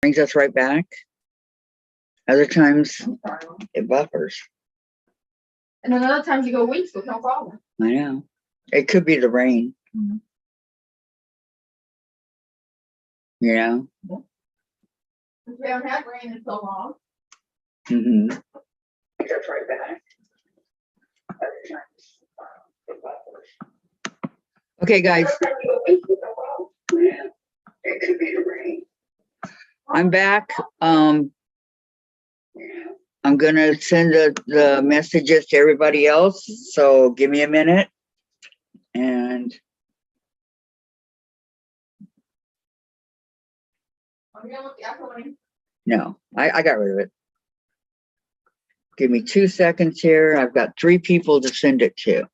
brings us right back. Other times it buffers. And then other times you go weeks with no problem. I know. It could be the rain. Mhm. You know? We haven't had rain in so long. Mm-hmm. That's right back. Okay, guys. It could be the rain. I'm back. I'm gonna send the messages to everybody else. So give me a minute. And I'm gonna look at the no, I got rid of it. Give me 2 seconds here. I've got 3 people to send it to.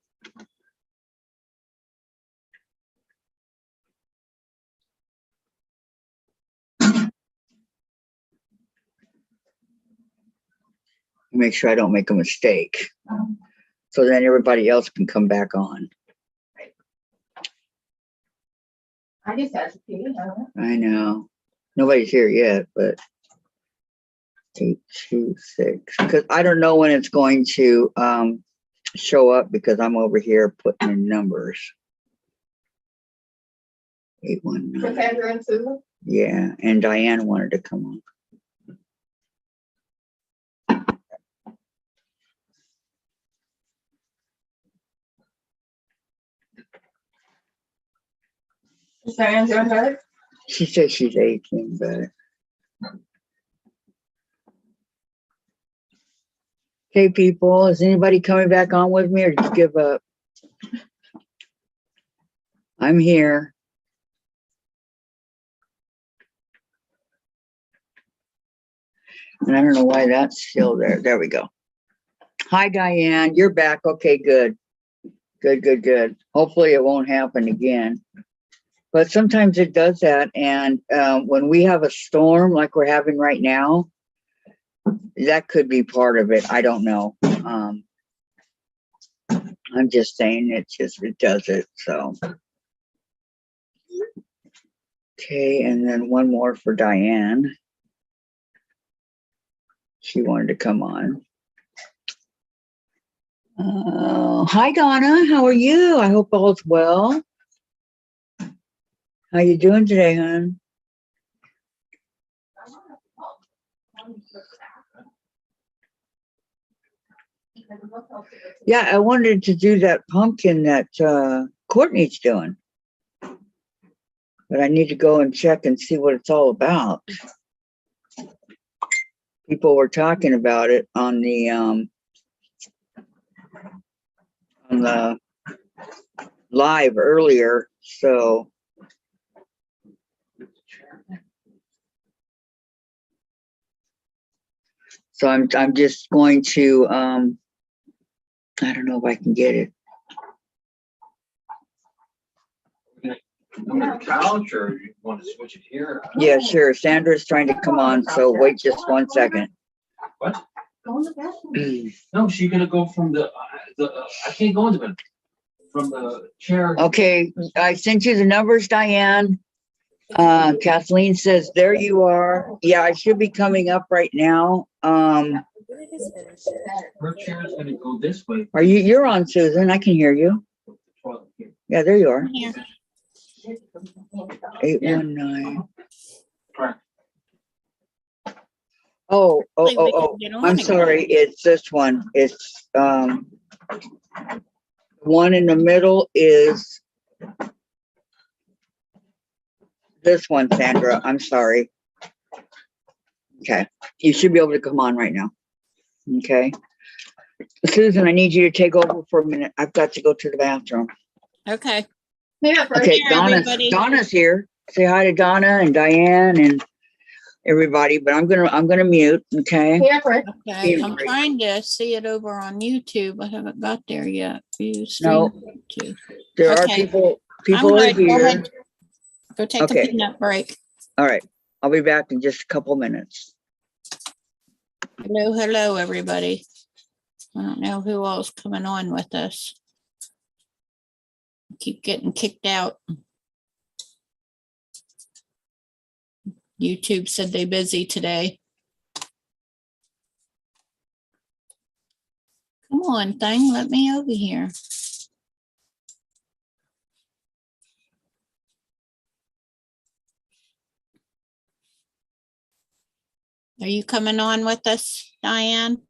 Make sure I don't make a mistake. So then everybody else can come back on. I just had to pee. I know. Nobody's here yet, but 826. Because I don't know when it's going to show up because I'm over here putting in numbers. 819. Cassandra and Susan. Yeah, and Diane wanted to come on. Cassandra and her. She says she's 18, but. Okay, people, is anybody coming back on with me or did you give up? I'm here. And I don't know why that's still there. There we go. Hi, Diane. You're back. Okay, good. Good. Hopefully it won't happen again. But sometimes it does that. And when we have a storm like we're having right now, that could be part of it. I don't know. I'm just saying it does it. So. Okay, and then one more for Diane. She wanted to come on. Hi, Donna. How are you? I hope all's well. How you doing today, hon? Yeah, I wanted to do that pumpkin that Courtney's doing. But I need to go and check and see what it's all about. People were talking about it on the live earlier, so I'm just going to I don't know if I can get it. On the couch, or you want to switch it here? Yeah, sure. Sandra's trying to come on, so wait just 1 second. What? Go in the bathroom. No, she's gonna go from the I can't go into it. From the chair. Okay, I sent you the numbers, Diane. Kathleen says, there you are. Yeah, I should be coming up right now. Her chair is gonna go this way. You're on, Susan. I can hear you. Yeah, there you are. Yeah. 819. Correct. Oh, Hopefully we can get on I'm again. sorry. It's this one. It's one in the middle is this one, Sandra. I'm sorry. Okay. You should be able to come on right now. Okay. Susan, I need you to take over for a minute. I've got to go to the bathroom. Okay. Yeah, for Okay, Here, everybody. Donna's here. Say hi to Donna and Diane and everybody, but I'm gonna mute, okay? yeah, for Okay. I'm trying to see it over on YouTube. I haven't got there yet. View No. stream YouTube. There are Okay. people I'm are ready. Go here. ahead. Go take Okay. a peanut break. All right. I'll be back in just a couple minutes. Hello, everybody. I don't know who all's coming on with us. Keep getting kicked out. YouTube said they busy today. Come on, thing, let me over here. Are you coming on with us, Diane?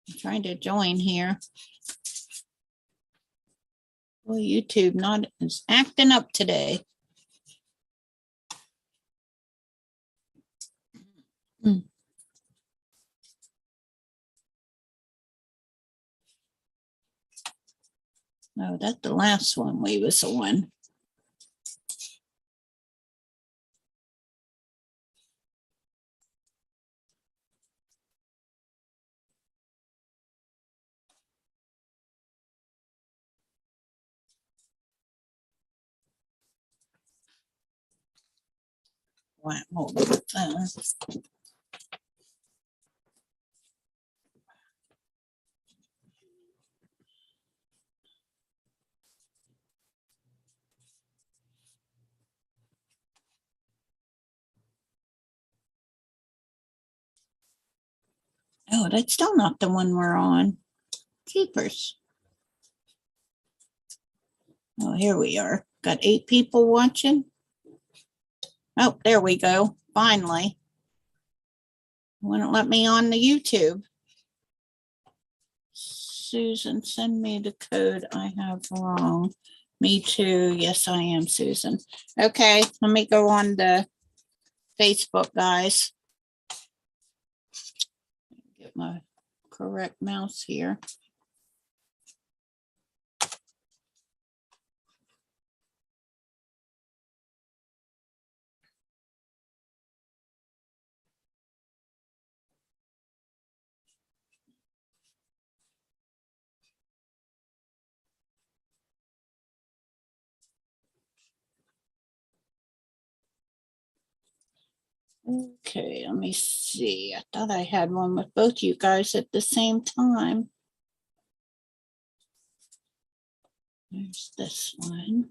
I'm trying to join here. Well, YouTube not is acting up today. No, that's the last one we was on. Wow, hold on. Oh, that's still not the one we're on. Keepers. Oh, here we are. Got 8 people watching. Oh, there we go. Finally. Wouldn't let me on the YouTube. Susan, send me the code I have wrong. Me too. Yes, I am, Susan. Okay, let me go on the Facebook, guys. Get my correct mouse here. Okay, let me see. I thought I had one with both you guys at the same time. There's this one.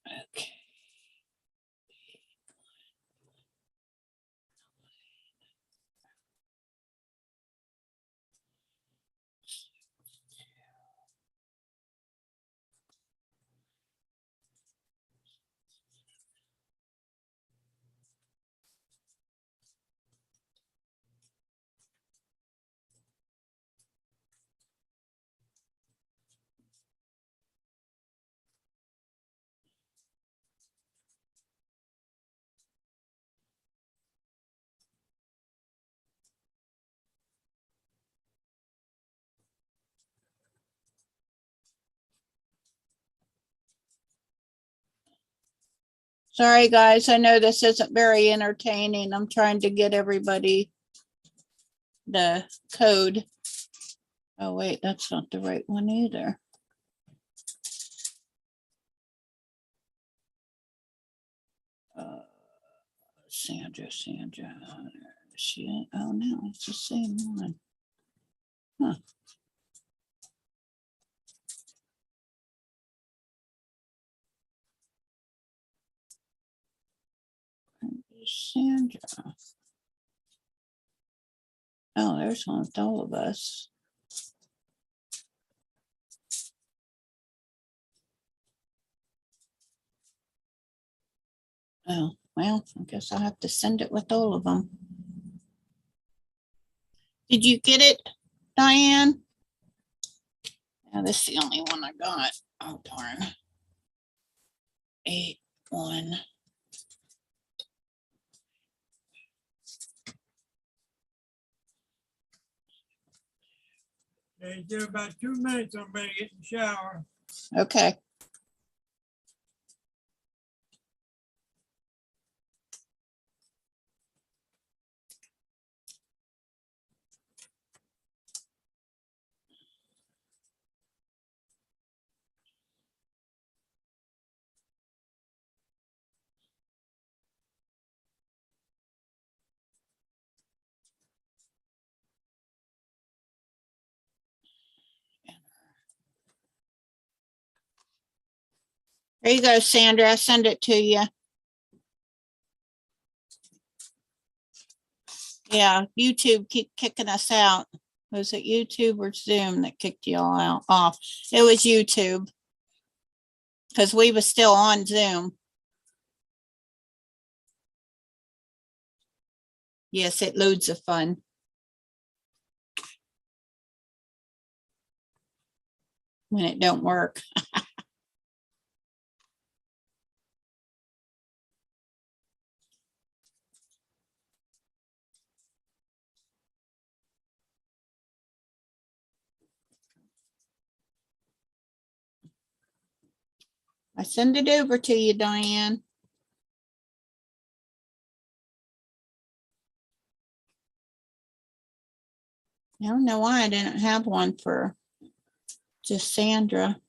Okay. Sorry, guys. I know this isn't very entertaining. I'm trying to get everybody the code. Oh, wait, that's not the right one either. Sandra. She, oh no, it's the same one. Huh. Sandra. Oh, there's one with all of us. Oh, well, I guess I'll have to send it with all of them. Did you get it, Diane? Yeah, this is the only one I got. Oh, darn. 8, 1. Hey, give about 2 minutes, I'm gonna get in the shower. Okay. There you go, Sandra. I send it to you. Yeah, YouTube keep kicking us out. Was it YouTube or Zoom that kicked you all out off? It was YouTube. Because we were still on Zoom. Yes, it loads of fun. When it don't work. I send it over to you, Diane. I don't know why I didn't have one for just Sandra.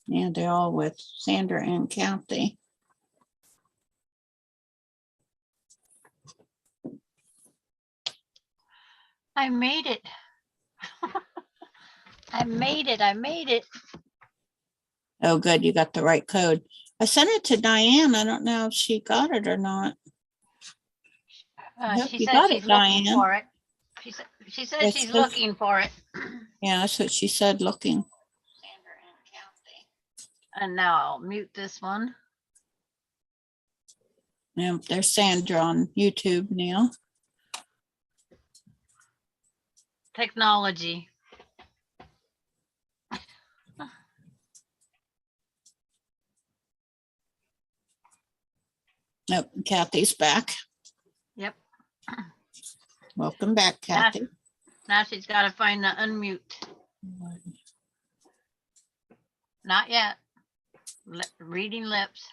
Yeah, they're all with Sandra and Kathy. I made it. I made it. I made it. Oh, good, you got the right code. I sent it to Diane. I don't know if she got it or not. Hope She you said got she's it, looking Diane. for it. She said It's she's supposed- looking for it. Yeah, that's what she said, looking. Sandra and Kathy. And now I'll mute this one. Yeah, there's Sandra on YouTube now. Technology. Nope, Kathy's back. Yep. Welcome back, Kathy. Now she's got to find the unmute. Not yet. Reading lips.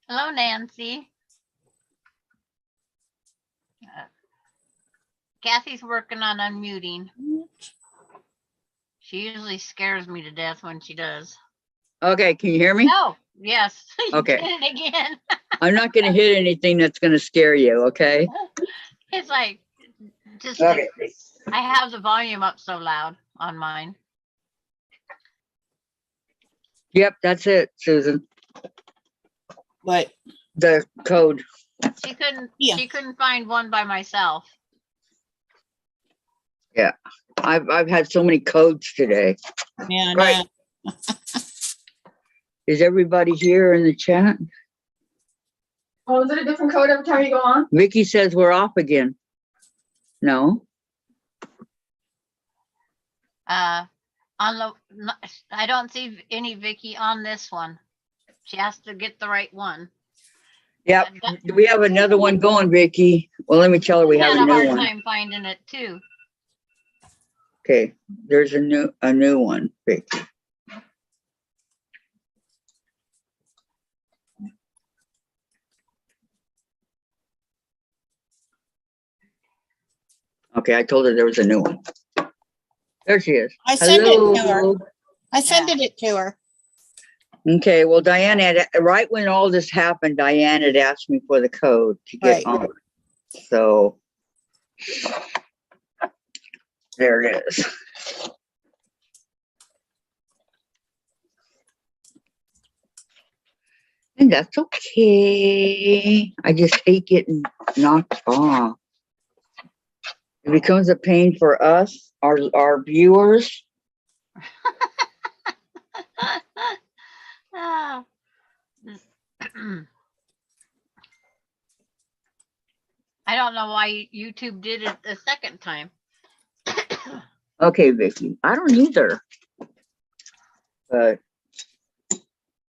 Hello, Nancy. Kathy's working on unmuting. She usually scares me to death when she does. Okay, can you hear me? No, yes. You Okay. did it again. I'm not gonna hit anything that's gonna scare you, okay? It's like, just, Okay. I have the volume up so loud on mine. Yep, that's it, Susan. What? The code. Yeah. She couldn't find one by myself. I've had so many codes today. Yeah, I Right. know. Is everybody here in the chat? Oh, is it a different code every time you go on? Vicky says we're off again. No? On the, I don't see any Vicky on this one. She has to get the right one. Yep. We have another one going, Vicky. Well, let me tell her we have Had a a new hard one. time finding it too. Okay, there's a new one, Vicky. Okay, I told her there was a new one. There she is. I sent it to her. Hello. I sent it to her. Okay, well, Diane had, right when all this happened, Diane had asked me for the code to get Right. on. So there it is. And that's okay. I just hate getting knocked off. It becomes a pain for us, our viewers. Ah. I don't know why YouTube did it the second time. Okay, Vicky, I don't either. But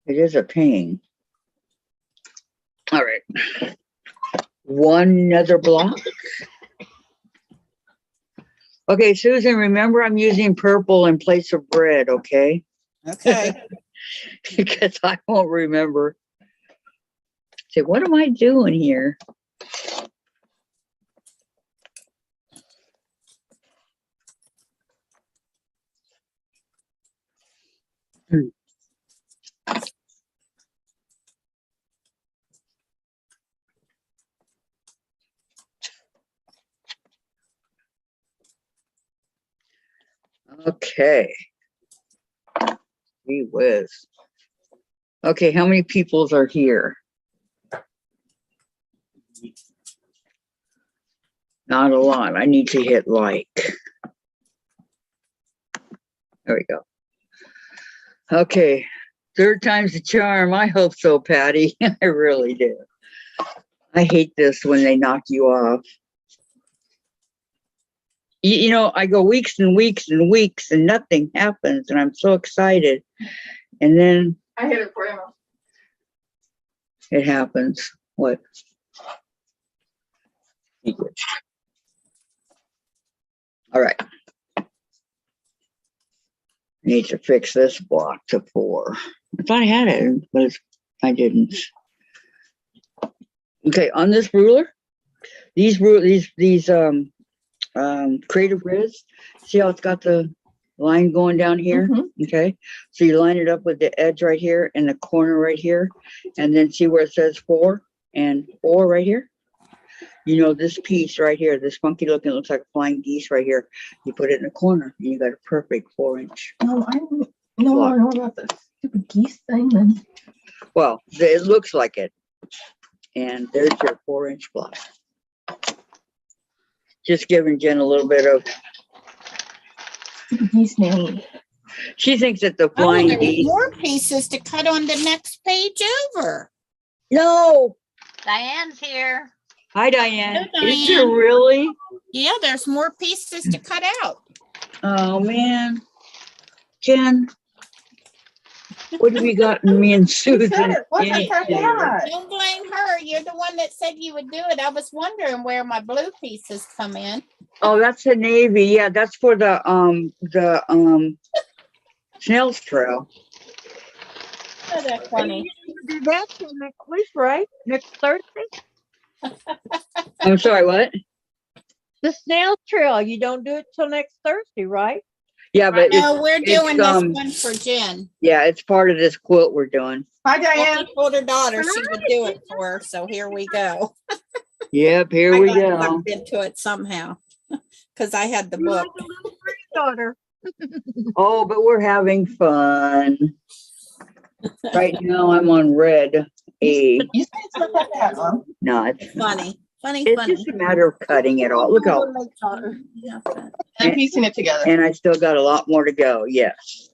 it is a pain. All right. One other block. Okay, Susan, remember I'm using purple in place of red, okay? Okay. Because I won't remember. Say, what am I doing here? Okay. Gee whiz. Okay, how many peoples are here? Not a lot. I need to hit like. There we go. Okay. Third time's the charm. I hope so, Patty. I really do. I hate this when they knock you off. You know, I go weeks and weeks and weeks and nothing happens, and I'm so excited. And then I hit it for you. it happens. What? All right. Need to fix this block to 4. I thought I had it, but I didn't. Okay, on this ruler, these Creative Riz, see how it's got the line going down here? Mhm. Okay, so you line it up with the edge right here and the corner right here, and then see where it says 4 and 4 right here? You know, this piece right here, this funky looking, looks like flying geese right here. You put it in the corner and you got a perfect 4-inch. Oh, I don't know about this stupid geese thing then. Well, it looks like it. And there's your 4-inch block. Just giving Jen a little bit of, Stupid geese name. she thinks that the Oh, flying there's geese. more pieces to cut on the next page over. No. Diane's here. Hi, Diane. Hello, Is there Diane. really? Yeah, there's more pieces to cut out. Oh, man. Jen. What have you gotten me and Susan? What's the into? heck that? Don't blame her. You're the one that said you would do it. I was wondering where my blue pieces come in. Oh, that's the Navy. Yeah, that's for the snail's trail. Oh, that's funny. Do that till next week, right? Next Thursday? I'm sorry, what? The snail trail, you don't do it till next Thursday, right? Yeah, but No, we're doing this um, one for Jen. yeah, it's part of this quilt we're doing. Hi, Diane. She told her daughter she would do it for her, so here we go. Yep, here I we got go. sucked into it somehow because I had the You're like book. a little granddaughter. Oh, but we're having fun. Right now I'm on red A. You said it's not that bad, Mom. No, it's Funny. it's Funny. just a matter of cutting it all. Look how, Yeah, but- And piecing it together. and I still got a lot more to go. Yes.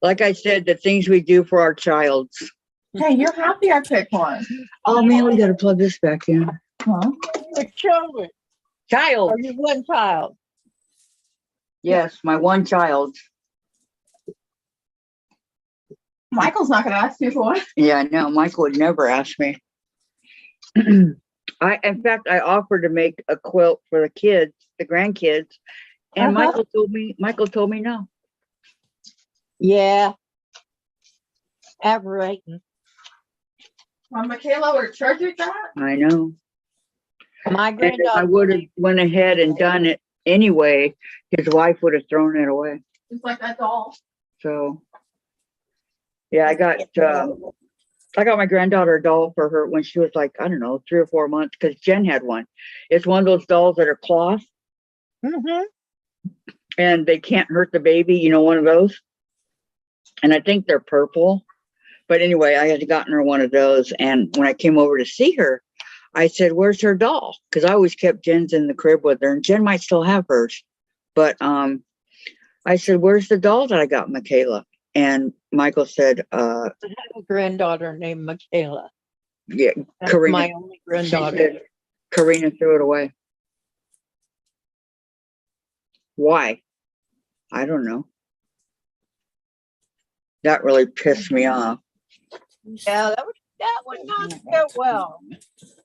Like I said, the things we do for our childs. Hey, you're happy I picked one. Oh man, we gotta plug this back in. Huh? The children, Child. or you one child. Yes, my one child. Michael's not gonna ask you for one. Yeah, no, Michael would never ask me. In fact, I offered to make a quilt for the kids, the grandkids, and Uh-huh. Michael told me no. Yeah. Aberrating. Michaela would have charged you that. I know. My And if I granddaughter. would have went ahead and done it anyway, his wife would have thrown it away. It's like that doll. So, yeah, I got my granddaughter a doll for her when she was like, I don't know, 3 or 4 months, because Jen had one. It's one of those dolls that are cloth Mhm. and they can't hurt the baby, you know, one of those. And I think they're purple. But anyway, I had gotten her one of those. And when I came over to see her, I said, where's her doll? Because I always kept Jen's in the crib with her, and Jen might still have hers. But I said, where's the doll that I got Michaela? And Michael said, I have a granddaughter named Michaela. yeah, That's Karina. my only She granddaughter. said, Karina threw it away. Why? I don't know. That really pissed me off. Yeah, that would not go well.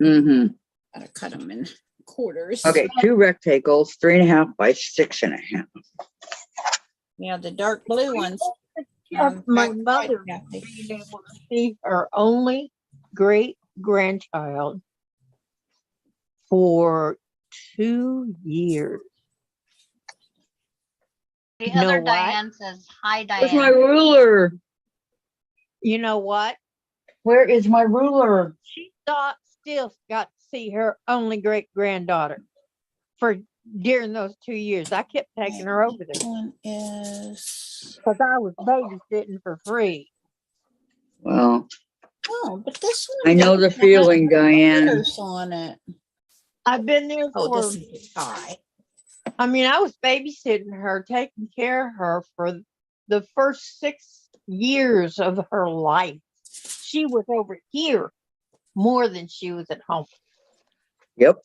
Mm-hmm. Gotta cut them in quarters. Okay, 2 rectangles, 3.5 by 6.5. Yeah, the dark blue ones. Of my back mother right, Kathy. being able to see her only great grandchild for 2 years. The You know other what? Diane says, hi, Where's my Diane. ruler? You know what? Where is my ruler? She thought still got to see her only great granddaughter for during those 2 years. I kept taking her over This there one is, because I was babysitting for free. Well, oh, but this one. I know the doesn't have feeling, Diane. letters on it. I've been there Oh, for, this is a tie. I mean, I was babysitting her, taking care of her for the first 6 years of her life. She was over here more than she was at home. Yep.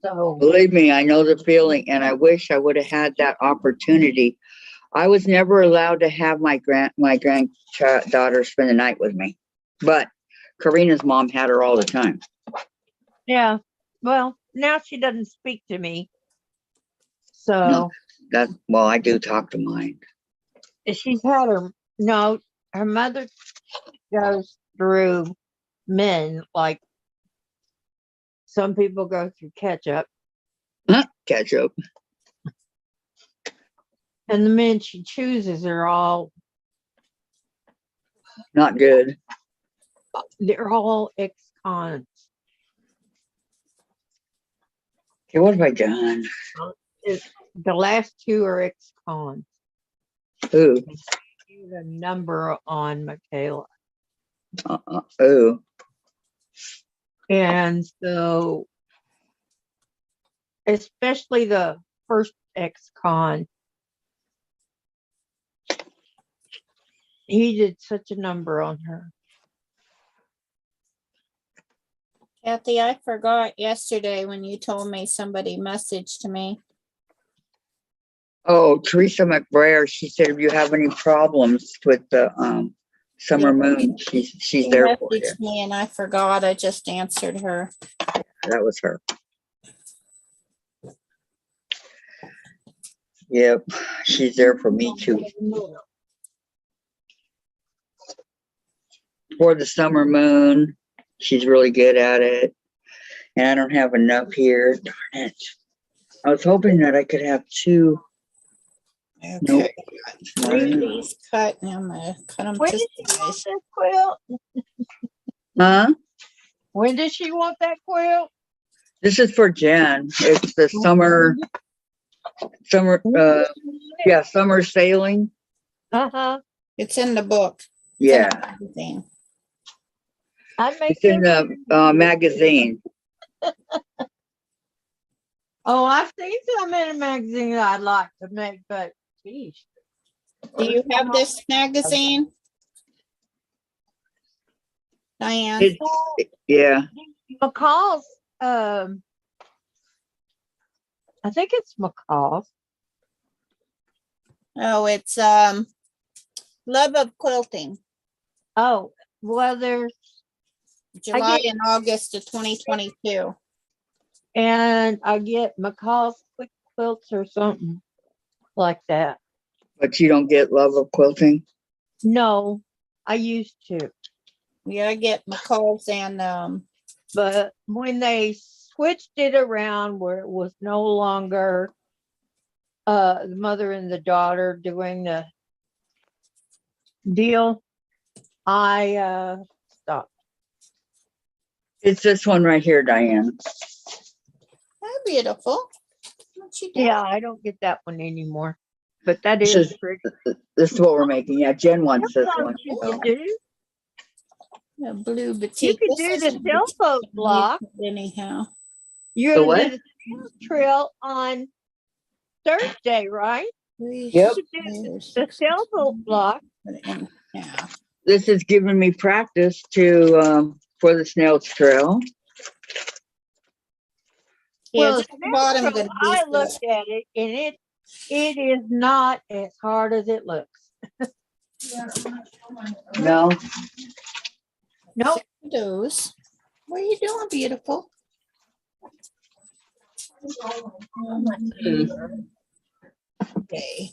So Believe me, I know the feeling, and I wish I would have had that opportunity. I was never allowed to have my granddaughter spend the night with me, but Karina's mom had her all the time. yeah, well, now she doesn't speak to me. So No. Well, I do talk to mine. she's had her, no, her mother goes through men like some people go through ketchup, Ketchup. and the men she chooses are all, Not good. they're all ex-cons. Okay, what have I done? The last 2 are ex-cons. Ooh. The number on Michaela. Ooh. And so, especially the first ex-con, he did such a number on her. Kathy, I forgot yesterday when you told me somebody messaged me. Oh, Teresa McBrayer, she said if you have any problems with the summer Yeah. moon, she's She there for you. messaged me and I forgot. I just answered her. That was her. Yep, she's there for me too. For the summer moon, she's really good at it. And I don't have enough here. Darn it. I was hoping that I could have 2. Nope. Okay. Three of these cut and I'm gonna cut them When to did she want size. that quilt? Huh? When did she want that quilt? This is for Jen. It's the summer, yeah, summer sailing. Uh-huh. It's in the book. It's in Yeah, the magazine. I'd make it's in those- the magazine. Oh, I've seen some in a magazine that I'd like to make, but geez. Do you have this magazine? Diane? It's, yeah, McCall's, I think it's McCall's. Oh, it's Love of Quilting, Oh, well, there's, July get- and August of 2022. and I get McCall's Quick Quilts or something like that. but you don't get Love of Quilting. No, I used to, Yeah, I get McCall's and but when they switched it around where it was no longer the mother and the daughter doing the deal, I stopped. It's this one right here, Diane. how beautiful. What you doing? Yeah, I don't get that one anymore. But that This is is- pretty. This is what we're making. Yeah, Jen wants this one. You could do, A blue you batik. could This do the isn't sailboat block. anyhow. You're The gonna what? do the sail trail on Thursday, right? Yep. The sailboat block. Yeah. This is giving me practice to for the snail's trail. Yeah, Well, this bottom sail gonna trail, be I for- looked at it and it is not as hard as it looks. No, Nope. those. What are you doing, beautiful? Okay.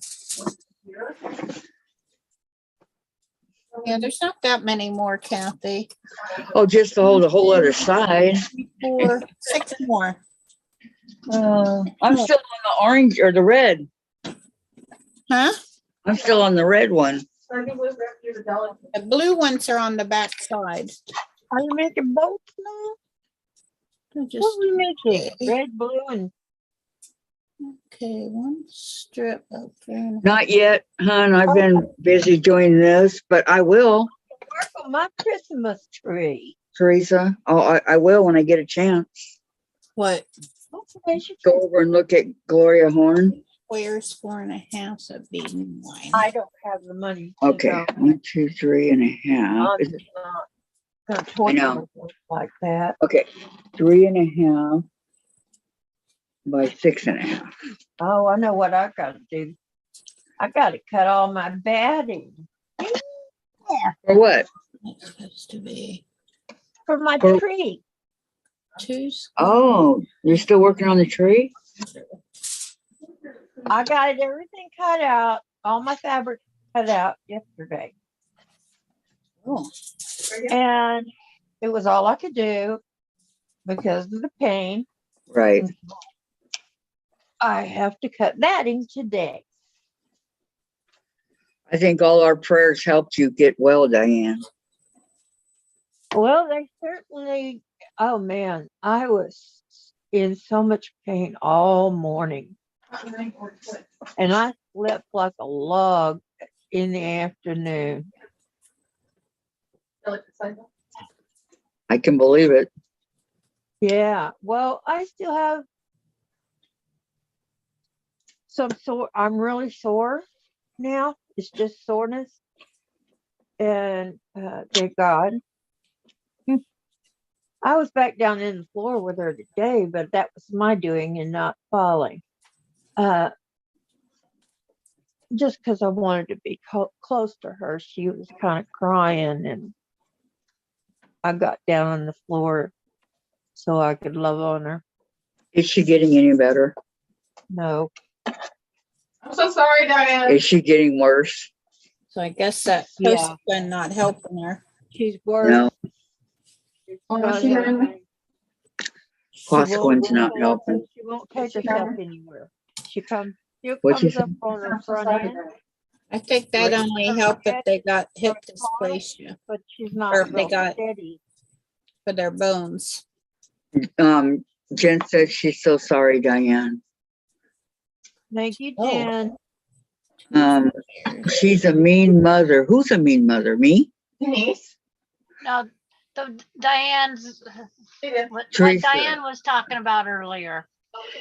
Yeah, there's not that many more, Kathy. oh, just to hold the whole other side. 4, 6 more. I'm still on the orange or the red. Huh? I'm still on the red one. I think we've got to do the delegate. The blue ones are on the back side. Are you making both now? I What just, are we making? Red, blue, and okay, one strip up there. Not yet, hon. I've been busy doing this, but I will, work on my Christmas tree. Teresa. Oh, I will when I get a chance. What? Okay, she- Go over and look at Gloria Horn. Where's 4.5 of being line? I don't have the money. to Okay, go. 1, 2, 3.5. I'm Is it- not gonna torture know. myself like that. Okay, 3.5 by 6.5. Oh, I know what I gotta do. I gotta cut all my batting For what? It's supposed to be for my For- tree. 2. Oh, you're still working on the tree? I got everything cut out, all my fabric cut out yesterday. Oh, And it was all I could do because of the pain. Right. I have to cut batting today. I think all our prayers helped you get well, Diane. Well, they certainly, oh man, I was in so much pain all morning. And I slept like a log in the afternoon. Delegate cycle. I can believe it. Yeah, well, I still have some sore. I'm really sore now. It's just soreness. And thank God. I was back down in the floor with her today, but that was my doing and not falling. Just because I wanted to be close to her. She was kind of crying, and I got down on the floor so I could love on her. Is she getting any better? No, I'm so sorry, Diane. Is she getting worse? so I guess that Yeah. post been not helping her. she's worse. No, It's Oh, not she helping. didn't- Cosquin's not helping. She won't take herself anywhere. She comes What'd you up on her I'm so front sorry, end, Diane. I think that only helped if they got hip dysplasia but she's Or not if they real got- steady. for their bones. Jen says she's so sorry, Diane. Thank you, Oh. Jen. She's a mean mother. Who's a mean mother? Me? Denise. No, the Diane's, She did. what Teresa. Diane was talking about earlier,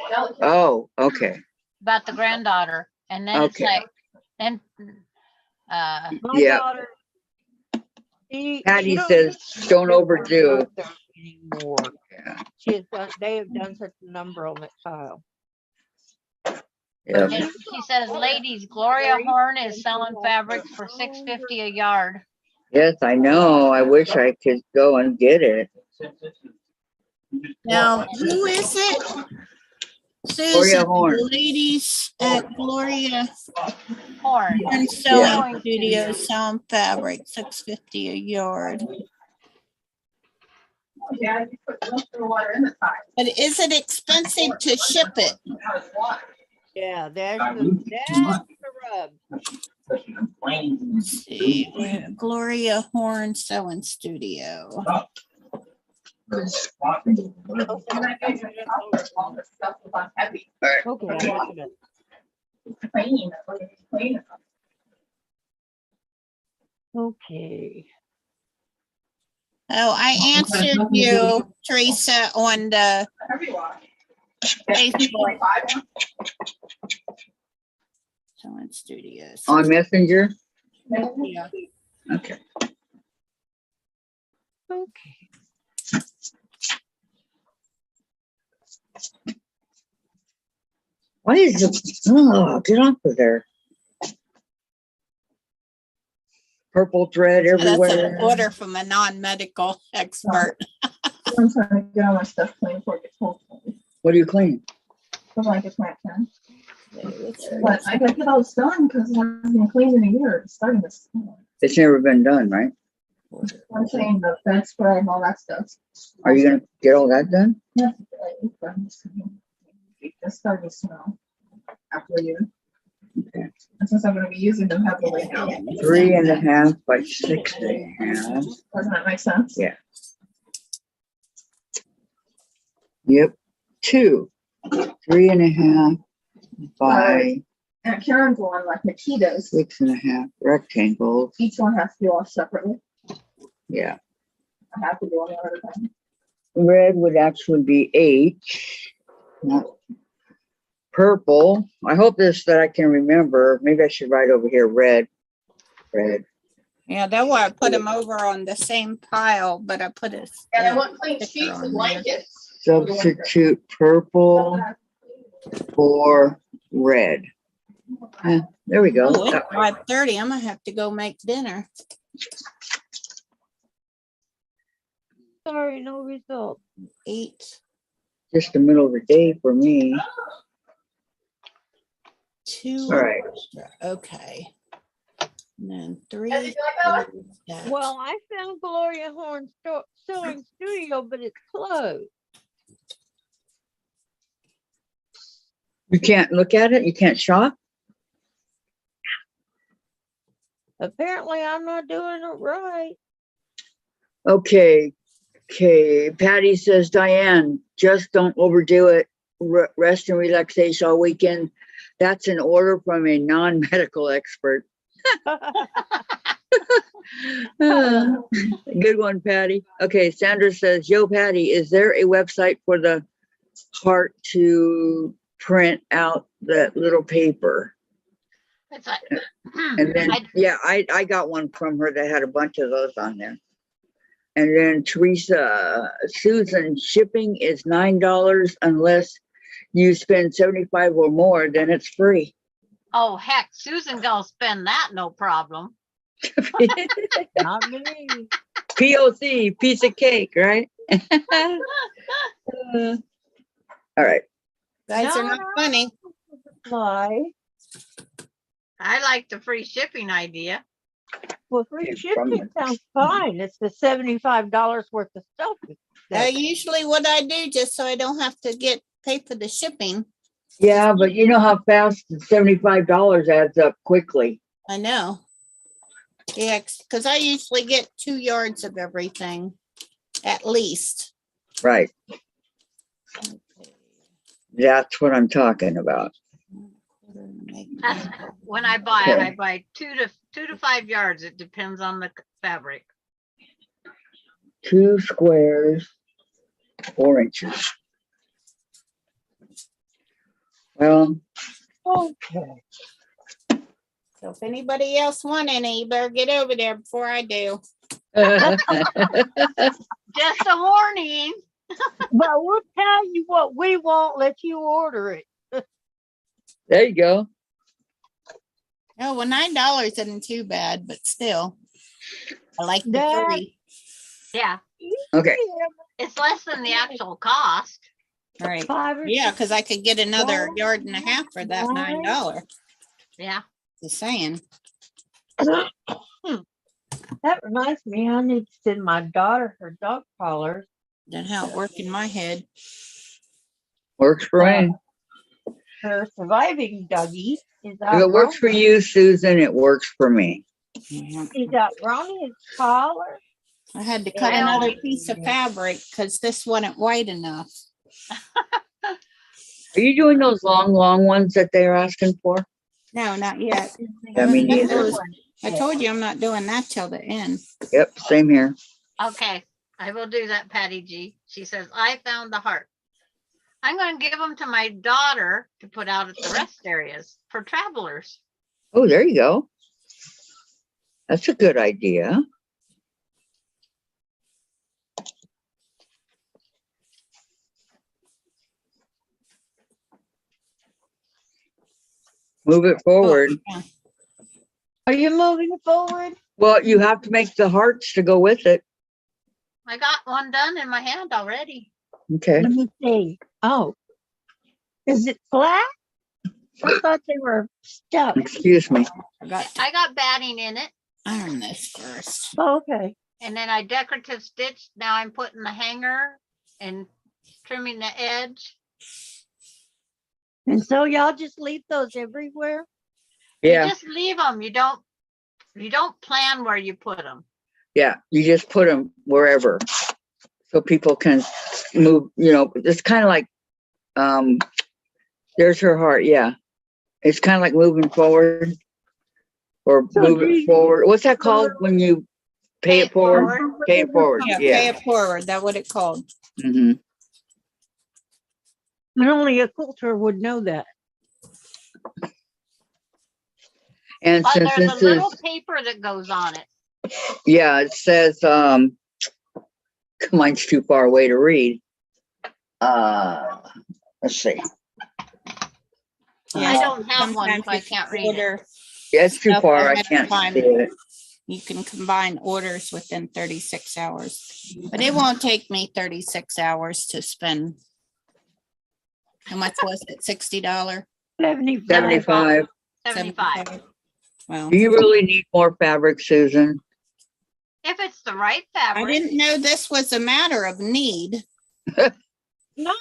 Delegate. Oh, okay. about the granddaughter. And then it's Okay. like, then, My Yeah. daughter. She Patty don't says, need don't to overdo. work there anymore. Yeah. She has done, they have done such a number on that child. Yeah. and she says, ladies, Gloria Horn is selling fabrics for $6.50 a yard. Yes, I know. I wish I could go and get it. Now, who is it? Gloria Susan, Horn. the ladies at Gloria Horn. and Sewing Studio selling fabric, $6.50 a yard. Yeah, you put most of the water in the tile. But is it expensive to ship it? Yeah, that's I the, moved too that's much. the rub. Especially the planes. Let's see, where- Gloria Horn Sewing Studio. And I gave you all the stuff was on heavy. Okay, I'm looking at It's clean. It's clean. okay. Oh, I answered you, Teresa, on the Heavy wash. Facebook 25. Sewing Studios. On Messenger? Yeah. Okay. Okay. Why is it? Oh, get off of there. Purple thread That's an everywhere. order from a non-medical expert. I'm trying to get all my stuff clean before it gets cold. What do you clean? Because I get my pen. But I gotta get all this done because it hasn't been cleaned in a year. It's starting to smell. It's never been done, right? I'm saying the bed spray and all that stuff. Are you gonna get all that done? Yeah. the study smell after you. Okay. And since I'm gonna be using them heavily now, 3.5 by 6.5. doesn't that make sense? Yeah. Yep, 2, 3.5 by And Karen's one, like Nikita's, 6.5 rectangles. each one has to go off separately. Yeah, I have to do on the other thing. red would actually be 8. Not purple. I hope this that I can remember. Maybe I should write over here red. Red. Yeah, that's why I put them over on the same pile, but I put it. And I want clean sticker sheets on and there. blankets. Substitute purple for red. There we go. Oh, it's 5:30. I'm gonna have to go make dinner. Sorry, no result. 8, Just the middle of the day for me. 2. All right. extra. Okay. And then 3. Have you got that. Well, I found Gloria Horn's sewing studio, but it's closed. You can't look at it? You can't shop? Apparently, I'm not doing it right. Okay. Okay. Patty says, Diane, just don't overdo it. Rest and relaxation all weekend. That's an order from a non-medical expert. Good one, Patty. Okay. Sandra says, yo, Patty, is there a website for the heart to print out that little paper? It's like, And then, I- yeah, I got one from her that had a bunch of those on there. And then Teresa, Susan, shipping is $9 unless you spend 75 or more, then it's free. oh, heck, Susan gonna spend that, no problem. Not me. POC, piece of cake, right? All right. Guys are No, not no. funny. Why? I like the free shipping idea. Well, free Okay, from shipping sounds fine. It's the $75 worth of stuff. Usually what I do, just so I don't have to pay for the shipping. Yeah, but you know how fast the $75 adds up quickly. I know. Yeah, because I usually get 2 yards of everything, at least. Right. That's what I'm talking about. That's when I buy it, I Okay. buy 2 to 5 yards. It depends on the fabric. 2 squares, 4 inches. Well, Okay. So if anybody else want any, you better get over there before I do. Just a warning. But we'll tell you what, we won't let you order it. there you go. Oh, well, $9 isn't too bad, but still. I like the That- 3. Yeah, Okay. it's less than the actual cost. Right. 5 or Yeah, because I could get another Well, 1.5 yards for that right. $9. Yeah. Just saying. That reminds me, I need to send my daughter her dog collars. That's how it worked in my head. Works for me. Her surviving Dougie is If it works for you, Susan, it works for me. Yeah. He's outgrown his collar. I had to cut I another only- piece of fabric because this wasn't wide enough. Are you doing those long ones that they're asking for? No, not yet. I mean, That neither. was- I told you I'm not doing that till the end. Yep, same here. Okay, I will do that, Patty G. She says, I found the heart. I'm going to give them to my daughter to put out at the rest areas for travelers. Oh, there you go. That's a good idea. Move it forward. Yeah. Are you moving it forward? Well, you have to make the hearts to go with it. I got one done in my hand already. Okay. Let me see. Oh. Is it flat? I thought they were stuck. Excuse me. I got to I got batting in it, iron this first. Oh, okay. and then I decorative stitched. Now I'm putting the hanger and trimming the edge. And so y'all just leave those everywhere? You Yeah, just leave them. You don't plan where you put them. yeah. You just put them wherever so people can move, it's kind of like, there's her heart. Yeah. It's kind of like moving forward or So move do it you- forward. What's that called when you pay it forward? Pay it forward. Yeah, pay Yeah. it forward. That's what it called. Hmm. And only a quilter would know that. And But since there's a this little is, paper that goes on it. yeah, it says, mine's too far away to read. Let's see. I don't have one, Sometimes so I if you can't read it. order Yeah, it's too stuff far. I ahead of can't time, see it. You can combine orders within 36 hours, but it won't take me 36 hours to spend. How much was it? $60? 75. 75. 75. Well, Do you really need more fabric, Susan? If it's the right I fabric. didn't know this was a matter of need. No,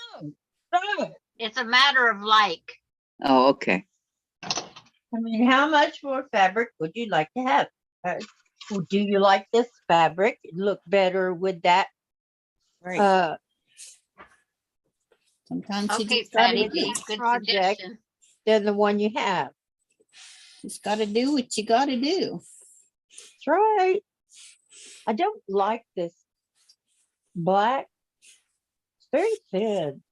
no. It's a matter of like. Oh, okay. I mean, how much more fabric would you like to have? Well, do you like this fabric? It look better with that. Right. Sometimes you Okay, just gotta Patty with G, this good project. suggestion. Than the one you have. just gotta do what you gotta do. That's right. I don't like this black. It's very thin.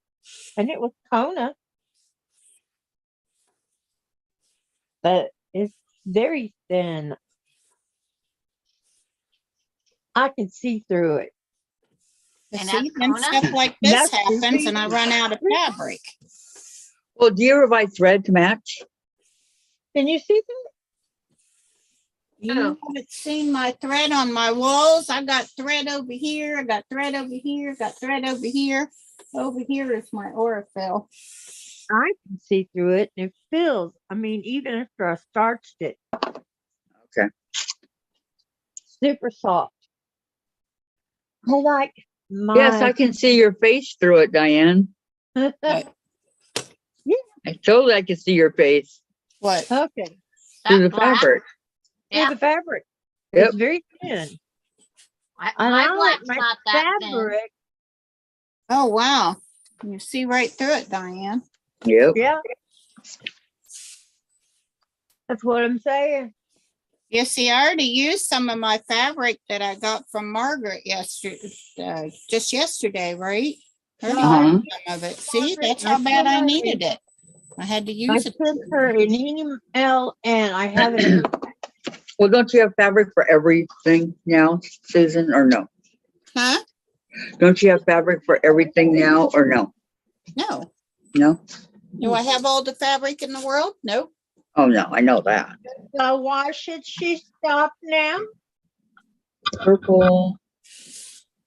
And it was Kona. But it's very thin. I can see through it. But And see, that's when Kona? stuff like this That's happens and I easy. run out of fabric. Well, do you ever buy thread to match? Can you see through You haven't seen my thread on my walls. I got thread over here. I got thread over here. Got thread over here. Over here is my Aurifil. I can see through it and it feels, I mean, even after I starched it. Okay. Super soft. I like my. Yes, I can see your face through it, Diane. What? I totally I can see your face What? Okay. through the That black, fabric. Through yeah, the fabric. Yep. It's very thin. my And I like black's my not that thin. fabric. Oh, wow. You see right through it, Diane. Yep. Yeah. That's what I'm saying. You see, I already used some of my fabric that I got from Margaret yesterday, just yesterday, right? I already Uh-huh. used some of it. See, that's how bad I needed it. I had to I use it. sent her an email and I haven't. Well, don't you have fabric for everything now, Susan, or no? Huh? Don't you have fabric for everything now, or no? No. No? Do I have all the fabric in the world? Nope. Oh, no, I know that. So why should she stop now? Purple.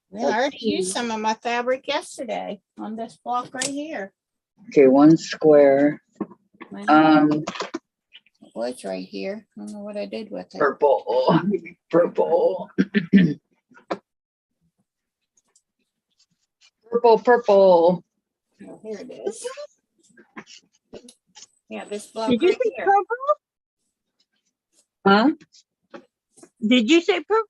Well, I already used some of my fabric yesterday on this block right here. Okay, one square. It was right here. I don't know what I did with it. Purple. Purple. Purple. Oh, here it is. Yeah, this block Did you right say here. purple? Huh? Did you say purple?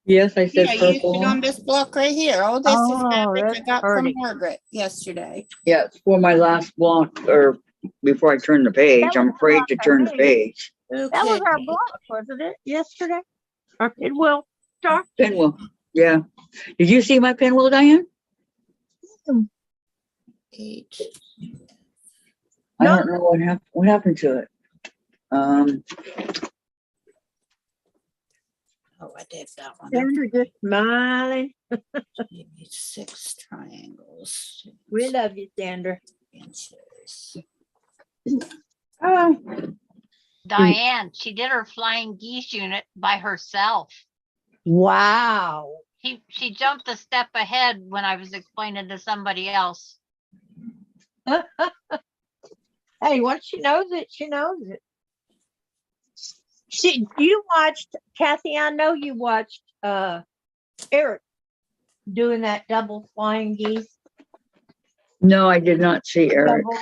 Yes, I said Yeah, I used it purple. on this block right here. All this is Oh, fabric I that's got pretty. from Margaret yesterday. Yeah, it's for my last block, or before I turn the page. That I'm was the afraid block to I turn the made. page. That was our Okay. block, wasn't it? Yesterday? Our pinwheel start. Pinwheel. Yeah. Did you see my pinwheel, Diane? 8. I No. don't know what happened to it. Oh, I did that one. Sandra just smiling. Maybe 6 triangles. We love you, Sandra. Inches. Diane, she did her flying geese unit by herself. Wow. She jumped a step ahead when I was explaining to somebody else. Hey, once she knows it, she knows it. You watched, Kathy, I know you watched Eric doing that double flying geese. No, I did not see Eric. Double.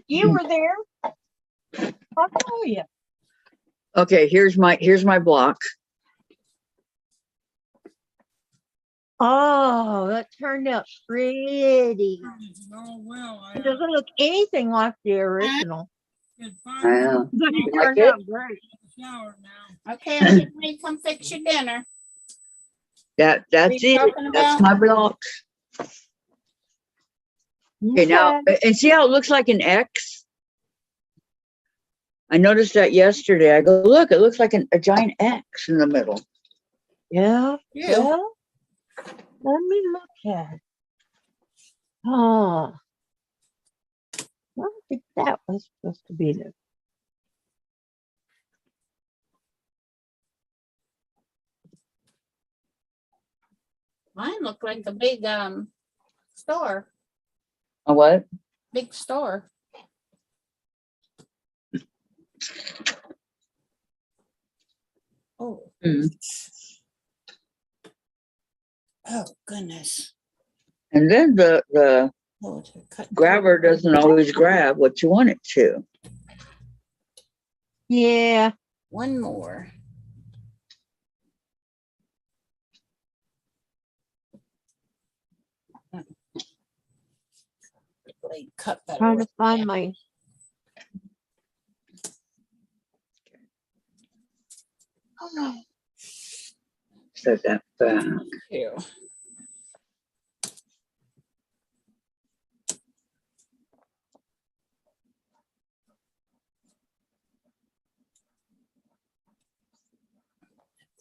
You were there. I'll tell you. Okay, here's my block. Oh, that turned out pretty. Oh, well, It doesn't look anything like the original, it's I fine. know. but it Like turned it? out great. Shower now. Okay, I'm getting ready to come fix your dinner. That's What are you it. talking That's about? my block. Okay, now, and see how it looks like an X? I noticed that yesterday. I go, look, it looks like a giant X in the middle. Yeah. You. Well, let me look at it. Oh, I don't think that was supposed to be the. Mine looked like a big store. A what? Big store. Oh. Hmm. Oh goodness. And then the Oh, it's a cut grabber doesn't always grab what you want it to. Yeah. one more. Blade cut better. Trying to with find that. my. Set that back. Ew.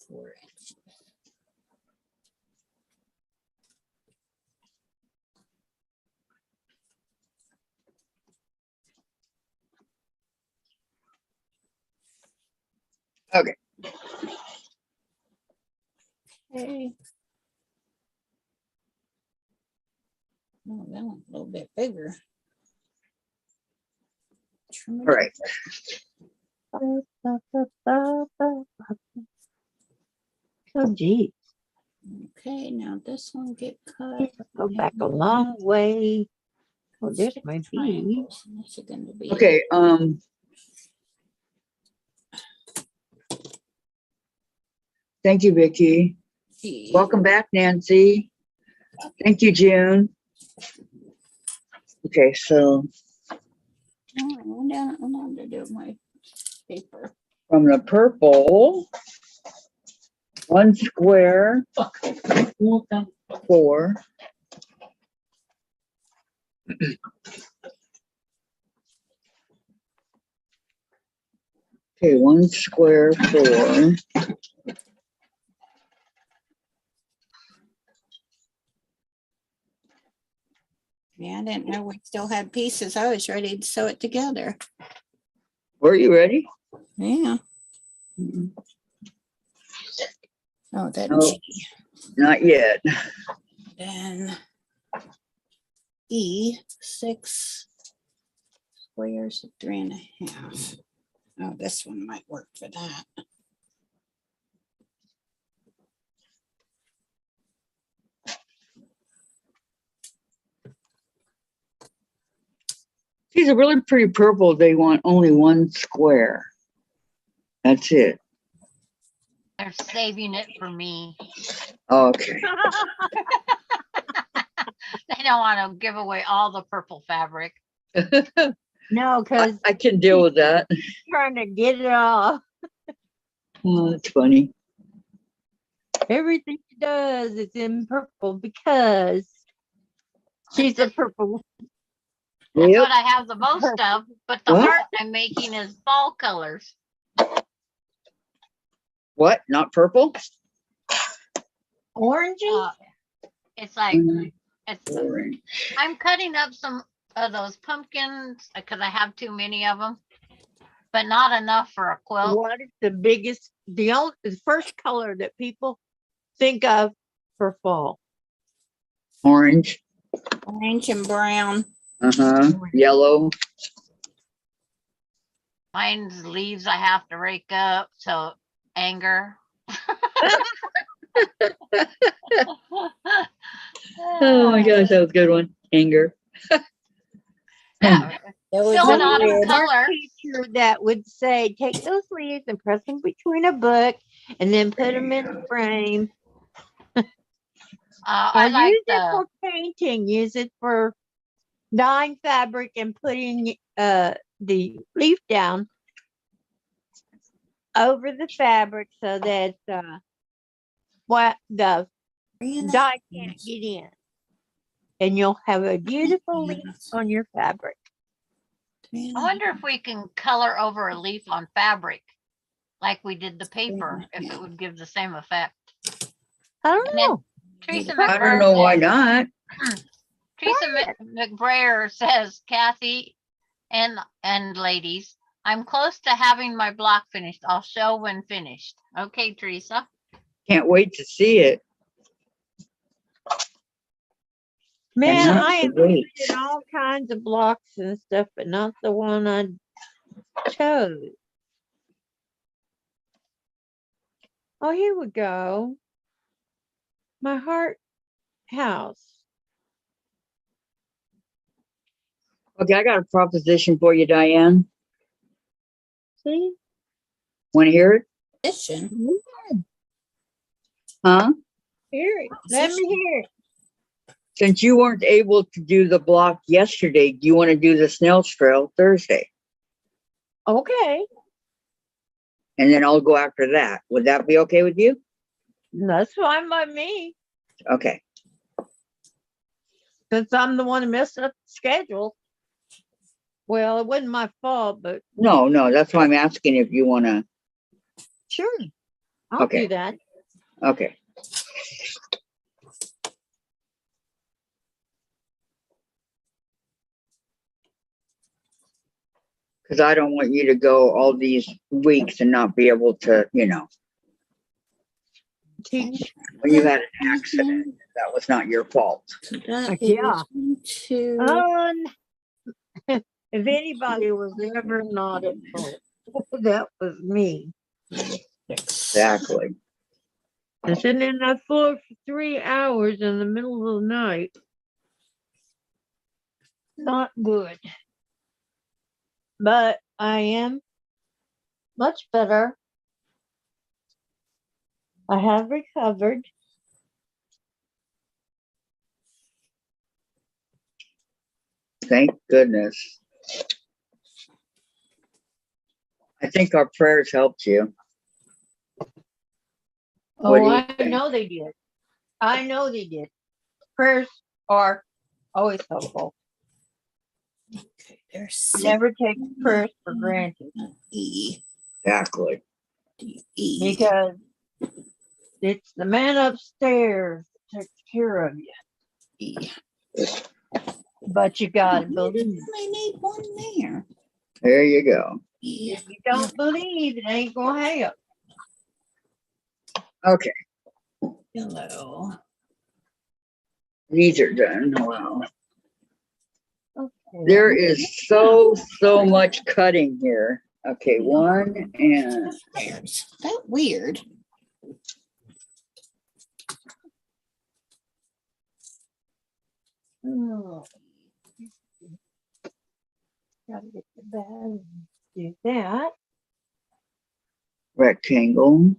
Four inches. Okay. Okay. Oh, that one's a little bit bigger. Trim it All right. Oh, geez. Okay, now this one get cut. Go back a long way. Oh, this might be. Triangles, and this is gonna be. Okay. Thank you, Vicky. G. Welcome back, Nancy. Thank you, June. Okay, so Oh, I went down to do my paper. from the purple, 1 square, 4. Okay, 1 square, 4. Yeah, I didn't know we still had pieces. I was ready to sew it together. Were you ready? Yeah. Oh, that No. G. Not yet. Then E, 6 squares of 3.5. Oh, this one might work for that. These are really pretty purple. They want only 1 square. That's it. They're saving it for me. Okay. They don't want to give away all the purple fabric. No, because I can deal with that. trying to get it off. Oh, that's funny. Everything she does is in purple because she's a purple. That's Yep. what I have the most of, but the What? heart I'm making is fall colors. What? Not purple? Orangey? It's like, it's, Orange. I'm cutting up some of those pumpkins because I have too many of them, but not enough for a quilt. What is the biggest, the first color that people think of for fall? Orange. Orange and brown. Uh-huh. Yellow. Mine's leaves I have to rake up, so anger. Oh my gosh, that was a good one. Anger. Yeah, That was Fill it Remember out the in weird. art color. teacher that would say, take those leaves and press them between a book and then put them in a frame. I Or like use it for painting. Use it for dyeing fabric and putting the leaf down over the fabric so that what the dye can't get in. And you'll have a beautiful leaf on your fabric. I wonder if we can color over a leaf on fabric like we did the paper, if it would give the same effect. I don't And then know. Teresa I don't know why McBrayer, not. Teresa McBrayer says, Kathy and ladies, I'm close to having my block finished. I'll show when finished. Okay, Teresa. Can't wait to see it. Man, Cannot I am wait. using all kinds of blocks and stuff, but not the one I chose. Oh, here we go. My heart house. Okay, I got a proposition for you, Diane. See? Want to hear it? Position. Huh? Hear it. Let me hear it. Since you weren't able to do the block yesterday, do you want to do the snail trail Thursday? Okay. And then I'll go after that. Would that be okay with you? That's fine by me. Okay. Since I'm the one who messed up the schedule. Well, it wasn't my fault, but No, that's why I'm asking if you want to. sure. I'll Okay. do that. Okay. Because I don't want you to go all these weeks and not be able to, Teach. when you had an accident, that was not your fault. So that Yeah. is 2. If anybody was ever not at fault, that was me. Exactly. And sitting in that floor for 3 hours in the middle of the night. Not good. But I am much better. I have recovered. Thank goodness. I think our prayers helped you. What do Oh, you I think? know they did. I know they did. Prayers are always helpful. Okay, there's 6 Never take prayers for granted E. Exactly. D, E. because it's the man upstairs that takes care of you. E. But you gotta You believe. only need one there. There you go. E. If you don't believe, it ain't gonna help. Okay. Yellow. These are done. Wow. Okay. There is so much cutting here. Okay, one and There's that weird. Oh. Gotta get the bag and do that. rectangle.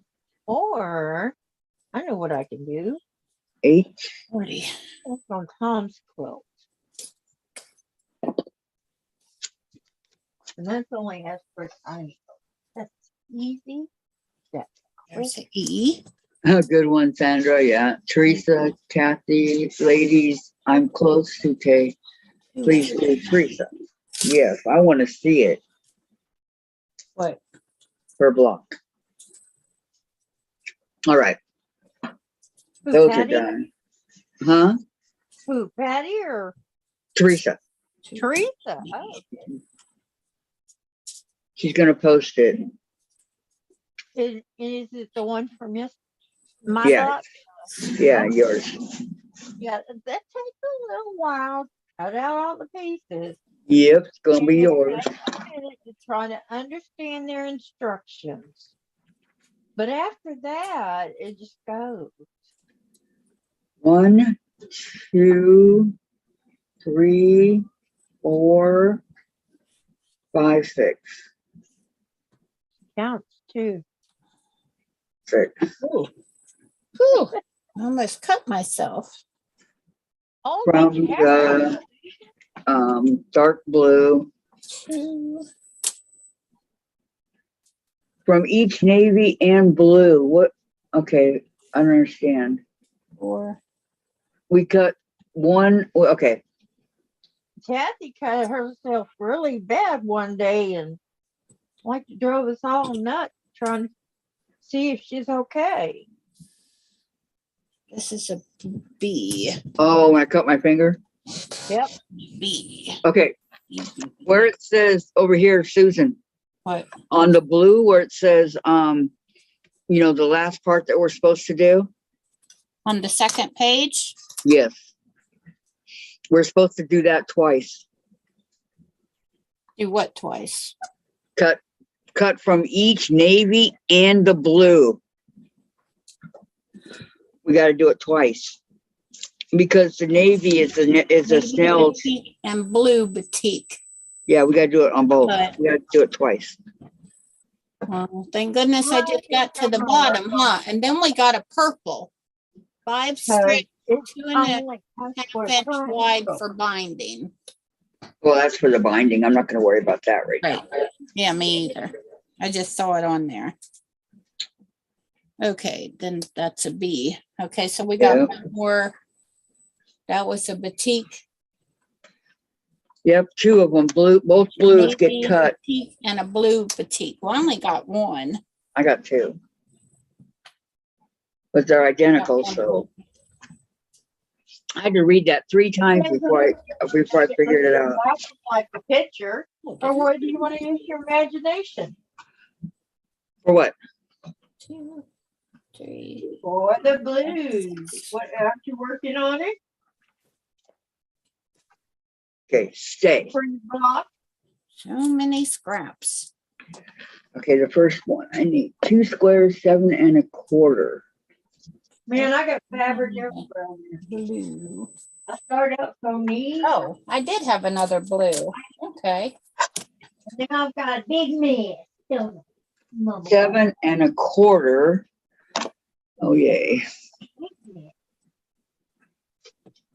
Or I know what I can do. 8. 40. That's on Tom's quilt. And that's only as for tiny. That's easy. That's There's the E. A good one, Sandra. Yeah. Teresa, Kathy, ladies, I'm close to Kay. Please do Teresa. Yes, I want to see it. what? Per block. All right. Who, Those Patty? are done. Huh? Who, Patty or Teresa. Teresa? Oh, She's going to post it. is it the one from my Yeah. block? Yeah, yours. Yeah, that takes a little while. Cut out all the pieces. Yep, it's going to be And it yours. takes a minute to try to understand their instructions. But after that, it just goes. 1, 2, 3, 4, 5, 6, Counts too. 6. Ooh. Whew, I almost cut myself. Oh, From did you have the dark blue, 2, from each navy and blue. What? Okay, I don't understand. 4. We cut one. Well, okay, Kathy cut herself really bad one day and like drove us all nuts trying to see if she's okay. This is a B. oh, when I cut my finger. B. Okay, where it says over here, Susan, What? on the blue where it says, the last part that we're supposed to do. On the second page? Yes, we're supposed to do that twice. Do what twice? Cut from each navy and the blue. We got to do it twice because the navy is a snail's. Batik and blue batik. Yeah, we got to do it on both. But- We got to do it twice. Well, thank goodness I just got to the bottom, huh? And then we got a purple. 5 strips, It's 2 and a only half inch wide for binding. Well, that's for the binding. I'm not going to worry about that right now. Right. Yeah, me either. I just saw it on there. Okay, then that's a B. Okay, so we got Yeah. one more. That was a batik. Yep, 2 of them. Both blues get navy cut. batik and a blue batik. Well, I only got one. I got 2, but they're identical. So I had to read that 3 times before I figured it out. Like a picture, or what do you want to use your imagination? For what? 2, 3. For the blues. What, aren't you working on it? Okay, stay. For your block? So many scraps. Okay, the first one. I need 2 squares, 7 1/4. Man, I got fabric everywhere. Blue. I started out so neat. Oh, I did have another blue. Okay. And now I've got a big mess. 7 1/4. Oh yay!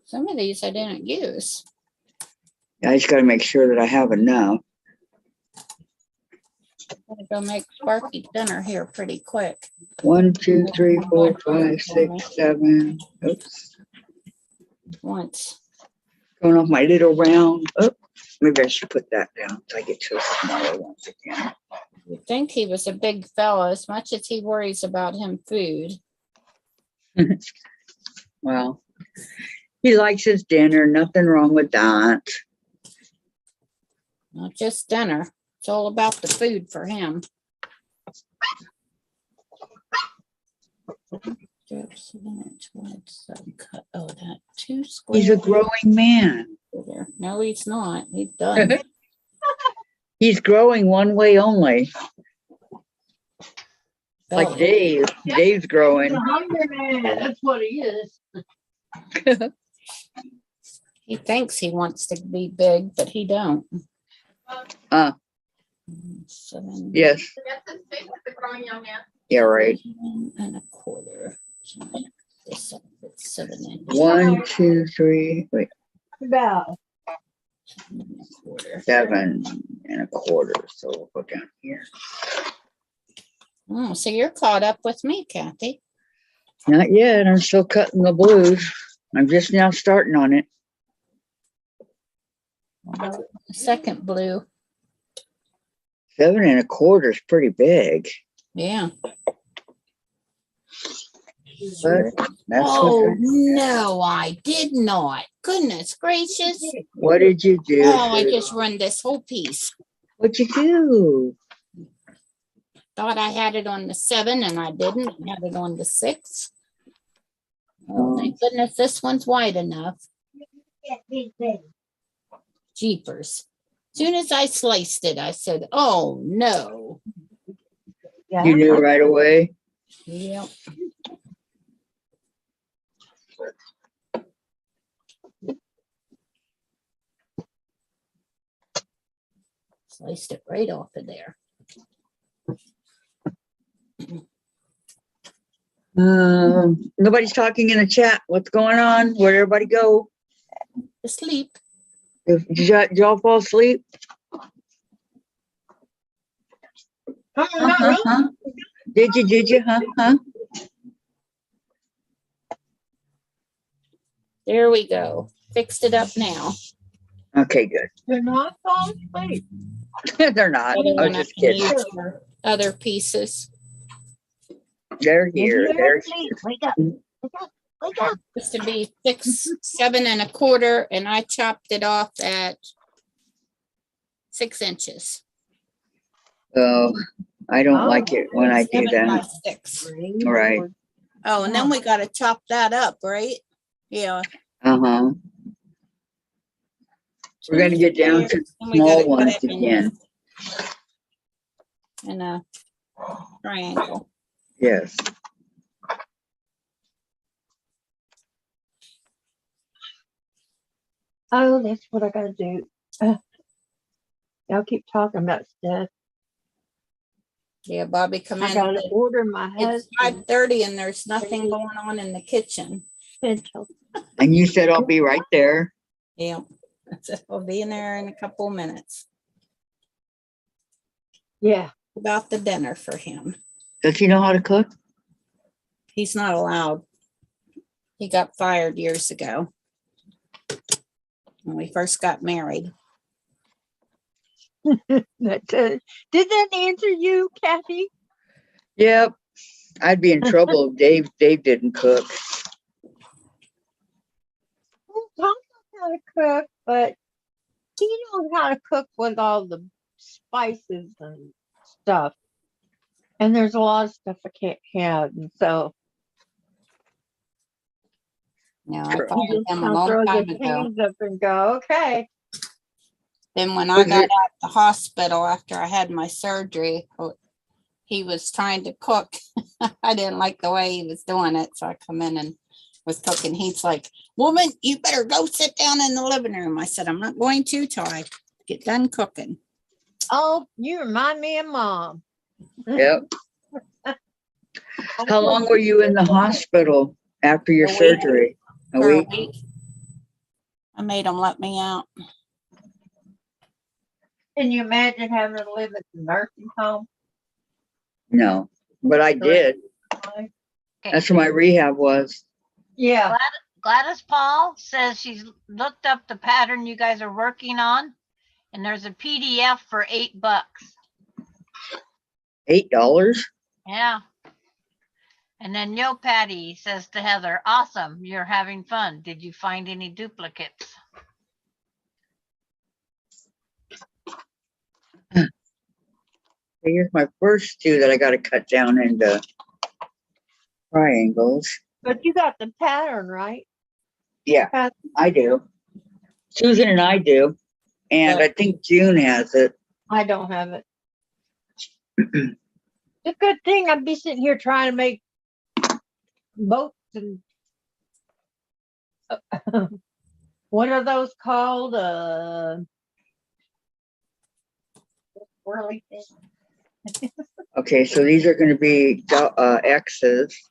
Some of these I didn't use. I just got to make sure that I have enough. Gotta go make Sparky dinner here pretty quick. 1, 2, 3, 4, 5, 6, 7. Oops, Once. going off my little round. Oh, maybe I should put that down so I get to a smaller ones again. You'd think he was a big fella as much as he worries about him food. Well, he likes his dinner. Nothing wrong with that. Not just dinner. It's all about the food for him. Strips, 7 inch wide subcut. Oh, that 2 square. He's a growing man. There. No, he's not. He's done. He's growing one way only. Like Belly. Dave. Dave's growing. The hungry man, that's what he is. He thinks he wants to be big, but he don't. Uh, 7 yes. Yeah, right. 1/4. This up at 7 inches. 1, 2, 3. Wait, About 7 7 1/4. 1/4. So we'll put down here. Oh, so you're caught up with me, Kathy. Not yet. I'm still cutting the blues. I'm just now starting on it. The second blue. 7 1/4 is pretty big. Yeah. But that's Oh, what, no, I did not. Goodness gracious. what did you do? Oh, I just run this whole piece. What'd you do? Thought I had it on the 7 and I didn't. I had it on the 6. Oh, thank goodness this one's wide enough. Jeepers. Soon as I sliced it, I said, oh no. You knew right away. Yep. Sliced it right off of there. Nobody's talking in the chat. What's going on? Where'd everybody go? To sleep. Did y'all fall asleep? Huh? Did you? Huh? There we go. Fixed it up now. Okay, good. They're not falling asleep. They're not. Other I was one I just can kidding. use for other pieces. They're here. Maybe They're they're asleep. Wake up. Wake up. Wake up. Used to be 7 1/4, and I chopped it off at 6 inches. Oh, I don't Oh, like it when I do 7 by that. 6. Right. Oh, and then we got to chop that up, right? Yeah. Uh-huh. We're gonna get down to And we gotta small cut ones it again. in a triangle. Yes. Oh, that's what I gotta do. Y'all keep talking about stuff. Yeah, Bobby come I in. gotta order my It's husband 5:30 and there's nothing going on in the kitchen. pencil. And you said I'll be right there. Yeah. I'll be in there in a couple of minutes. Yeah. About the dinner for him. Does he know how to cook? He's not allowed. He got fired years ago when we first got married. Did that answer you, Kathy? Yep. I'd be in trouble if Dave didn't cook. Tom knows how to cook, but he knows how to cook with all the spices and stuff. And there's a lot of stuff I can't have, and so No, I Sure. he fired just him a kind of long throws time his ago. hands up and go, okay. Then when I Was got it- out the hospital after I had my surgery, he was trying to cook. I didn't like the way he was doing it, so I come in and was cooking. He's like, "Woman, you better go sit down in the living room." I said, "I'm not going to till I get done cooking." Oh, you remind me of Mom. Yep. How long were you in the hospital after your A week. surgery? A For week? a week. I made him let me out. Can you imagine having to live at the nursing home? No, but I did. Okay. That's where my rehab was. Yeah. Gladys Paul says she's looked up the pattern you guys are working on, and there's a PDF for $8. $8? Yeah. And then Yo Patty says to Heather, "Awesome, you're having fun. Did you find any duplicates?" Here's my first two that I gotta cut down into triangles. But you got the pattern, right? Yeah, Kathy? I do. Susan and I do. And I think June has it. I don't have it. It's a good thing I'd be sitting here trying to make boats and what are those called? Whirly thing. Okay, so these are gonna be X's.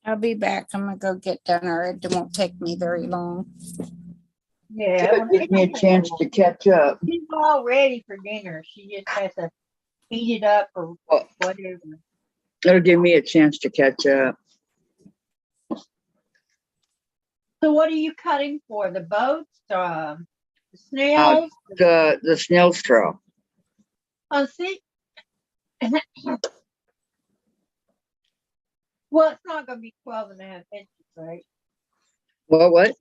I'll be back. I'm gonna go get dinner. It won't take me very long. Yeah. Gives me a chance to catch up. She's all ready for dinner. She just has to heat it up or Oh. whatever. It'll give me a chance to catch up. So what are you cutting for? The boats? The snails? The snail straw. Oh, see? Well, it's not gonna be 12.5 inches, right? What?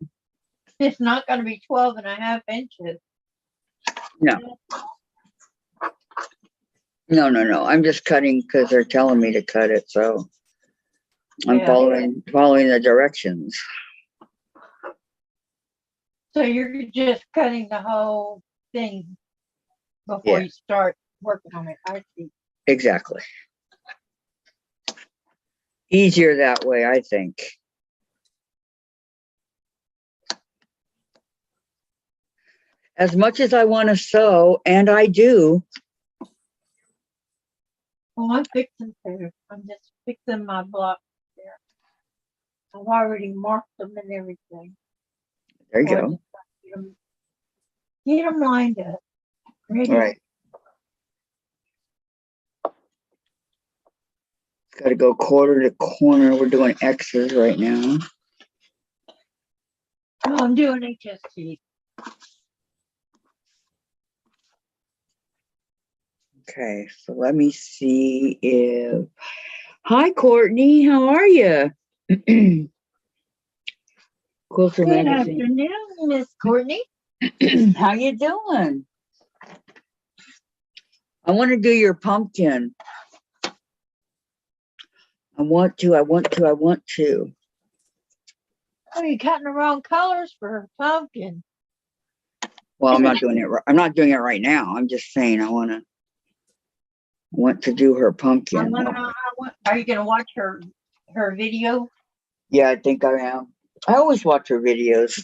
It's not gonna be 12.5 inches. No. No. I'm just cutting because they're telling me to cut it, so I'm Yeah. following the directions. So you're just cutting the whole thing before Yeah. you start working on it. I see. Exactly. Easier that way, I think. As much as I want to sew, and I do, Oh, I'm fixing to. I'm just fixing my block there. I've already marked them and everything. there you So I go. just gotta get them lined up. Ready. All right. Got to go quarter to corner. We're doing X's right now. Oh, I'm doing HST. Okay, so let me see if. Hi, Courtney. How are you? Quilter Good Magazine. afternoon, Miss Courtney. How you doing? I want to do your pumpkin. I want to. Oh, you're cutting the wrong colors for her pumpkin. Well, I'm not doing it. I'm not doing it right now. I'm just saying I want to do her pumpkin. Are you gonna watch her video? Yeah, I think I am. I always watch her videos.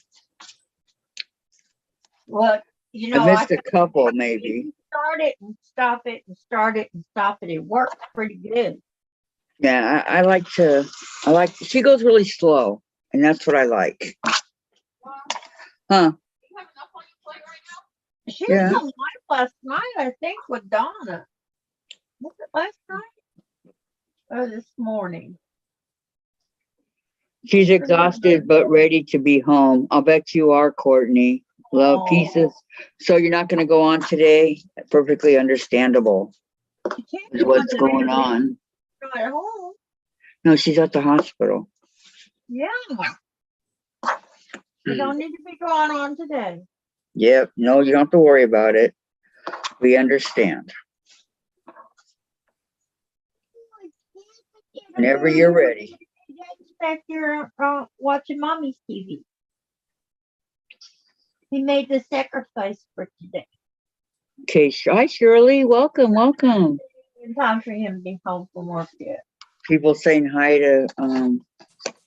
Well, you know, I missed a couple, maybe. start it and stop it and start it and stop it. It works pretty good. Yeah, I like. She goes really slow, and that's what I like. Huh? She Yeah. was on live last night, I think, with Donna. Was it last night or this morning? She's exhausted but ready to be home. I'll bet you are, Courtney. Love Aw. pieces. So you're not going to go on today? Perfectly understandable. Is what's going on. At home. No, she's at the hospital. Yeah. You don't need to be going on today. Yep. No, you don't have to worry about it. We understand. Whenever you're ready. Dad's back here watching mommy's TV. He made the sacrifice for today. Okay. Hi, Shirley. Welcome. Welcome. In time for him to be home from work yet. People saying hi to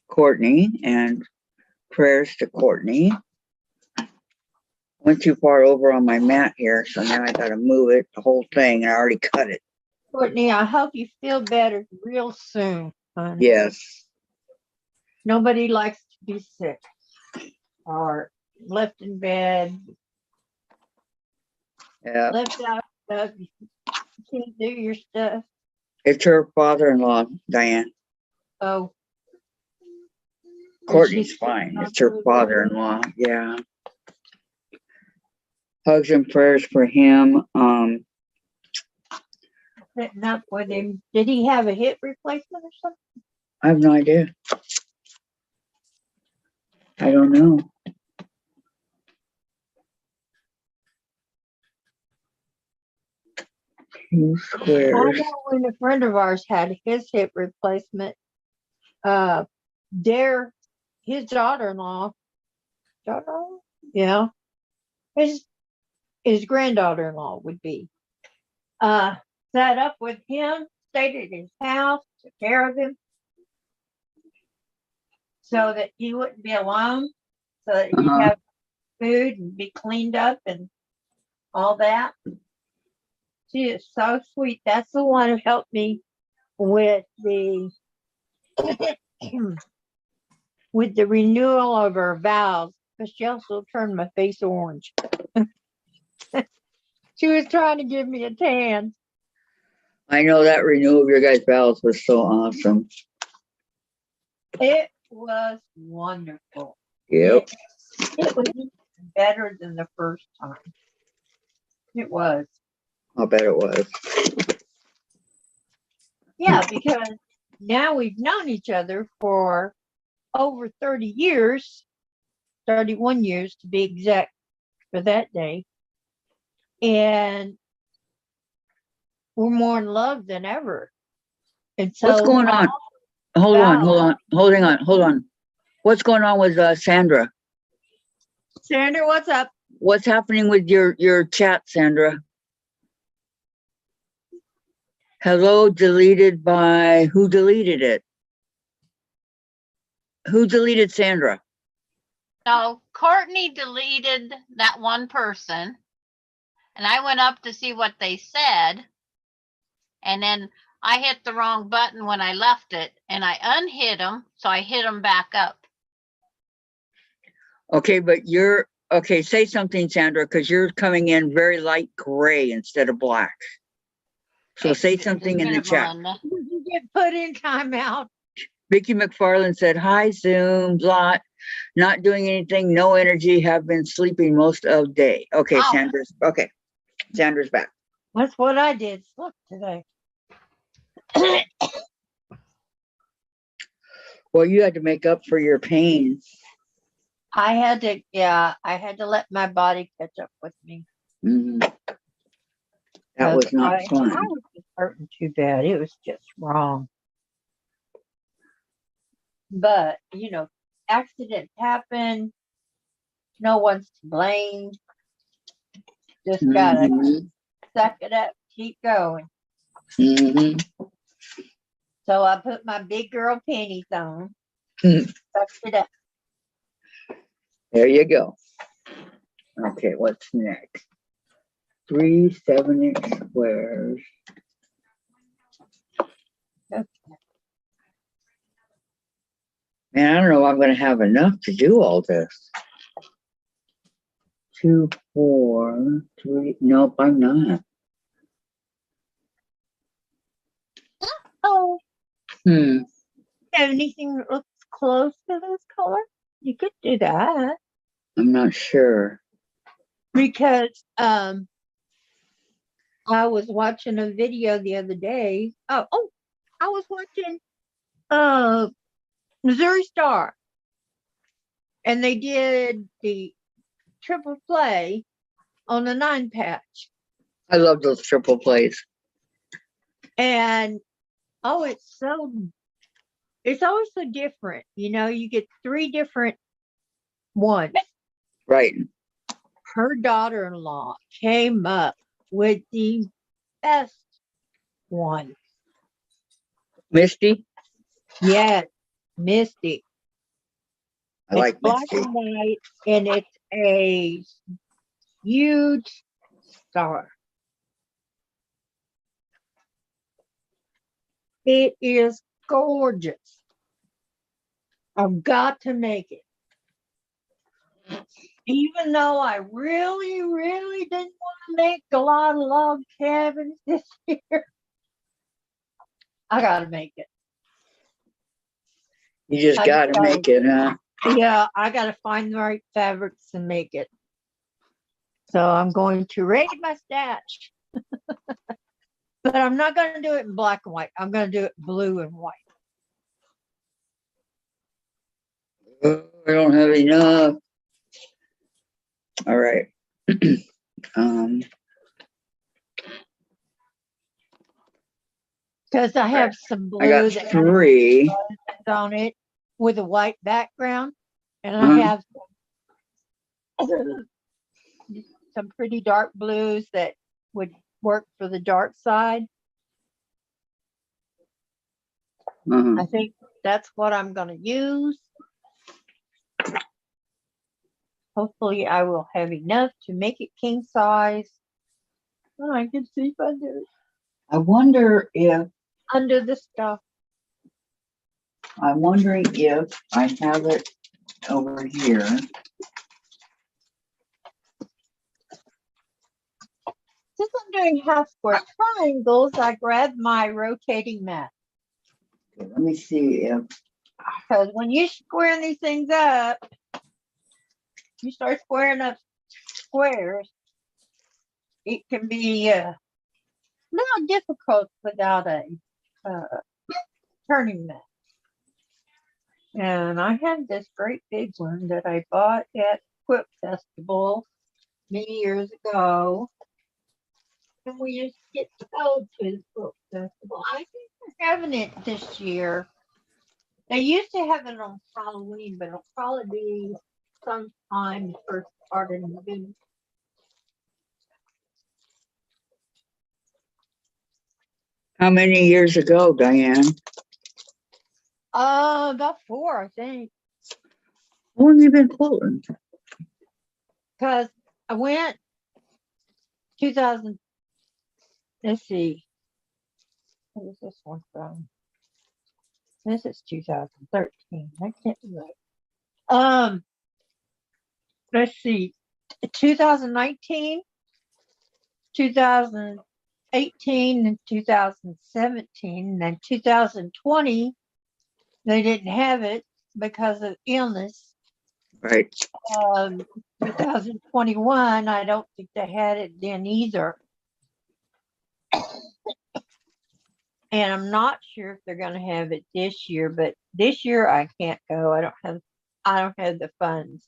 Courtney and prayers to Courtney. Went too far over on my mat here, so now I gotta move it, the whole thing, and I already cut it. Courtney, I hope you feel better real soon, honey. Yes. Nobody likes to be sick or left in bed, Yeah. left out stuff. You can't do your stuff. It's her father-in-law, Diane. Oh. Courtney's fine. It's her father-in-law. Yeah. Hugs and prayers for him. Sitting up with him. Did he have a hip replacement or something? I have no idea. I don't know. Two I squares. know when a friend of ours had his hip replacement, his daughter-in-law, yeah, his granddaughter-in-law would be, set up with him, stayed at his house, took care of him, so that he wouldn't be alone, so that he'd Uh-huh. have food and be cleaned up and all that. She is so sweet. That's the one who helped me with the with the renewal of her vows, but she also turned my face orange. She was trying to give me a tan. I know that renewal of your guys' vows was so awesome. It was wonderful. Yep. It was even better than the first time. It was. I'll bet it was. Yeah, because now we've known each other for over 30 years, 31 years to be exact for that day. And we're more in love than ever. And so What's going on? Hold on. What's going on with Sandra? Sandra, what's up? What's happening with your chat, Sandra? Hello, deleted by who deleted it? Who deleted Sandra? No, Courtney deleted that one person. And I went up to see what they said. And then I hit the wrong button when I left it and I unhit them. So I hit them back up. Okay, but okay, say something, Sandra, because you're coming in very light gray instead of black. So Okay, say just a something in the minute, chat. Melinda. You get put in timeout. Vicky McFarland said, hi, Zoom, blah, not doing anything, no energy, have been sleeping most of day. Okay, Oh. Sandra's back. That's what I did. Look today. Well, you had to make up for your pain. I had to let my body catch up with me. Mhm. That was not I fun. was just hurting too bad. It was just wrong. But, accidents happen. No one's to blame. Just gotta Mhm. suck it up, keep going. Mhm. So I put my big girl panties on. Hmm. Sucked it up. There you go. Okay, what's next? 3 7-inch squares. Man, I don't know if I'm going to have enough to do all this. 2, 4, 3. Nope, I'm not. Oh, Hmm. have anything that looks close to this color? You could do that. I'm not sure. Because I was watching a video the other day. I was watching Missouri Star, and they did the triple play on the 9-patch, I love those triple plays. and it's always so different. You get 3 different ones. Right. Her daughter-in-law came up with the best one. Misty? Yes, Misty. I like It's black Misty. and white, and it's a huge star. It is gorgeous. I've got to make it. Even though I really, really didn't want to make a lot of log cabins this year, I got to make it. You just I got to gotta- make it, huh? Yeah, I got to find the right fabrics and make it. So I'm going to raid my stash. But I'm not going to do it in black and white. I'm going to do it blue and white. I don't have enough. All right. Because I have some I got blue that has 3. on it with a white background. And Uh-huh. I have some pretty dark blues that would work for the dark side. Uh-huh. I think that's what I'm going to use. Hopefully I will have enough to make it king size. Oh, I can see I wonder if under the stuff. I'm wondering if I have it over here. Since I'm doing half square triangles, I grabbed my rotating mat. Okay, let me see if Because when you square these things up, you start squaring up squares, it can be a little difficult without a turning mat. And I had this great big one that I bought at Quip Festival many years ago. And we used to get to go to the Quip Festival. I think they're having it this year. They used to have it on Halloween, but it'll probably be sometime first part of November. how many years ago, Diane? About 4, I think. How long have you been quilting? Because I went 2000, let's see. What was this one from? This is 2013. That can't be right. Let's see. 2019, 2018, and 2017. And then 2020, they didn't have it because of illness. Right. 2021, I don't think they had it then either. And I'm not sure if they're going to have it this year, but this year I can't go. I don't have the funds.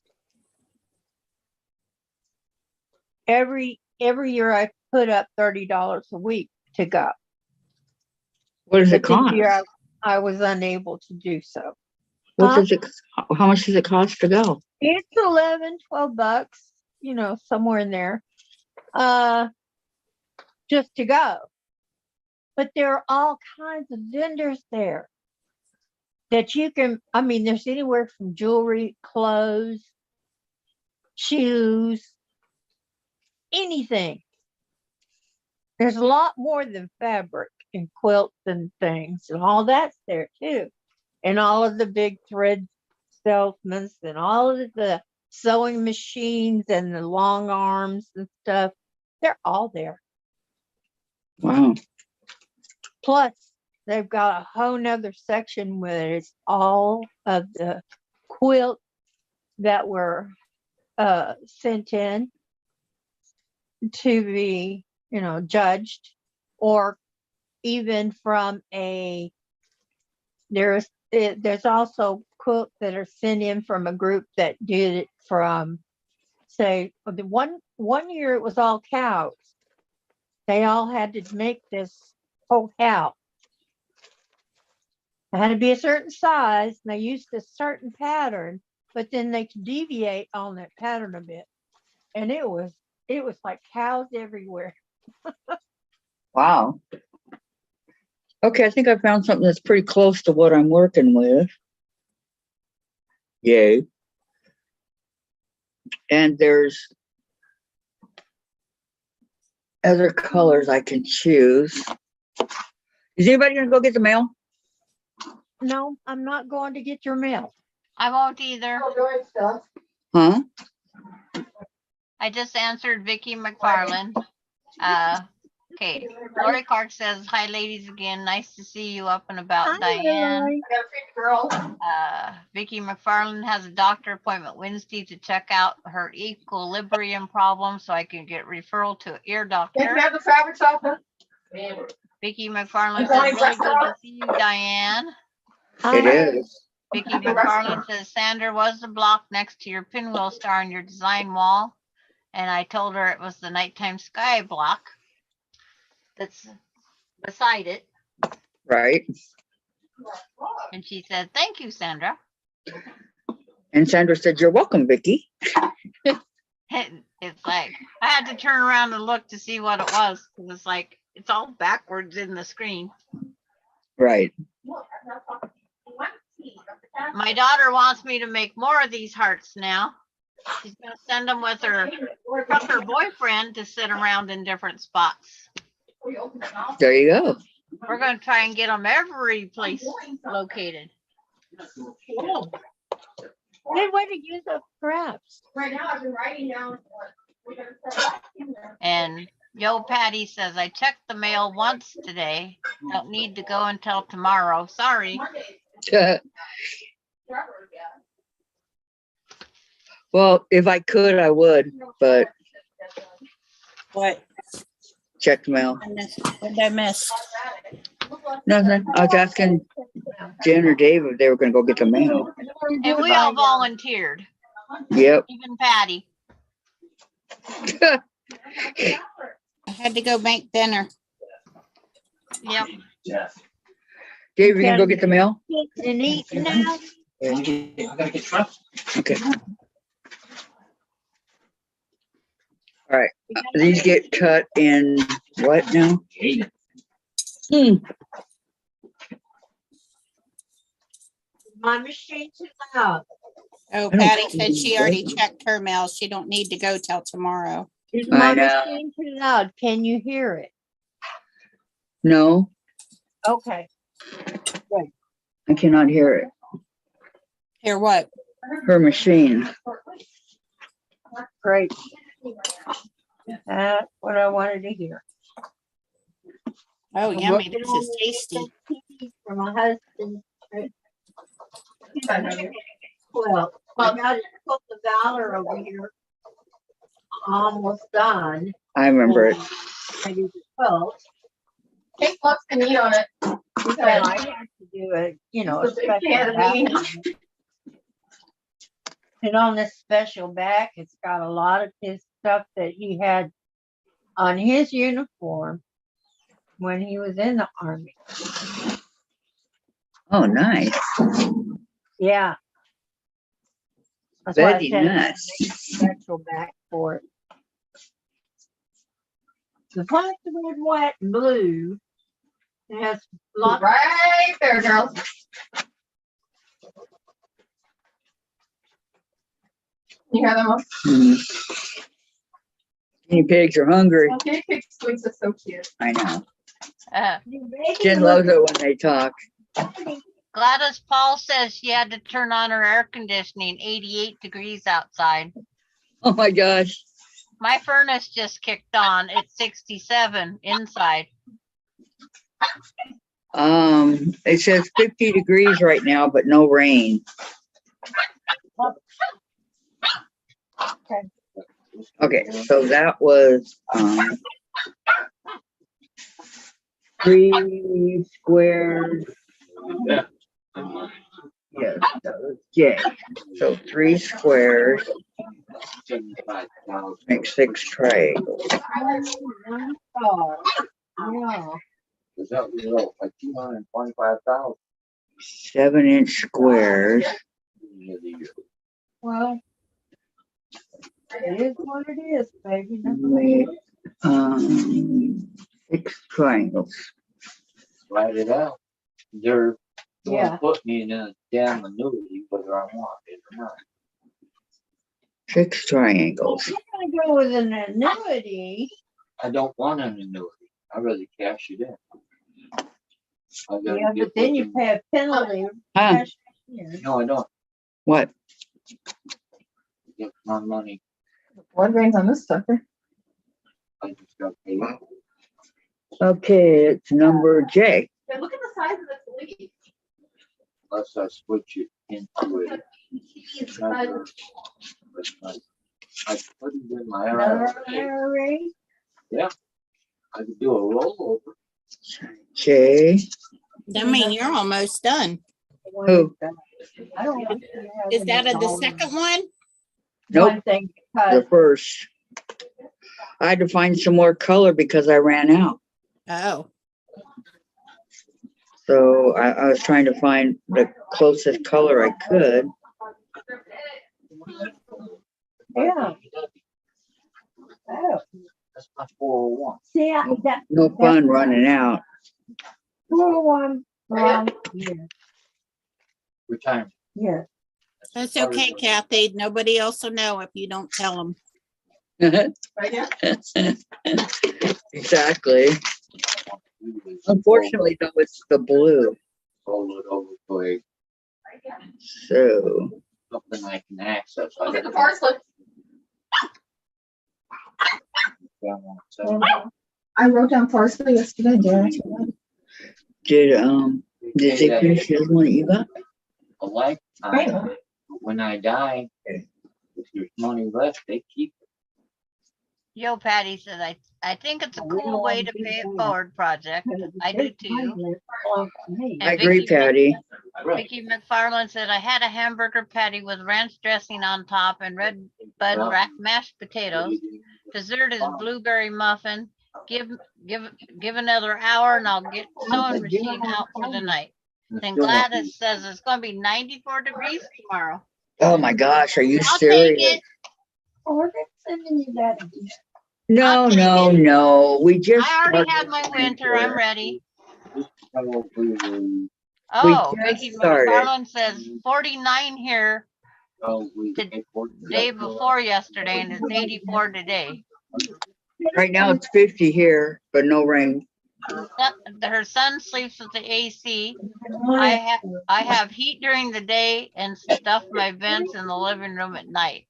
Every year I put up $30 a week to go. What does it But this cost? year I was unable to do so. What Huh? does it? How much does it cost to go? It's 11, 12 bucks, somewhere in there. Just to go. But there are all kinds of vendors there that you can, there's anywhere from jewelry, clothes, shoes, anything. There's a lot more than fabric and quilts and things, and all that's there too. And all of the big thread salesmen and all of the sewing machines and the long arms and stuff, they're all there. Wow. Plus, they've got a whole nother section where it's all of the quilts that were sent in to be, judged, or even from there's also quilts that are sent in from a group that did it from, say, the one year it was all cows. They all had to make this whole cow. It had to be a certain size, and they used a certain pattern, but then they could deviate on that pattern a bit. And it was like cows everywhere. Wow. Okay, I think I found something that's pretty close to what I'm working with. Yay. And there's other colors I can choose. Is anybody gonna go get the mail? No, I'm not going to get your mail. I won't either. Huh? I just answered Vicky McFarland. Okay, Lori Clark says, hi ladies again, nice to see you up and about, Diane. Vicky McFarland has a doctor appointment Wednesday to check out her equilibrium problem so I can get referral to an ear doctor. the fabric softener? Vicky McFarland says, really good to see you, Diane. It is. Vicky McFarland says, Sandra, was the block next to your pinwheel star on your design wall? And I told her it was the nighttime sky block that's beside it. Right. And she said, thank you, Sandra. And Sandra said, you're welcome, Vicky. It's like, I had to turn around and look to see what it was. It was like, it's all backwards in the screen. Right. My daughter wants me to make more of these hearts now. She's gonna send them with her boyfriend to sit around in different spots. There you go. We're gonna try and get them every place located. Good way to use those scraps. Right now, I've been writing down. And Yo Patty says, I checked the mail once today. Don't need to go until tomorrow. Sorry. Well, if I could, I would, but What? check the mail. What did I miss? Nothing. I was asking Jen or Dave if they were gonna go get the mail. And we all volunteered, Yep. even Patty. I had to go make dinner. Yep. Dave, you gonna go get the mail? And eat now. I gotta get truck. Okay. All right. These get cut in what now? Hate it. My machine's too loud. Oh, I don't Patty see said she any already buttons. checked her mail. She don't need to go till tomorrow. Is I my know. machine too loud? Can you hear it? No, Okay. I cannot hear it. Hear what? Her machine. Great. That's what I wanted to hear. Oh, I'm yummy. working This on is the tasty. recipe for my husband. Well, I got to put the Valor over here. Almost done. I remember it. Ready to cook. Take lots to eat on it. Well, I have to do a, a It's a big special can of back beans. on it. And on this special back, it's got a lot of his stuff that he had on his uniform when he was in the army. Oh, nice. Yeah. That's why I Very said nice. make a special back for it. The black, the red, white, and blue. It has lots. Right there, girl. You hear them? Mhm. Guinea pigs are hungry. Okay, pig squeaks is so cute. I know. Jen Jen loves it when they talk. Gladys Paul says she had to turn on her air conditioning, 88 degrees outside. Oh my gosh. My furnace just kicked on. It's 67 inside. It says 50 degrees right now, but no rain. Okay, so that was, 3 squares. Yeah. Yes, that was J. So 3 squares make 6 triangles. Yeah. Is that real? Like 225,000. 7-inch squares. Well, it is what it is, baby. Make, 6 triangles. Write it out. They're going Yeah. to put me in a damn annuity, whether I want it or not. 6 triangles. You're gonna go with an annuity. I don't want an annuity. I'd rather cash it in. I gotta Yeah, get but then you what pay a penalty. Huh? cash in. No, I don't. What? Get my money. Blood veins on this sucker. I just got paid. Okay, it's number J. Yeah, look at the size of this leaf. Unless I switch it into a It's the size of- I put it in my Another IRA. IRA. I could do a rollover. J. I mean, you're almost done. Who? I don't want you to have Is that any the dollars. second one? Nope. One thing, The because first. I had to find some more color because I ran out. Oh, So I was trying to find the closest color I could. yeah. Oh, That's my 401. see, that No fun running out. 401. Yeah, Retirement. yeah. that's okay, Kathy. Nobody else will know if you don't tell them. Right here. Exactly. Unfortunately, though, it's the blue. Roll it over to a So something I can access. Look at the parsley. I wrote down parsley yesterday, Janet. did they finish the other one that you got? A lifetime. When I die, if there's money left, they keep it. Yo, Patty says, I think it's a cool way to pay it forward project. I do too. And I agree, Patty. Vicky McFarland said, I had a hamburger patty with ranch dressing on top and red bud rack mashed potatoes. Dessert is blueberry muffin. Give another hour and I'll get sewing machine out for the night. Then Gladys says it's gonna be 94 degrees tomorrow. Oh my gosh, are you I'll take serious? it. Oh, they're sending you that. No, I'll take no, it. no. We just. I already started had my winter. I'm ready. Probably Oh, just Vicky started. McFarland says 49 here Oh, we The paid for it. day before yesterday, and it's 84 today. Right now it's 50 here, but no rain. Her son sleeps with the AC. I have heat during the day and stuff my vents in the living room at night.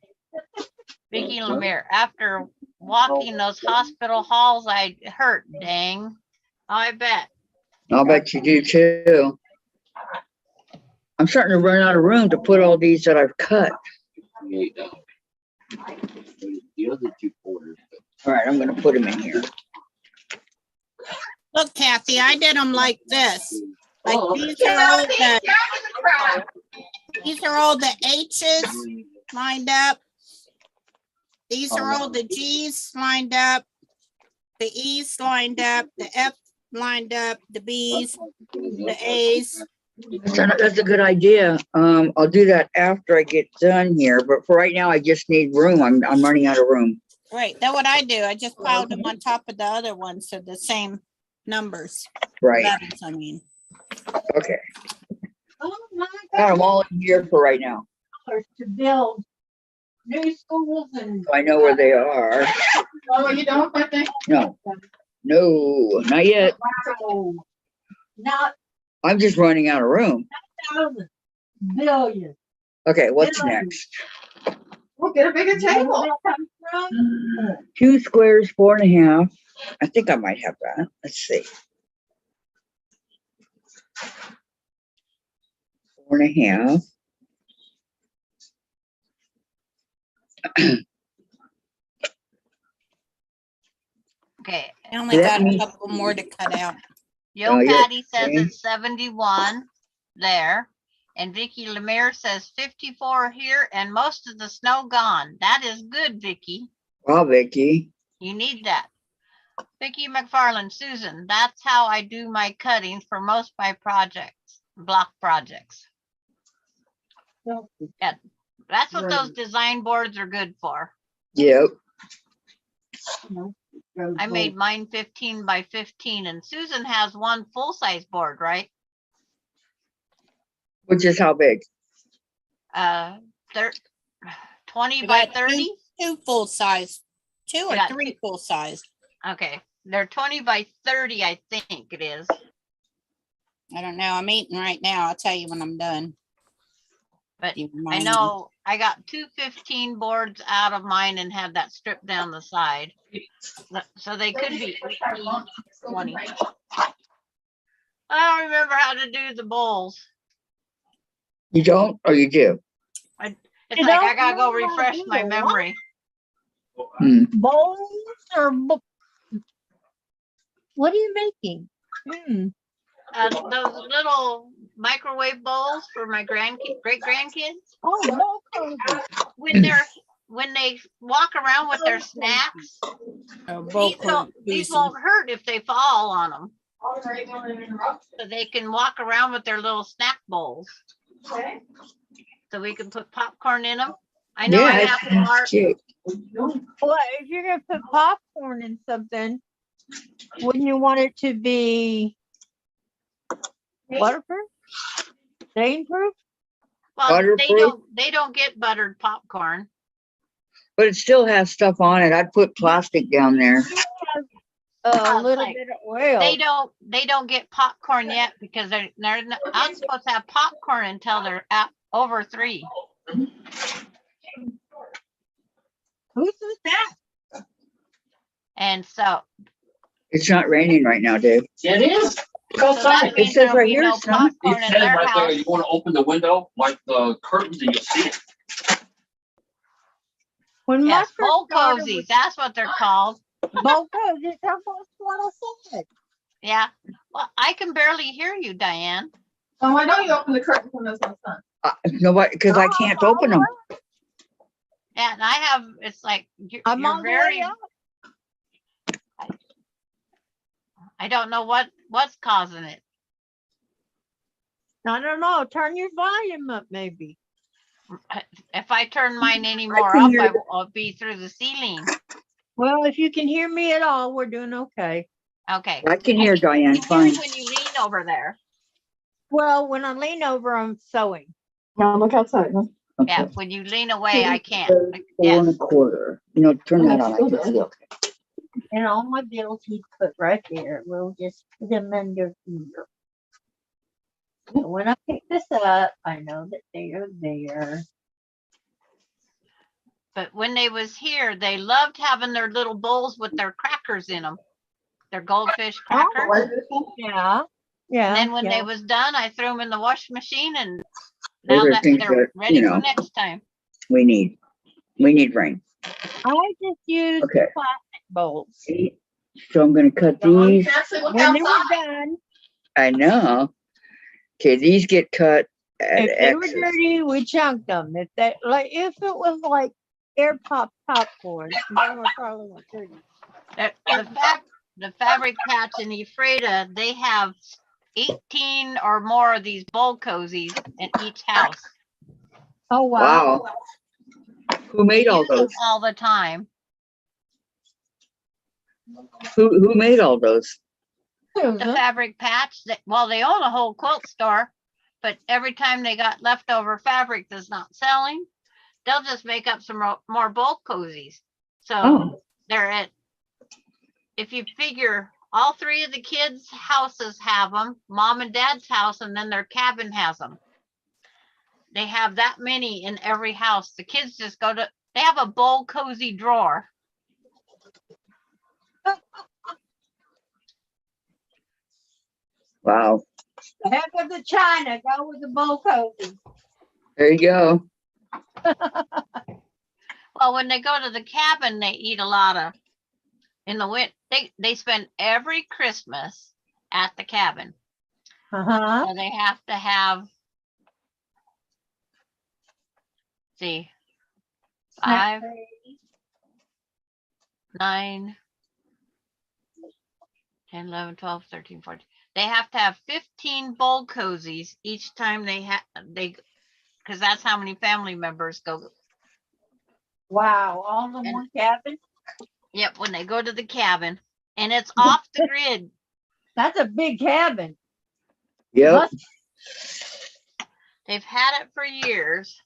Vicky Lemire, after walking those hospital halls, I hurt, dang. I bet. I'll bet you do too. I'm starting to run out of room to put all these that I've cut. $28. The other two quarters. All right, I'm gonna put them in here. Look, Kathy, I did them like this. Like Oh, these are all the H's lined up. These are all the G's lined up. The E's lined up, the F lined up, the B's, the A's. That's a good idea. I'll do that after I get done here, but for right now, I just need room. I'm running out of room. Right, that's what I do. I just piled them on top of the other ones, so the same numbers. Right, Letters, I mean. okay. Oh my Got them God. all in here for right now. To build new schools and. So I know where they are. Oh, you don't, I think? No, not yet. Wow. Not I'm just running out of room. thousands, billions. Okay, what's next? We'll get a bigger table. Where that comes from? 2 squares, 4.5. I think I might have that. Let's see. 4.5. Okay, I only That got a means- couple more to cut out. Yo Oh, yeah, Patty says okay. it's 71 there. And Vicky Lemire says 54 here and most of the snow gone. That is good, Vicky. Wow, Vicky. You need that. Vicky McFarland, Susan, that's how I do my cutting for most of my projects, block projects. Yeah, that's what those design boards are good for. Yep. I made mine 15 by 15 and Susan has one full-size board, right? Which is how big? Thir 20 I by got 30? Two full size, 2 or Yeah, 3 full size. Okay, they're 20 by 30, I think it is. I don't know. I'm eating right now. I'll tell you when I'm done. But You I remind me. know I got 2 15 boards out of mine and had that stripped down the side. So they could be 18, 20. I don't remember how to do the bowls. You don't or you do? It's You like I don't gotta go know how to refresh do my the what? memory. Hmm. Bowls or what are you making? Those little microwave bowls for my great grandkids. Oh, bowl covers. When they walk around with their snacks, Both these won't hurt if they fall on them. So they can walk around with their little snack bowls. Okay. So we can put popcorn in them. I know I Yeah, have to it's mark. cute. Well, if you're gonna put popcorn in something, wouldn't you want it to be waterproof? Stain-proof? Well, Butterproof? they don't get buttered popcorn. But it still has stuff on it. I'd put plastic down there. A it's little like, bit of oil. They don't get popcorn yet because they're not supposed to have popcorn until they're over 3. Who says that? And so It's not raining right now, Dave. Yeah, it is. Go so that outside. means says there'll right be here no it's not. It popcorn in says their right there, house. you wanna open the window, like the curtains, and you'll see it. When my Yes, first bowl daughter cozies, was that's what they're called. bowl cozies, that's what I said. Yeah. Well, I can barely hear you, Diane. Oh, I know you open the curtain when there's no sun. Nobody, because I can't open them. Yeah, and I have, it's like, I'm you're on the very, way up. I don't know what's causing it. I don't know. Turn your volume up, maybe. If I turn mine any more can up, hear I'll be through the ceiling. Well, if you can hear me at all, we're doing okay. Okay. I can hear Diane Hear fine. when you lean over there. Well, when I lean over, I'm sewing. Now look outside. Huh? Yeah, Okay. when you lean away, I can't. Four and a Yes. quarter. You know, turn that on. I can see okay. And all my bills he put right there. We'll just put them under here. So when I pick this up, I know that they are there. But when they was here, they loved having their little bowls with their crackers in them. Their goldfish crackers. Yeah. Yeah. And then when yeah. they was done, I threw them in the washing machine and Those now are that things they're that, ready you for know, next time. we need. We need rain. I just used Okay. plastic bowls. So I'm gonna cut Well, you these. can actually look When they were outside. done, I know. Okay, these get cut at if they were X's. dirty, we chunked them. If it was like air pop popcorn, they were probably not dirty. The Fabric Patch and Ephrata, they have 18 or more of these bowl cozies in each house. Oh wow. Wow. Who made all Use them those? all the time. Who made all those? The Susan. Fabric Patch, well, they own a whole quilt store, but every time they got leftover fabric that's not selling, they'll just make up some more bowl cozies. So Oh, they're at, if you figure all three of the kids' houses have them, mom and dad's house, and then their cabin has them. They have that many in every house. The kids just go to, they have a bowl cozy drawer. wow. Heck of the China, go with the bowl cozy. There you go. Well, when they go to the cabin, they eat a lot of, in the winter, they spend every Christmas at the cabin. Uh-huh. So they have to have, see, 5, 9, 10, 11, 12, 13, 14. They have to have 15 bowl cozies each time because that's how many family members go. Wow, all in And- one cabin? Yep, when they go to the cabin, and it's off the grid. That's a big cabin. Yep. They've had it for years.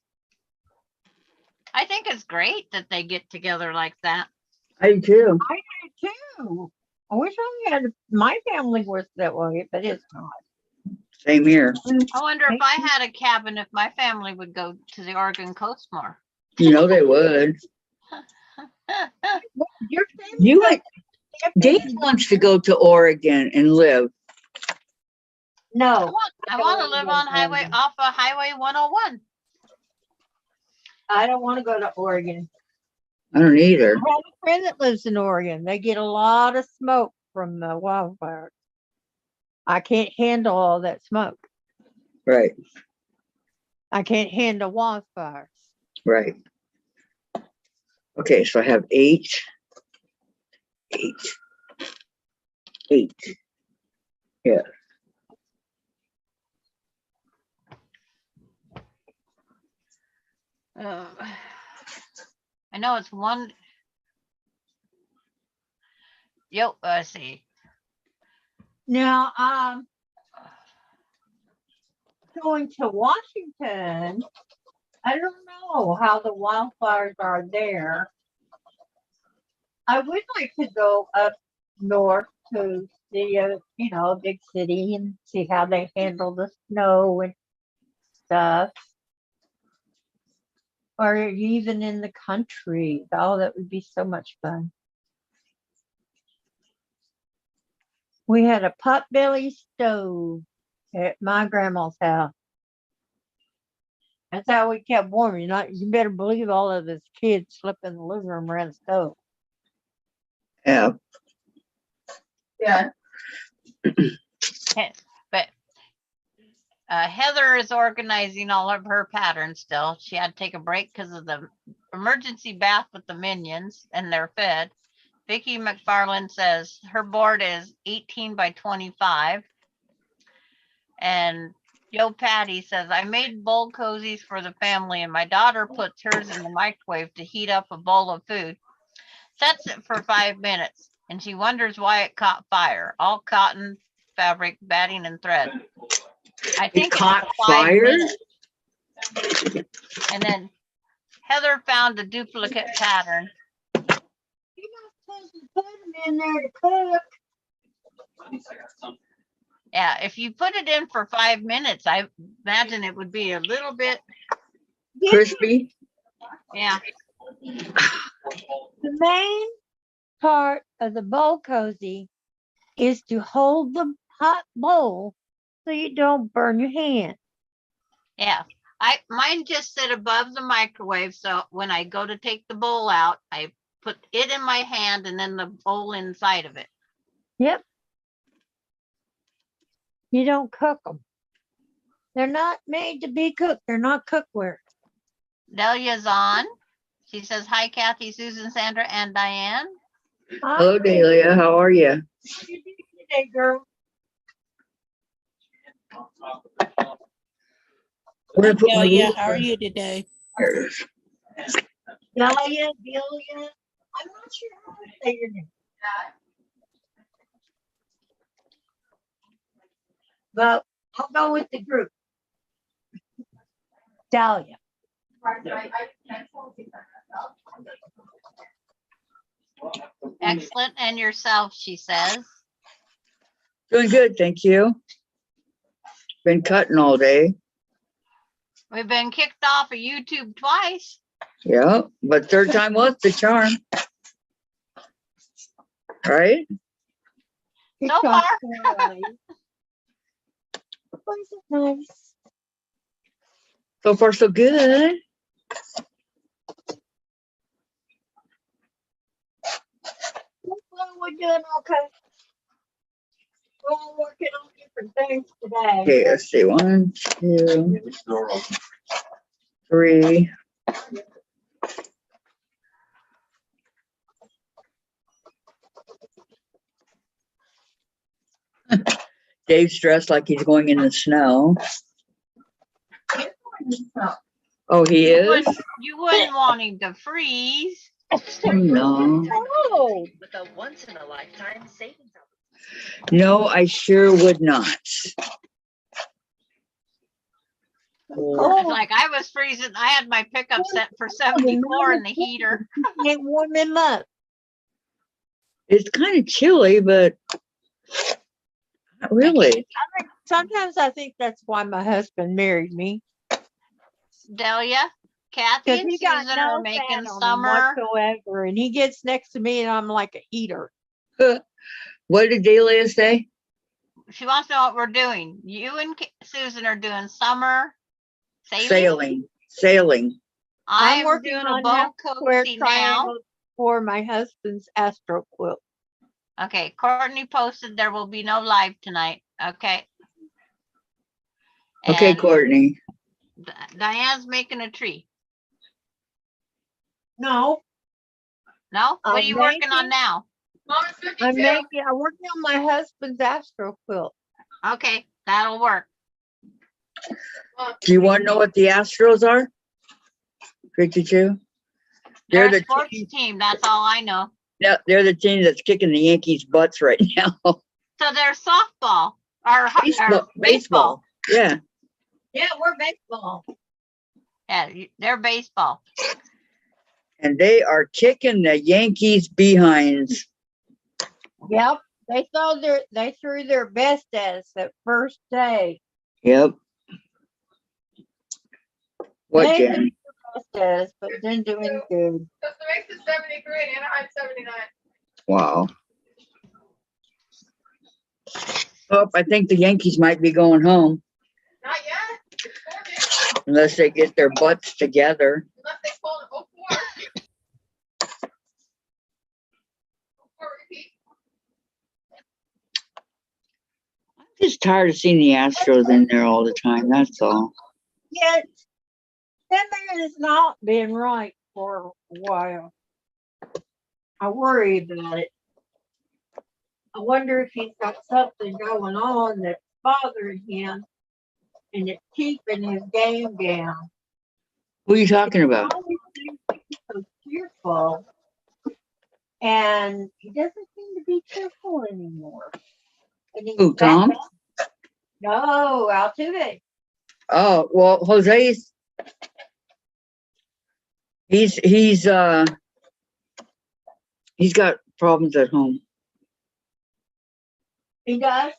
I think it's great that they get together like that. I do too. I do too. I wish I had my family was that way, but it's not. Same here. I wonder if I had a cabin, if my family would go to the Oregon coast more. You know they would. Your family You does would. Dave wants to go to Oregon and live. No, I want to live on off of Highway 101. I don't want to go to Oregon. I don't either. I have a friend that lives in Oregon. They get a lot of smoke from the wildfires. I can't handle all that smoke. Right. I can't handle wildfires. Right. Okay, so I have 8. Yeah. I know it's one. Yo, let's see. Now, going to Washington, I don't know how the wildfires are there. I would like to go up north to see a big city and see how they handle the snow and stuff. Or even in the country. Oh, that would be so much fun. We had a potbelly stove at my grandma's house. That's how we kept warm. You better believe all of us kids slept in the living room around the stove. Yeah. Yeah. But Heather is organizing all of her patterns still. She had to take a break because of the emergency bath with the minions, and they're fed. Vicki McFarland says her board is 18 by 25. And Joe Patty says, I made bowl cozies for the family, and my daughter puts hers in the microwave to heat up a bowl of food. Sets it for 5 minutes, and she wonders why it caught fire. All cotton, fabric, batting, and thread. I think it's caught the 5 fire? minutes. And then Heather found a duplicate pattern. You're not supposed to put them in there to cook. At least I got some. Yeah, if you put it in for 5 minutes, I imagine it would be a little bit, Yeah, Crispy. yeah. the main part of the bowl cozy is to hold the hot bowl so you don't burn your hand. Yeah, mine just sit above the microwave, so when I go to take the bowl out, I put it in my hand and then the bowl inside of it. Yep. You don't cook them. They're not made to be cooked. They're not cookware. Delia's on. She says, hi, Kathy, Susan, Sandra, and Diane. Hello, Dahlia. How are you? How you doing today, girl? Where I put my Yeah, ruler? how are you today? There it is. Delia, Delia. I'm not sure how to say your name. But I'll go with the group. Dahlia. Excellent. And yourself, she says. Doing good, thank you. Been cutting all day. We've been kicked off of YouTube twice. Yeah, but third time was the charm. Right? So far. Nice. So far, so good. Well, we're doing okay. We're all working on different things today. Okay, let's see. 1, 2, 3. Dave's dressed like he's going in the snow. Oh, he is? You wouldn't want him to freeze. Oh, no. Oh, With a once in a lifetime savings opportunity. No, I sure would not. It's like I was freezing. I had my pickup set for 74 in the heater. can't warm him up. It's kind of chilly, but not really. Sometimes I think that's why my husband married me. Delia, Kathy, Because and he got Susan no are fat making on him summer. whatsoever, and he gets next to me, and I'm like a heater. What did Dahlia say? She wants to know what we're doing. You and Susan are doing summer sailing. Sailing. I'm working doing a on boat that square cozy now. triangle for my husband's astro quilt. Okay, Courtney posted there will be no live tonight. Okay. Okay, And Courtney. Diane's making a tree. No, No? What are I'm you working on making- now? I'm working on my husband's astro quilt. Okay, that'll work. Do you want to know what the Astros are? 52? They're They're a the sports team. team. That's all I know. No, they're the team that's kicking the Yankees' butts right now. So they're softball or Baseball. Yeah. Yeah, we're baseball. Yeah, they're baseball. And they are kicking the Yankees' behinds. Yep, they threw their best at us that first day. Yep. What, They Jen? Best at us, but didn't do any good. Costa Mesa 73 and Anaheim 79. Wow. Oh, I think the Yankees might be going home Not yet. It's 4 games, unless they get their butts together. unless they call it 04. 04 repeat. I'm just tired of seeing the Astros in there all the time. That's all. Yet, that man has not been right for a while. I worry about it. I wonder if he's got something going on that's bothering him and it's keeping his game down. Who are you talking about? Always seems to be so cheerful, and he doesn't seem to be cheerful anymore. And he's Who, back Tom? up. No, Altuve. Oh, well, Jose's He's got problems at home. He does.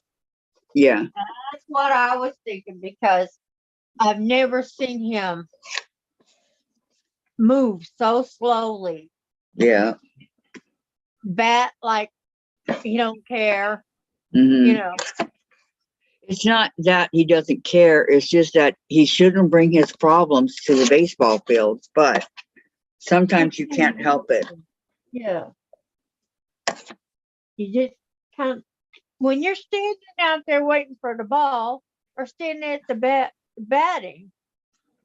Yeah. That's what I was thinking because I've never seen him move so slowly. Yeah. Bat like he don't care. Hmm. You know. It's not that he doesn't care. It's just that he shouldn't bring his problems to the baseball fields, but sometimes you can't help it. Yeah. You just can't. When you're standing out there waiting for the ball or standing at the batting,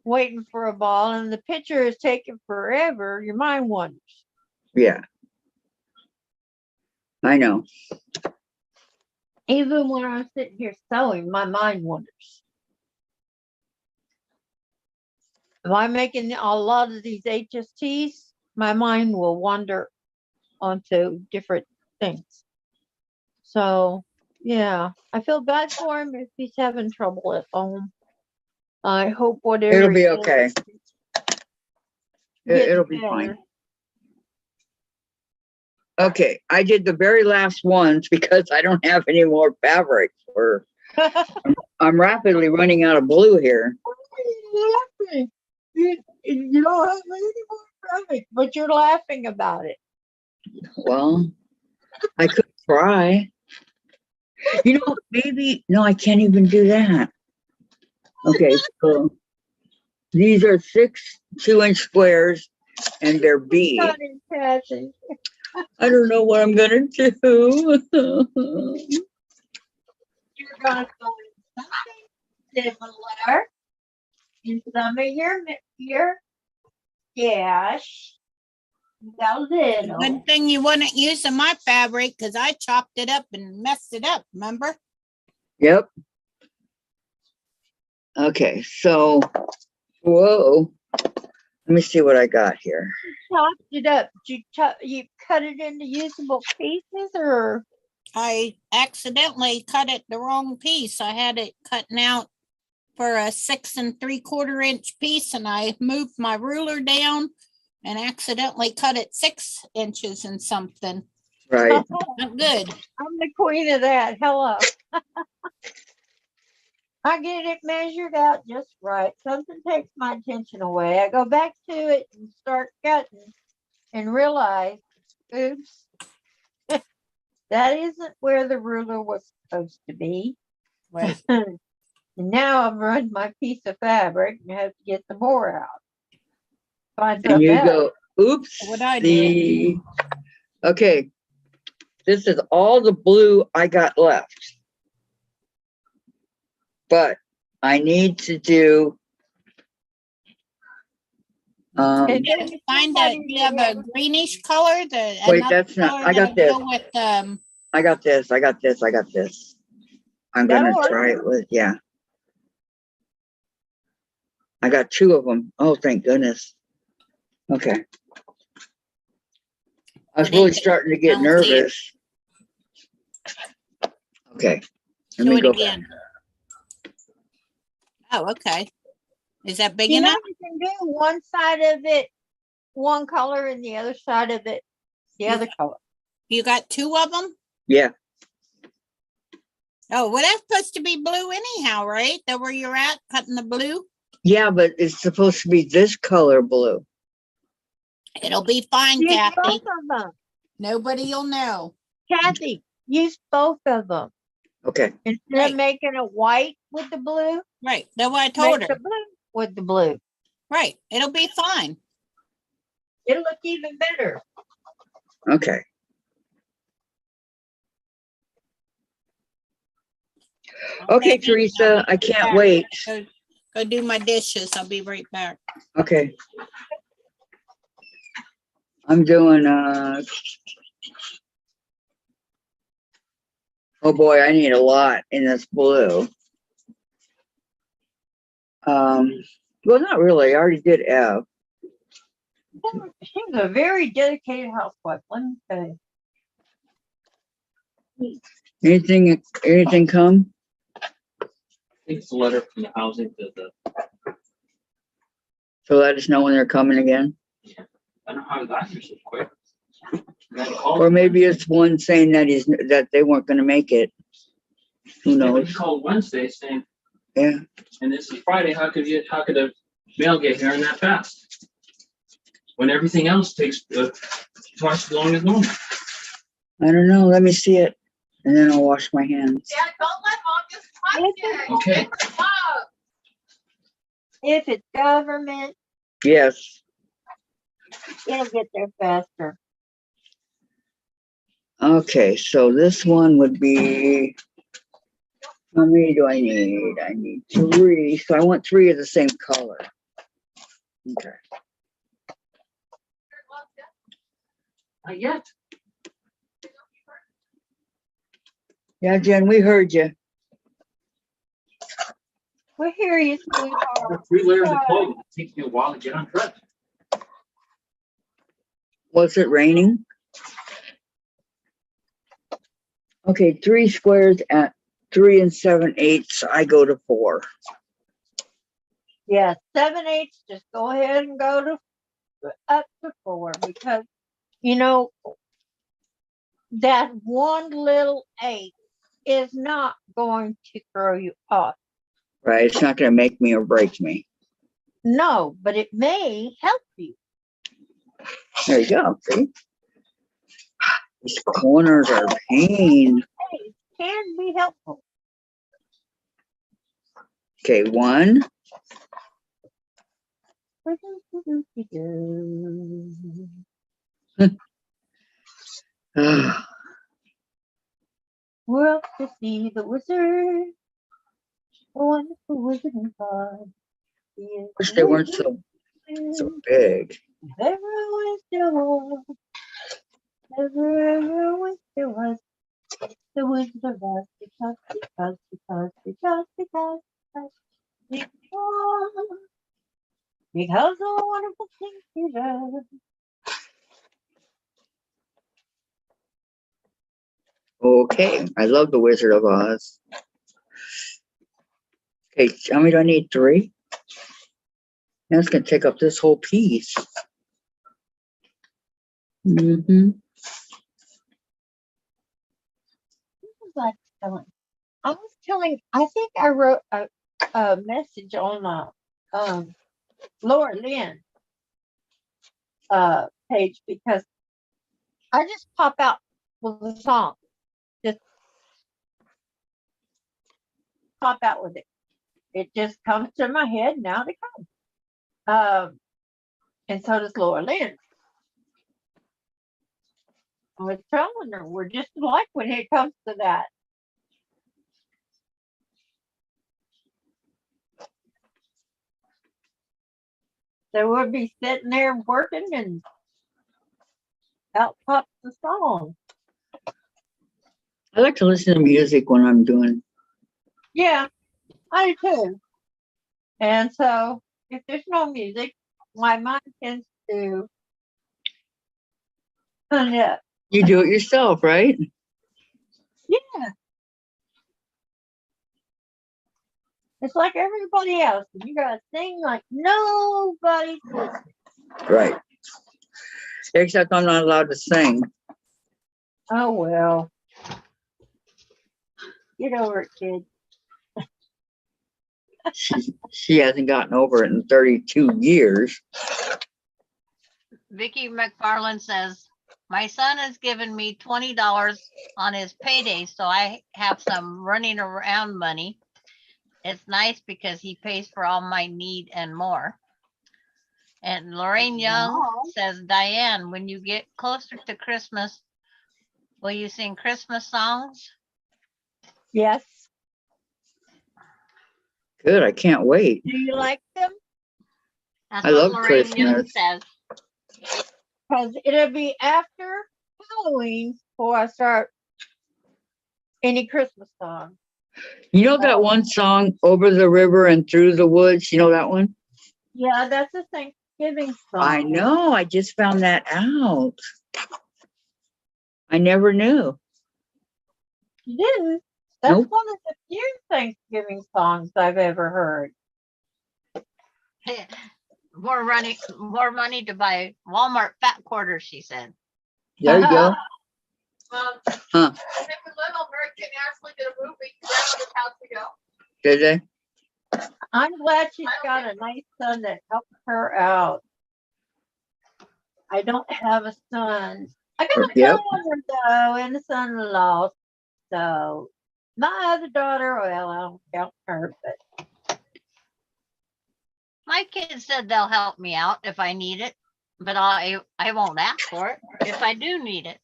waiting for a ball, and the pitcher is taking forever, your mind wanders. Yeah. I know. Even when I'm sitting here sewing, my mind wanders. If I'm making a lot of these HSTs, my mind will wander onto different things. So, yeah, I feel bad for him if he's having trouble at home. I hope whatever It'll be he does okay. gets It'll be better. fine. Okay, I did the very last ones because I don't have any more fabric for. I'm rapidly running out of blue here. You don't have any more fabric, but you're laughing about it. Well, I could try. You know, maybe no, I can't even do that. Okay, so these are 6 2-inch squares, and they're B. Honey, Kathy. I don't know what I'm gonna do. You're gonna find something similar in some of your dash. A little. Good thing you wouldn't use my fabric because I chopped it up and messed it up, remember? Yep. Okay, so whoa. Let me see what I got here. Chopped it up. You cut it into usable pieces, or I accidentally cut it the wrong piece. I had it cutting out for a 6 3/4 inch piece, and I moved my ruler down and accidentally cut it 6 inches and something. Right. Not good. I'm the queen of that. Hello. I get it measured out just right. Something takes my attention away. I go back to it and start cutting and realize, oops, that isn't where the ruler was supposed to be. Right. And now I've ruined my piece of fabric and have to get the more out. Find And something you else. go, oops. What I did. Okay. This is all the blue I got left. But I need to do And Yeah, then find somebody a, you have a greenish color, wait, another that's not, color I got that'll this. go with, I got this. I got this. I got this. I'm gonna That'll work. try it with, yeah. I got 2 of them. Oh, thank goodness. Okay. I was really starting to get I don't see it. nervous. Okay. Let show me it go back. again. Oh, okay. Is that big you know, enough? you can do one side of it one color and the other side of it the other color. You got 2 of them? Yeah. Oh, well, that's supposed to be blue anyhow, right? That where you're at, cutting the blue? Yeah, but it's supposed to be this color blue. It'll be fine, Use Kathy. both of them. Nobody will know. Kathy, use both of them. Okay. Instead Right. of making it white with the blue, Right. That's what I told make her. the blue with the blue. Right. It'll be fine. It'll look even better. Okay. Okay, Teresa, I can't wait. Go do my dishes. I'll be right back. Okay. I'm doing, oh boy, I need a lot in this blue. Well, not really. I already did F. She's a very dedicated housewife. Let me say. Anything come? I think it's a letter from the housing to the So let us know when they're coming again. I don't know how I got here so quick. Got a call. Or maybe it's one saying that they weren't gonna make it. Who Yeah, but knows? he called Wednesday saying, Yeah, and this is Friday, how could the mail get here in that fast? When everything else takes twice as long as normal. I don't know. Let me see it. And then I'll wash my hands. Yeah, don't let mom just Okay. If it's government, Yes. it'll get there faster. Okay, so this one would be, how many do I need? I need 3. So I want 3 of the same color. Okay. Not yet. Yeah, Jen, we heard you. We hear you, sweetheart. 3 layers of clothing. It takes me a while to get undressed. Was it raining? Okay, 3 squares at 3 7/8. I go to 4. Yeah, 7/8. Just go ahead and go to up to 4 because you know that one little 8 is not going to throw you off. Right, it's not gonna make me or break me. No, but it may help you. There you go. See? These corners are pain. It can be helpful. Okay, 1. We're up to see the wizard. The wonderful wizard and God. Wish they weren't so big. Everyone still was. Everyone still was. The Wizard of Oz because of the wonderful things he does. Okay, I love the Wizard of Oz. Okay, how many do I need? 3? That's gonna take up this whole piece. Mm-hmm. I was telling, I think I wrote a message on Laura Lynn page because I just pop out with a song. Just pop out with it. It just comes to my head now to come. And so does Laura Lynn. I was telling her we're just alike when it comes to that. So we'll be sitting there working and out pops the song. I like to listen to music when I'm doing. Yeah, I do too. And so if there's no music, my mind tends to turn it up. You do it yourself, right? Yeah. It's like everybody else. You gotta sing like nobody's listening. Right. Except I'm not allowed to sing. Oh well. Get over it, kid. She hasn't gotten over it in 32 years. Vicky McFarland says, my son has given me $20 on his payday, so I have some running around money. It's nice because he pays for all my need and more. And Lorraine Young Wow. says, Diane, when you get closer to Christmas, will you sing Christmas songs? Yes. Good, I can't wait. Do you like them? That's I what love Lorraine Young Christmas. says. Because it'll be after Halloween before I start any Christmas song. You know that one song, Over the River and Through the Woods? You know that one? Yeah, that's a Thanksgiving song. I know, I just found that out. I never knew. You didn't? That's Nope. one of the few Thanksgiving songs I've ever heard. more money to buy Walmart fat quarters, she said. There you go. Huh. Huh. When they were little, Mary Kate and Ashley did a movie, Grandmother's House to Go. Did they? I'm glad she's got a nice son that helps her out. I don't have a son. I got a Yep. daughter though, and a son-in-law. So my other daughter, well, I don't count her, but My kids said they'll help me out if I need it, but I won't ask for it if I do need it.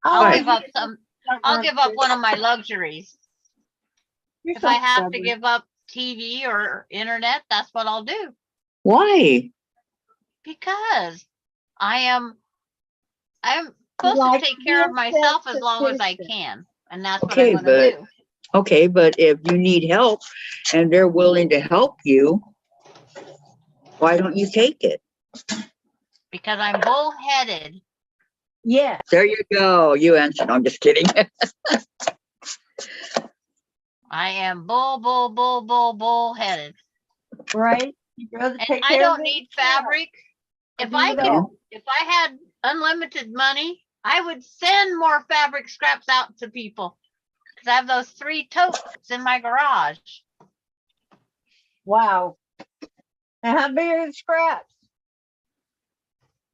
I'll Right. give up some. I'll give up one of my luxuries. You're If so I have to stubborn. give up TV or internet, that's what I'll do. Why? Because I'm supposed Like to take care of being myself as long as I self-sufficient. can. And that's Okay, what I'm gonna but- do. Okay, but if you need help and they're willing to help you, why don't you take it? Because I'm bullheaded. Yeah, There you go. You answered. I'm just kidding. I am bullheaded. right. You'd rather And take I care don't of it need yourself. fabric. If Do I it could, all. if I had unlimited money, I would send more fabric scraps out to people. Cause I have those 3 totes in my garage. Wow. And how big are the scraps?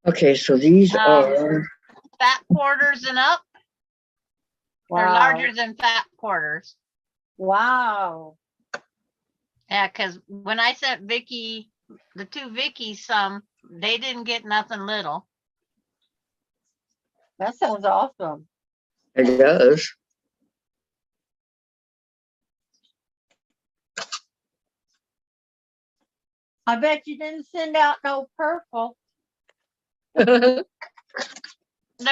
Okay, so these Um, are, Fat quarters and up. They're Wow. larger than fat quarters. Wow. Yeah, cause when I sent Vicky, the 2 Vickies some, they didn't get nothing little. That sounds awesome. it does. I bet you didn't send out no purple. There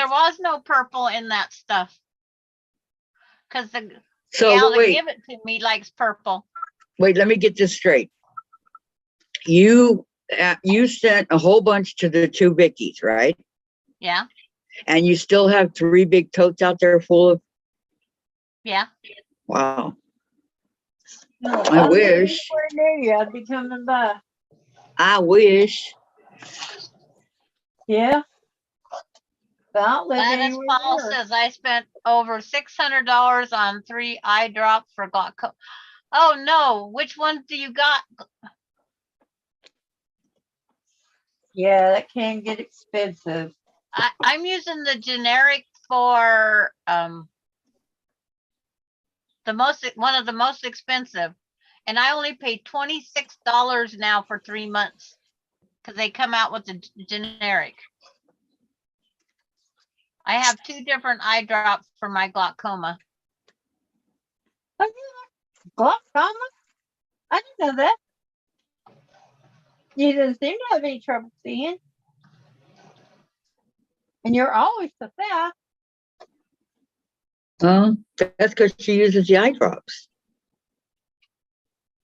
was no purple in that stuff. Cause the gal So that wait, give it to me likes purple. wait, let me get this straight. You sent a whole bunch to the 2 Vickies, right? Yeah, And you still have 3 big totes out there full of, yeah. wow. No, I I'll be wish. anywhere near you. I'd be coming by. I wish. Yeah. But I don't live Gladys anywhere Paul near. says I spent over $600 on 3 eye drops for glaucoma. Oh no, which ones do you got? Yeah, that can get expensive. I'm using the generic for one of the most expensive, and I only paid $26 now for 3 months because they come out with the generic. I have 2 different eye drops for my glaucoma. Oh, you like glaucoma? I didn't know that. You didn't seem to have any trouble seeing. And you're always so fast. That's because she uses the eye drops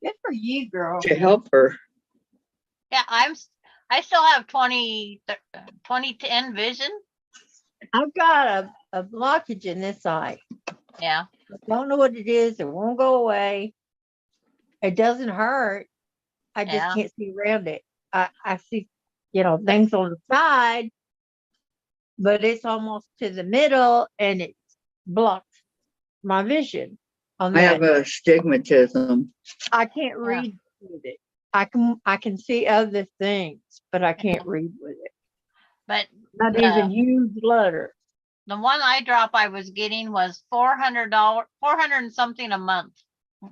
Good for you, girl. to help her. Yeah, I still have 20/10 vision. I've got a blockage in this eye. Yeah, I don't know what it is. It won't go away. It doesn't hurt. I just Yeah. can't see around it. I see, things on the side, but it's almost to the middle and it blocks my vision on I that. have astigmatism. I can't read with it. I can see other things, but I can't read with it. but Not the- even huge letters. the one eye drop I was getting was $400, 400 and something a month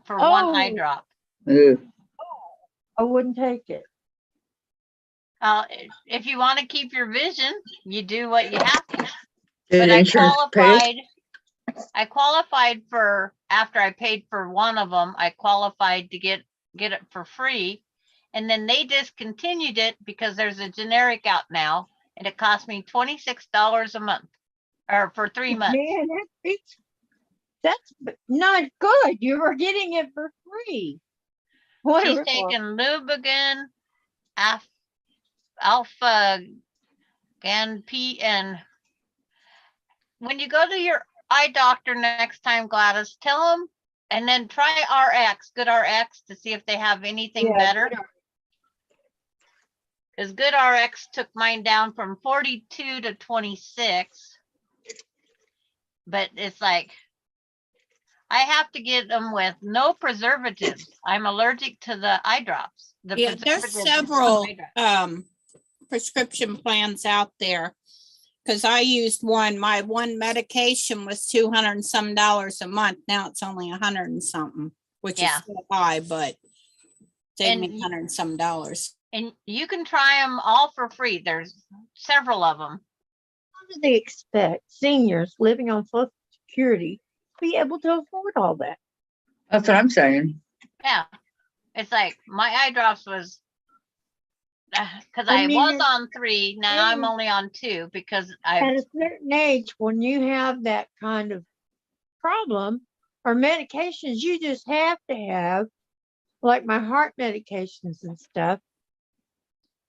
for one eye Oh. drop. Ugh. I wouldn't take it. If you want to keep your vision, you do what you have to. Did But I insurance pay? qualified for, after I paid for one of them, I qualified to get it for free. And then they discontinued it because there's a generic out now and it cost me $26 a month or for 3 months. Man, that's not good. You were getting it for free. She's Wonderful. taking Lubigan, Alpha, and P, and when you go to your eye doctor next time, Gladys, tell them, and then try RX, Good RX, to see if they have anything Yeah, better. Good Because GoodRx took mine down from 42 to 26. But it's like, I have to get them with no preservatives. I'm allergic to the eye drops. The Yeah, there's preservatives in several eye drops. prescription plans out there. Cause I used one, my one medication was $200 and some a month. Now it's only 100 and something, which is Yeah. still high, but saved me And 100 and some dollars. And you can try them all for free. There's several of them. How do they expect seniors living on Social Security to be able to afford all that? That's what I'm saying. Yeah. It's like my eye drops was because I I mean, was it- on 3. Now I'm yeah. only on 2 because At I a certain age, when you have that kind of problem or medications, you just have to have, like my heart medications and stuff,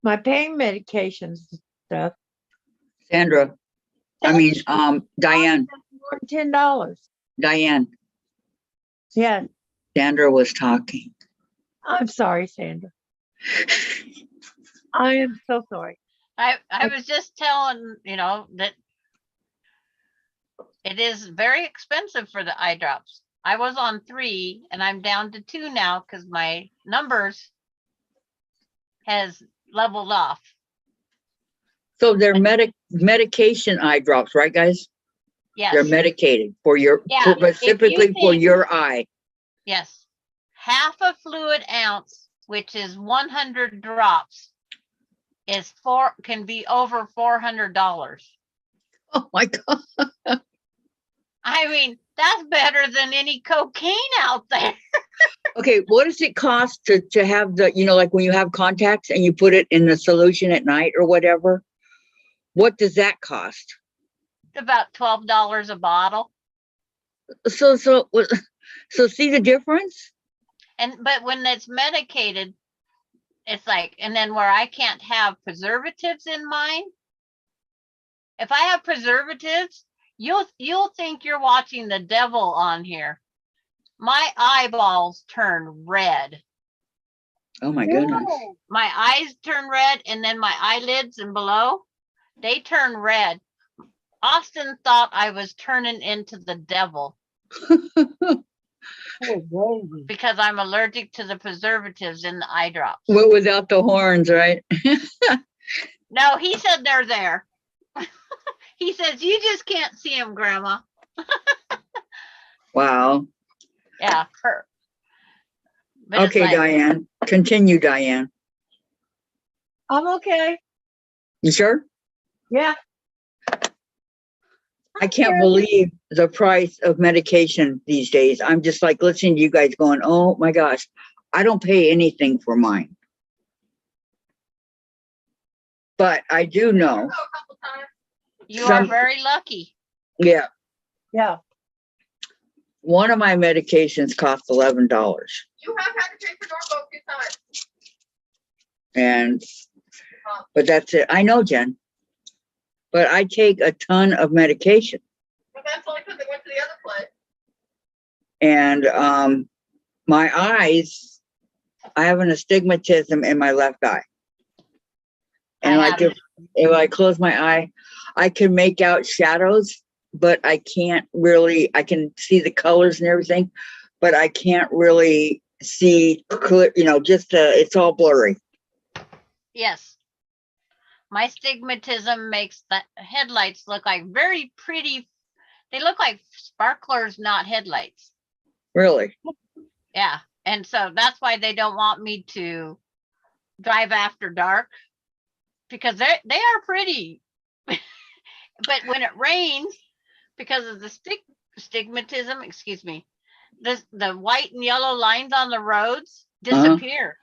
my pain medications and stuff. Sandra, I mean, Diane, More than $10. Diane, Yeah, Sandra was talking. I'm sorry, Sandra. I am so sorry. I was just telling, that it is very expensive for the eye drops. I was on 3 and I'm down to 2 now because my numbers has leveled off. So they're medication eye drops, right, guys? Yes. They're medicated for your, Yeah, if you specifically for think- your eye. Yes. Half a fluid ounce, which is 100 drops, can be over $400. Oh my God. I mean, that's better than any cocaine out there. Okay, what does it cost to have the, like when you have contacts and you put it in the solution at night or whatever? What does that cost? About $12 a bottle. So see the difference? But when it's medicated, it's like, and then where I can't have preservatives in mine. If I have preservatives, you'll think you're watching the devil on here. My eyeballs turn red. Oh my goodness. My eyes turn red, and then my eyelids and below, they turn red. Austin thought I was turning into the devil because I'm allergic to the preservatives in the eye drops. Well, without the horns, right? No, he said they're there. He says, you just can't see them, Grandma. Wow. Yeah. But it's Okay, like, Diane. Continue, Diane. I'm okay. You sure? Yeah. I can't believe the price of medication these days. I'm just like listening to you guys going, oh my gosh, I don't pay anything for mine. But I do know, you are some- very lucky. yeah, Yeah. one of my medications costs $11. You have had to pay for Norfolk a few times. And, but that's it. I know, Jen. But I take a ton of medication. But that's only because they went to the other place. And my eyes, I have an astigmatism in my left eye. And I like have if I close my eye, I can make out shadows, but I can't really, I can see the colors and everything, but I can't really see clear, it's all blurry. Yes. My stigmatism makes the headlights look like very pretty. They look like sparklers, not headlights. Really? Yeah. And so that's why they don't want me to drive after dark, because they are pretty. But when it rains, because of the stigmatism, excuse me, the white and yellow lines on the roads disappear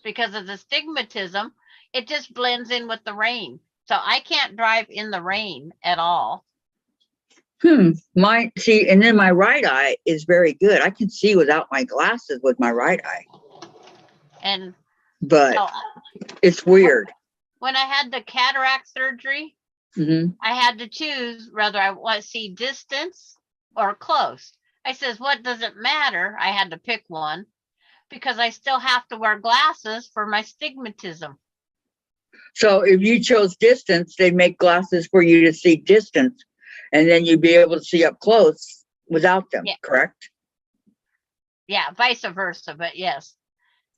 because of the stigmatism. It just blends in with the rain. So I can't drive in the rain at all. And then my right eye is very good. I can see without my glasses with my right eye, And but so it's weird. when I had the cataract surgery, Hmm. I had to choose whether I want to see distance or close. I says, what does it matter? I had to pick one because I still have to wear glasses for my stigmatism. So if you chose distance, they'd make glasses for you to see distance, and then you'd be able to see up close without them, Yeah. correct? Yeah, vice versa, but yes.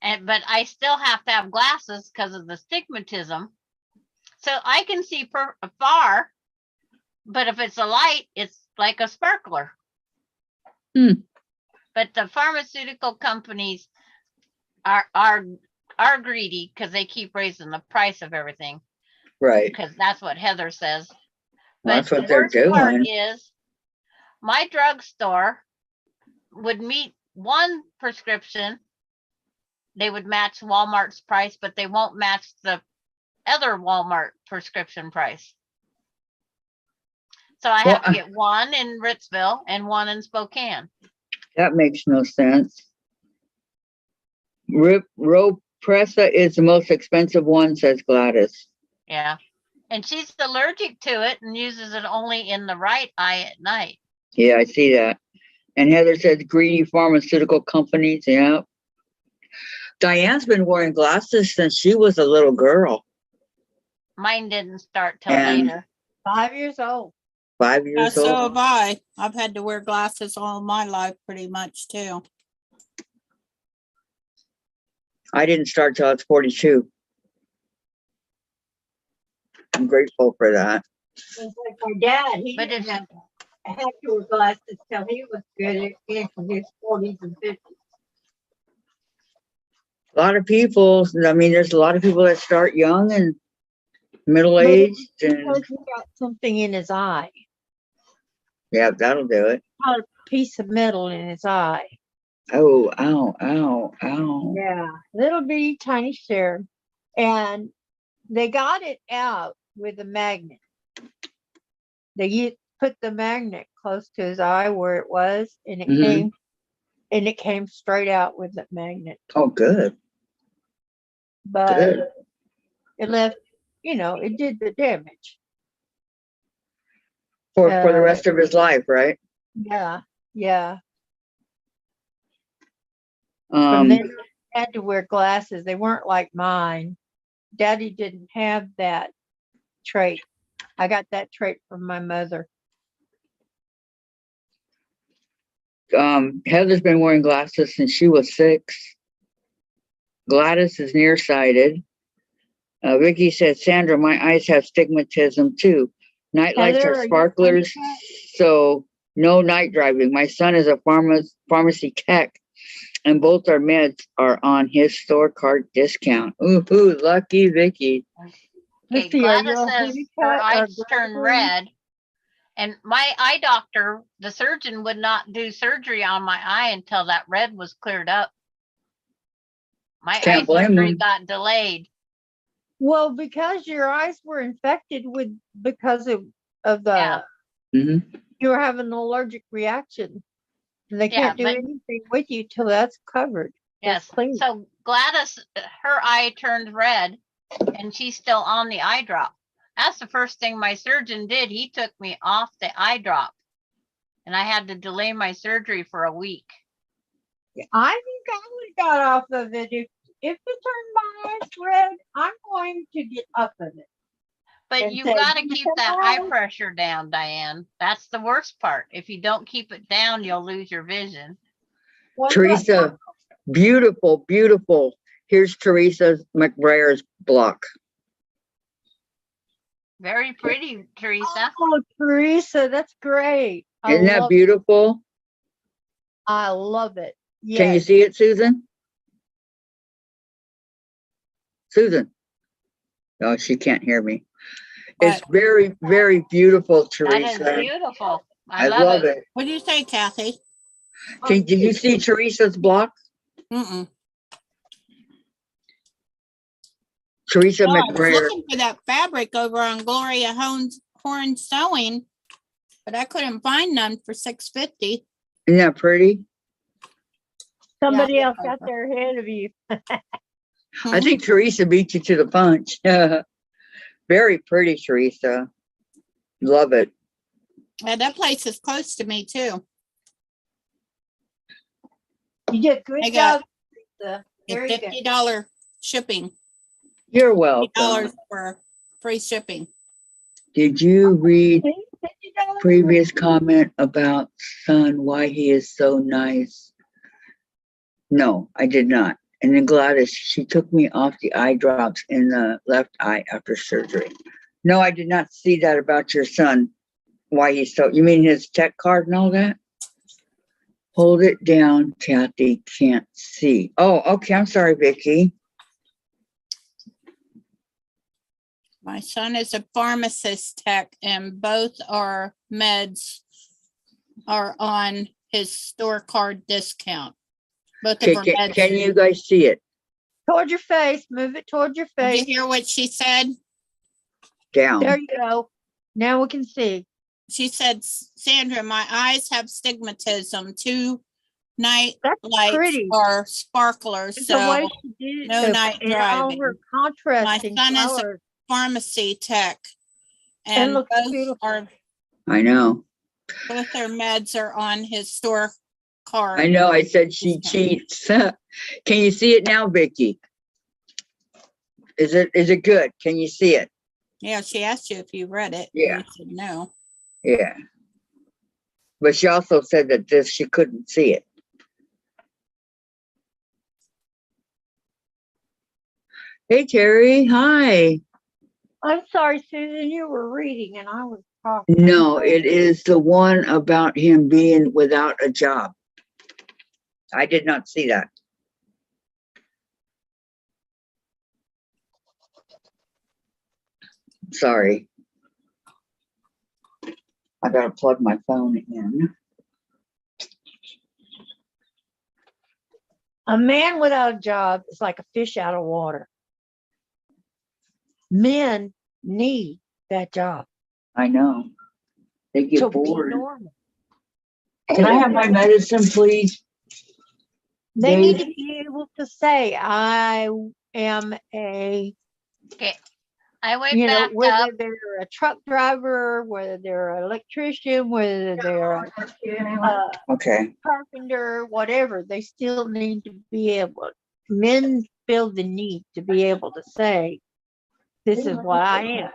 But I still have to have glasses because of the stigmatism. So I can see far, but if it's a light, it's like a sparkler. Hmm. But the pharmaceutical companies are greedy because they keep raising the price of everything, Right. because that's what Heather says. Well, But that's what the they're worst part doing. is my drugstore would meet one prescription. They would match Walmart's price, but they won't match the other Walmart prescription price. So I Well, have to get one in Ritzville and one in Spokane. That makes no sense. Ropressa is the most expensive one, says Gladys. Yeah. And she's allergic to it and uses it only in the right eye at night. Yeah, I see that. And Heather says greedy pharmaceutical companies. Yeah. Diane's been wearing glasses since she was a little girl. Mine didn't start till And- later. 5 years old. 5 years So old. have I. I've had to wear glasses all my life pretty much too. I didn't start till I was 42. I'm grateful for that. It's like my dad, he But didn't it's- have to wear glasses till he was good in his 40s and 50s. A lot of people, I mean, there's a lot of people that start young and But middle-aged, and Because he got something in his eye, yeah, that'll do it. a piece of metal in his eye. Oh, ow, ow, ow. Yeah, little bitty tiny serum. And they got it out with a magnet. Put the magnet close to his eye where it was, and Mhm. it came straight out with the magnet. Oh, good. But Good. it left, it did the damage. For the Uh, rest of his life, right? Yeah, yeah. From Um, then on, I had to wear glasses. They weren't like mine. Daddy didn't have that trait. I got that trait from my mother. Heather's been wearing glasses since she was 6. Gladys is nearsighted. Vicky said, Sandra, my eyes have stigmatism too. Night lights Heather, are are you sparklers, handicapped? so no night driving. My son is a pharmacy tech, and both our meds are on his store card discount. Ooh, lucky Vicky. Okay, Let's see, are you Gladys a says her handicapped or eyes turn graduate? red. And my eye doctor, the surgeon, would not do surgery on my eye until that red was cleared up. My Can't eye blame surgery them. got delayed. Well, because your eyes were infected because of the Yeah. Hmm. you were having an allergic reaction. And they Yeah, can't do but- anything with you till that's covered. That's Yes. clean. So Gladys, her eye turned red and she's still on the eye drop. That's the first thing my surgeon did. He took me off the eye drop and I had to delay my surgery for a week. I think I would have got off of it if it turned my eyes red. I'm going to get off of it. But And you say, got to "You keep can that eye have-" pressure down, Diane. That's the worst part. If you don't keep it down, you'll lose your vision. Once Teresa, beautiful, beautiful. Here's Teresa McBraier's block. Very pretty, Teresa. Oh, Teresa, that's great. Isn't that beautiful? I love it. Yes. Can you see it, Susan? Susan? No, she can't hear me. It's very, very beautiful, That is Teresa. beautiful. I I love it. What do you say, Kathy? Did you see Teresa's block? Mm-mm. Teresa Oh, I was McBrayer. looking for that fabric over on Gloria Horn Sewing, but I couldn't find none for $6.50. Isn't that pretty? Somebody Yeah. else got there ahead of you. I think Teresa beat you to the punch. Very pretty, Teresa. Love it. Yeah, that place is close to me too. You did a good I got job, Teresa. It's Very good. $50 shipping. You're $50 welcome. for free shipping. Did you read See, $50 previous comment about son, why he is so nice? No, I did not. And then Gladys, she took me off the eye drops in the left eye after surgery. No, I did not see that about your son. Why he's so, you mean his tech card and all that? Hold it down, Kathy, can't see. Oh, okay, I'm sorry, Vicky. My son is a pharmacist tech and both our meds are on his store card discount. Both of Okay, our can meds. you guys see it? toward your face. Move it toward your Did face. you hear what she said? Down. There you go. Now we can see. She said, Sandra, my eyes have stigmatism. 2 night That's lights pretty. are sparklers. It's the way So she did it. no though, night and all her driving. contrasting son is a- colors. pharmacy tech. It And looks both beautiful. are I know. both their meds are on his store card. I know. I said she cheats. Can you see it now, Vicky? Is it good? Can you see it? Yeah, she asked you if you read it. and Yeah. you said no. Yeah. But she also said that she couldn't see it. Hey, Terry. Hi. I'm sorry, Susan, you were reading and I was talking. No, it is the one about him being without a job. I did not see that. Sorry. I gotta plug my phone in. A man without a job is like a fish out of water. Men need that job I know. They to get be bored. normal. Can I have my medicine, please? They need to Dave? be able to say, I am a, Okay, I went you know, back whether up. they're a truck driver, whether they're an electrician, whether they're a Okay. carpenter, whatever, they still need to be able, men feel the need to be able to say, this is what I am.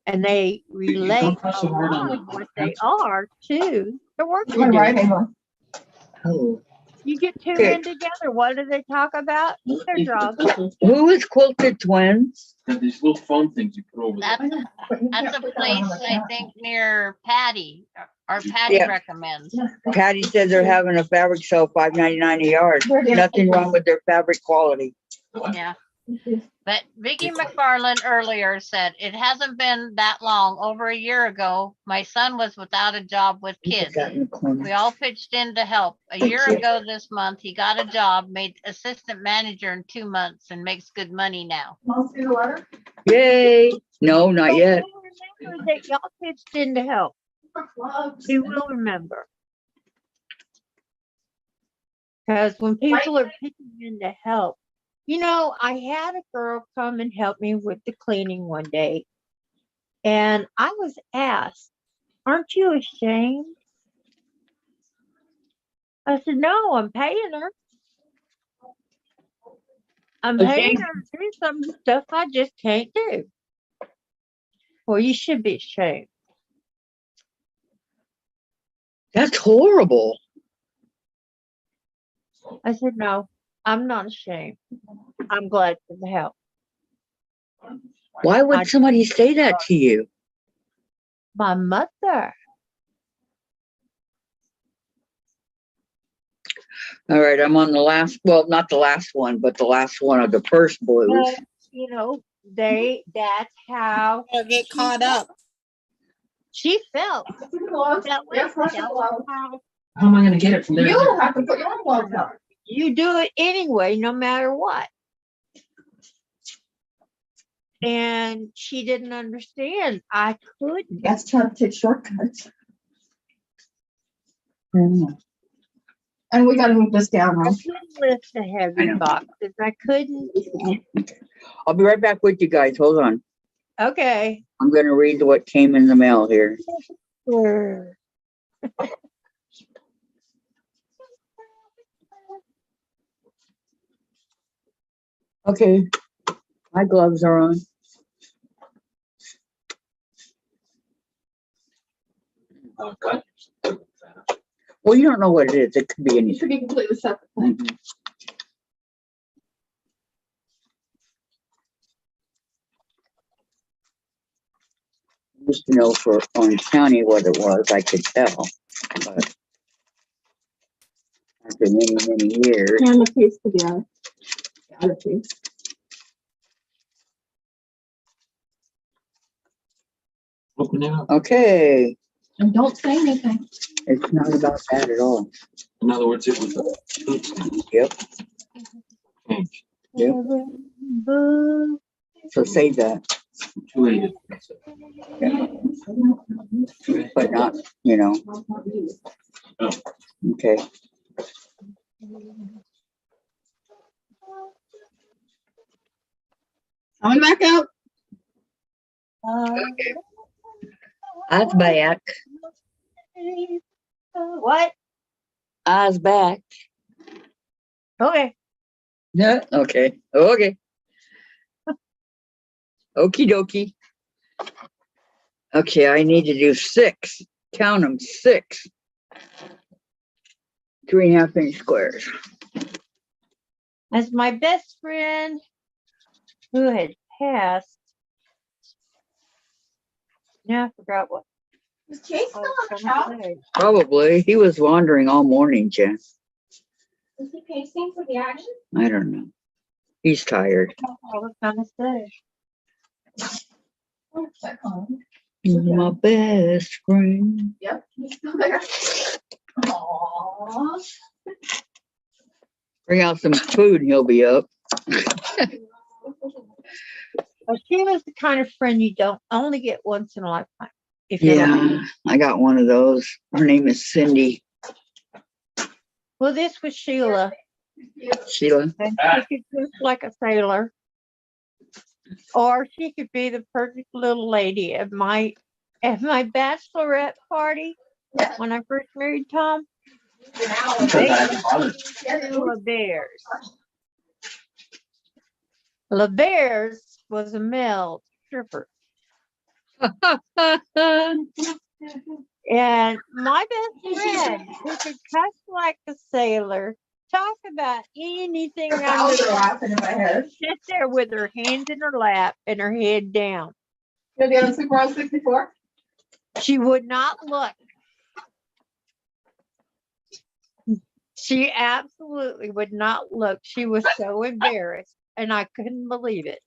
And they relate press a the word on lot of the what they are to the work You wanna they write do. him? Oh. You get two Okay. men together, what do they talk about? Their jobs. Who is Quilted Twins? Got these little foam things you put over there. That's a place I think near Patty, or Patty Yeah. recommends. Patty said they're having a fabric sale, $5.99 a yard. Nothing wrong with their fabric quality. Yeah. But Vicky McFarland earlier said, it hasn't been that long, over a year ago, my son was without a job with Put kids. that in the corner. We all pitched in to help. A Thank year you. ago this month, he got a job, made assistant manager in 2 months and makes good money now. Want to see the letter? Yay. No, not So yet. you'll remember that y'all pitched in to help. You will remember. Because when people are pitching in to help, you know, I had a girl come and help me with the cleaning one day. And I was asked, aren't you ashamed? I said, no, I'm paying her. I'm paying her to do some stuff I just can't do. Well, you should be ashamed. That's horrible. I said, no, I'm not ashamed. I'm glad for the help. Why would somebody say that to you? My mother. All right, I'm on the last, well, not the last one, but the last one of the first blues. Well, you know, that's how They'll get caught up. she felt. That way, Yes, that's that a was glove. how How am I gonna get it from there? to You there? have to put your own gloves on. you do it anyway, no matter what. And she didn't understand. I couldn't. That's trying to take shortcuts. And we gotta move this down I now. couldn't lift the I heavy know. boxes. I couldn't. I'll be right back with you guys. Hold on. Okay. I'm going to read what came in the mail here. Sure. Okay. My gloves are on. God. Well, you don't know what it is. It could be It anything. should be completely separate. thing. Mhm. Used to know for Orange County what it was, I could tell, but after many, many years, Hand the piece to the other piece. Open it up. okay, And don't say anything. it's not about that at all. In other words, it was a food stamp. Yep, Change. yep. So say that, 280. but not, you know. Oh. Okay, Coming back out. I's back. What? I's back. Okay. Yeah, okay, okay. Okie dokie. Okay, I need to do 6. Count them, 6. 3.5 inch squares. As my best friend who had passed. Now I forgot what Is Chase I still was on the gonna couch? say. Probably. He was wandering all morning, Jen. Is he pacing for the action? I don't know. He's tired. I was gonna say. Oh, is that calm? He's my best friend. Yep, he's still there. Aww. Bring out some food and he'll be up. Well, she was the kind of friend you don't only get once in a lifetime. If you're lucky. Yeah, I got one of those. Her name is Cindy. Well, this was Sheila, Sheila. and she could dress like a sailor, or she could be the perfect little lady at my bachelorette party when I first married Tom. They had LeBears. LeBears was a male stripper. And my best friend, who could cuss like a sailor, talk about anything Her bowels under are laughing in my head. sit there with her hands in her lap and her head down. You'll be on Super on 64? She would not look. She absolutely would not look. She was so embarrassed, and I couldn't believe it.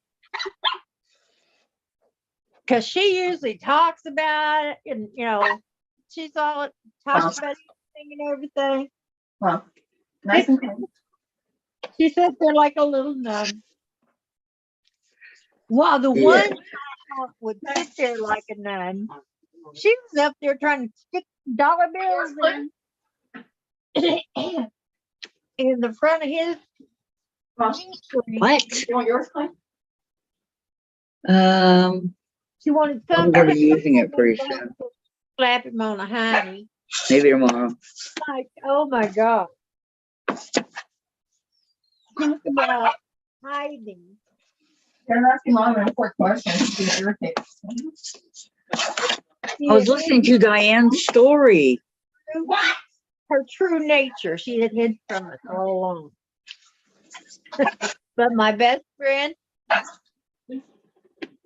Because she usually talks about it, and she's all talks about everything and everything. Well, nice and clean. She sits there like a little nun. While the Yeah. one I thought would sit there like a nun, she was up there trying to stick dollar bills in the front of his Well, G-string. What? you want yours clean? She wanted I'm something. gonna be using it pretty soon. Slap him on the hiney. Maybe tomorrow. Like, oh my God. Talk about hiding. You're asking mom an important question. She's irritated. I was listening to Diane's story. Her true nature. She had hid from it all along. But my best friend,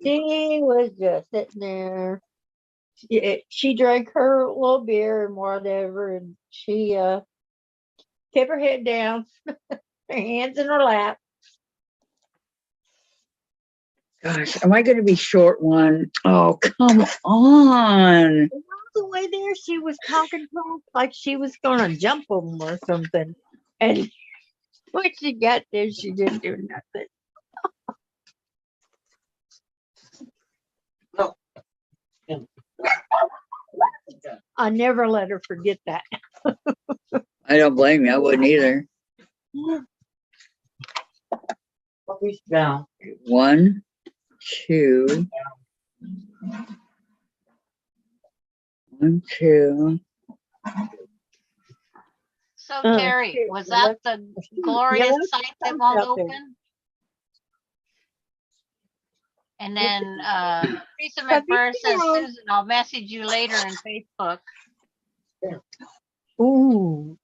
she was just sitting there. She drank her little beer and whatever, and she kept her head down, her hands in her lap. Gosh, am I gonna be short one? Oh, come on. And all the way there, she was talking to him like she was gonna jump him or something. And when she got there, she didn't do nothing. I never let her forget that. I don't blame you. I wouldn't either. Down. 1, 2. 1, 2. So Oh, Terry, shoot, was well, that the glorious let's site that talk won't about that. open? And then, Teresa But McBurr says, you know- Susan, I'll message you later in Facebook. Ooh.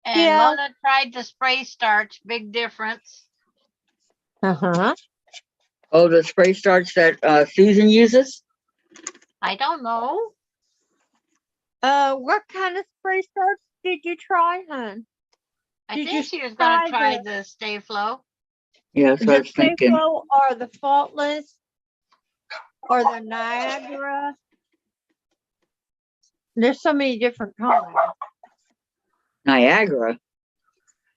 And Yeah. Mona tried the spray starch, big difference. Uh-huh. Oh, the spray starch that Susan uses? I don't know. What kind of spray starch did you try, hon? I Did think you she was gonna try try the Stay Flow. Yeah, that's what I The was thinking. Staplo or the Faultless or the Niagara? There's so many different kinds. Niagara.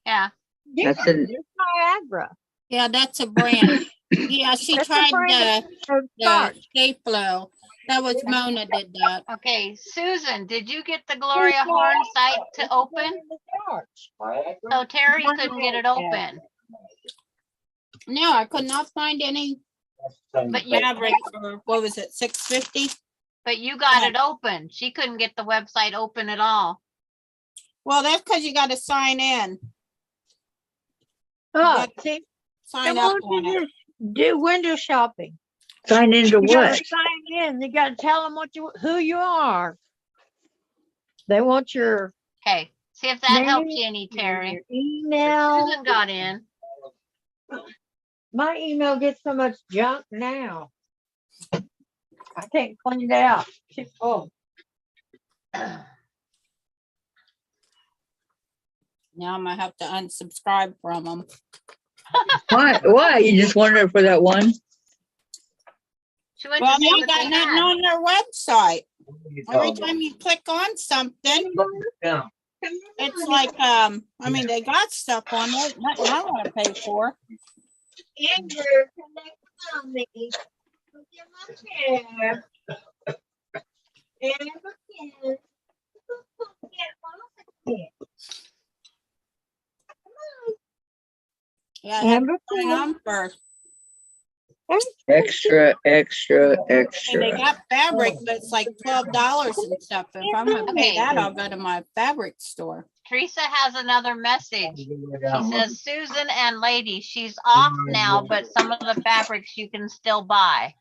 Yeah, Yeah, That's in- there's Niagara. Yeah, that's a brand. Yeah, she That's a tried brand the of starch. Staplo. That was Mona did that. okay, Susan, did you get the Gloria Horn site to open? So Terry couldn't get it open, No, I could not find any but you, fabric for, what was it, 650? but you got it open. She couldn't get the website open at all. Well, that's because you got to sign in. Oh, see, Sign come up on on to it. this. Do window shopping. Sign into You gotta what? sign in. You gotta tell them who you are. They want your Okay, see if that helps name, you any, Terry. your email. Susan got in. My email gets so much junk now. I can't clean it out. It's full. Now I'm gonna have to unsubscribe from them. Why? Why? You just wanted for that one? She went Well, to they see ain't what got they nothing had. on their website. Every time you click on something, it's like, I mean, they got stuff on it, nothing I want to pay for. Andrew, connect on me. Look at my hair. And again. Yeah, I had to Amber, sign on first. Extra, extra, And they extra. got fabric, but it's like $12 and stuff. If I'm gonna pay Okay. that, I'll go to my fabric store. Teresa has another message. She says, Susan and lady, she's off now, but some of the fabrics you can still buy.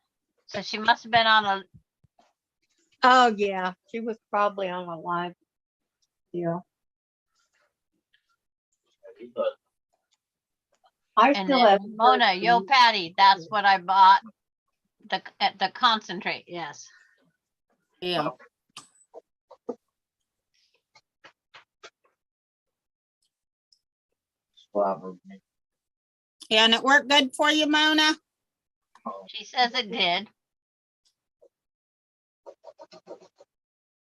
So she must have been on a, Oh, yeah, she was probably on a live deal. I and still have. then Mona, yo Patty, that's what I bought. The concentrate, yes. Yeah. Yeah, and it worked good for you, Mona? She says it did.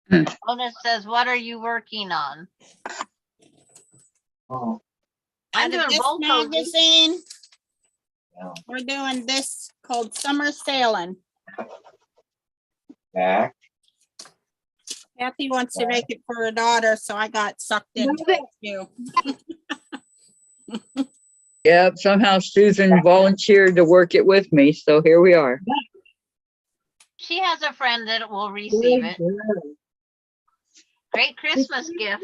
Hmm. Mona says, what are you working on? Oh, I'm Out of doing this both those. magazine, yeah. we're doing this called Summer Sailing. Back. Kathy wants to make it for her daughter, so I got sucked into it too. Yep, somehow Susan volunteered to work it with me, so here we are. She has a friend that will receive it. Great Christmas gift.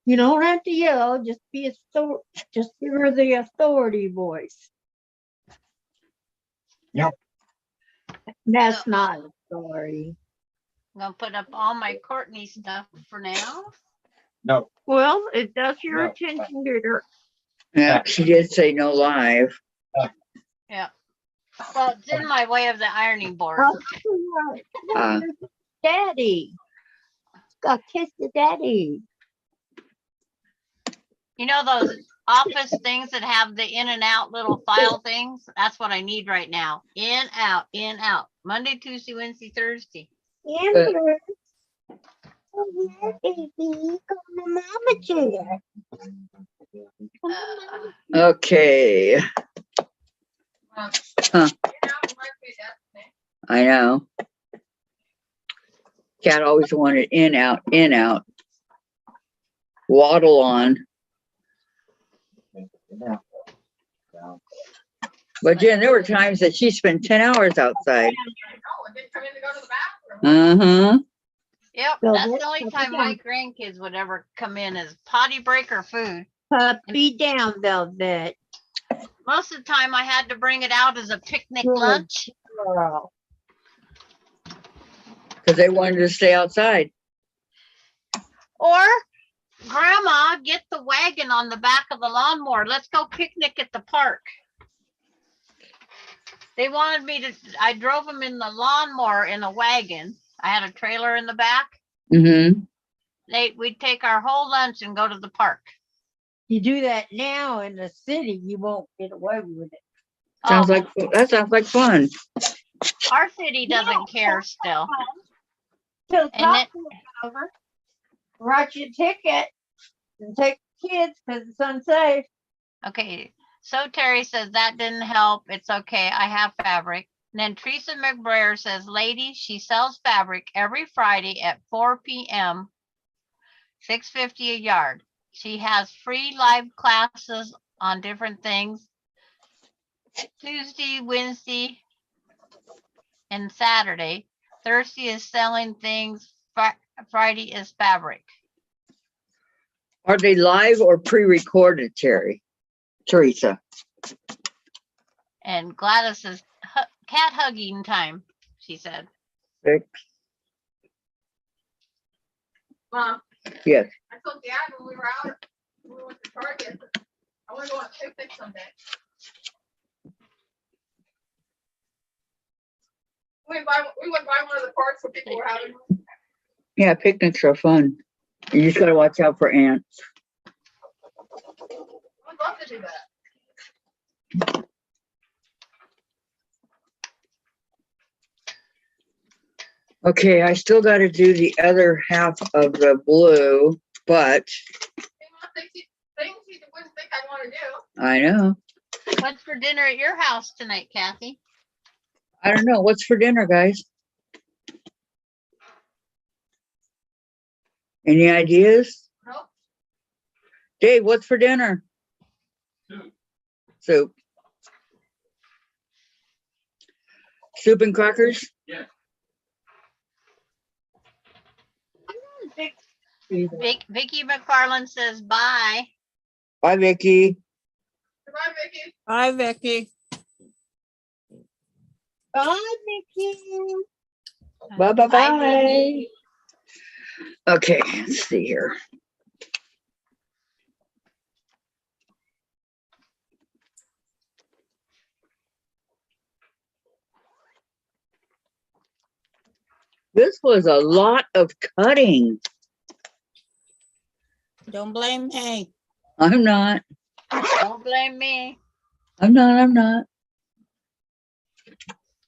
You don't have to yell, just just give her the authority voice. Yep. That's not authority. I'm gonna put up all my Courtney stuff for now. No, Well, it does your No. attention getter. Yeah, she did say no live. Yeah. Well, it's in my way of the ironing board. Uh, Daddy. Got kiss the daddy. You know those office things that have the in and out little file things? That's what I need right now. In, out. Monday, Tuesday, Wednesday, Thursday. Amber. Come here, baby. Come to mama chair. okay. Huh. I know. Cat always wanted in, out, waddle on. But Jen, there were times that she spent 10 hours outside. Uh-huh. Yep, So that's that's the only what time we my grandkids would ever come in is potty break or food. Puppy down, Velvet. Most of the time I had to bring it out as a picnic Good lunch. girl. Because they wanted to stay outside. Or grandma, get the wagon on the back of the lawnmower. Let's go picnic at the park. They wanted me to, I drove them in the lawnmower in a wagon. I had a trailer in the back. Mm-hmm. We'd take our whole lunch and go to the park. You do that now in the city, you won't get away with it. Sounds Oh, like, that sounds like fun. our city doesn't care still. Till And it- top over, write your ticket and take the kids because it's unsafe. Okay, so Terry says that didn't help. It's okay. I have fabric. And then Teresa McBrayer says, ladies, she sells fabric every Friday at 4 p.m. $6.50 a yard. She has free live classes on different things. Tuesday, Wednesday, and Saturday. Thursday is selling things. Friday is fabric. Are they live or pre-recorded, Teresa? And Gladys says, cat hugging time, she said. Vic? Mom, Yes. I told Dad when we were out, when we went to Target, I want to go on a picnic someday. We went by one of the parks where people were having. Yeah, picnics are fun. You just gotta watch out for ants. I would love to do that. Okay, I still gotta do the other half of the blue, but Hey, Mom, things you wouldn't think I'd want to do. I know. What's for dinner at your house tonight, Kathy? I don't know. What's for dinner, guys? Any ideas? Nope. Dave, what's for dinner? Soup. Soup. Soup and crackers? Vicky McFarland says bye. Bye, Vicky. Goodbye, Vicky. Hi, Vicky. Bye, Mickey. Bye, bye, Bye, bye. Vicky. Okay, let's see here. This was a lot of cutting. Don't blame me. I'm not. Don't blame me. I'm not.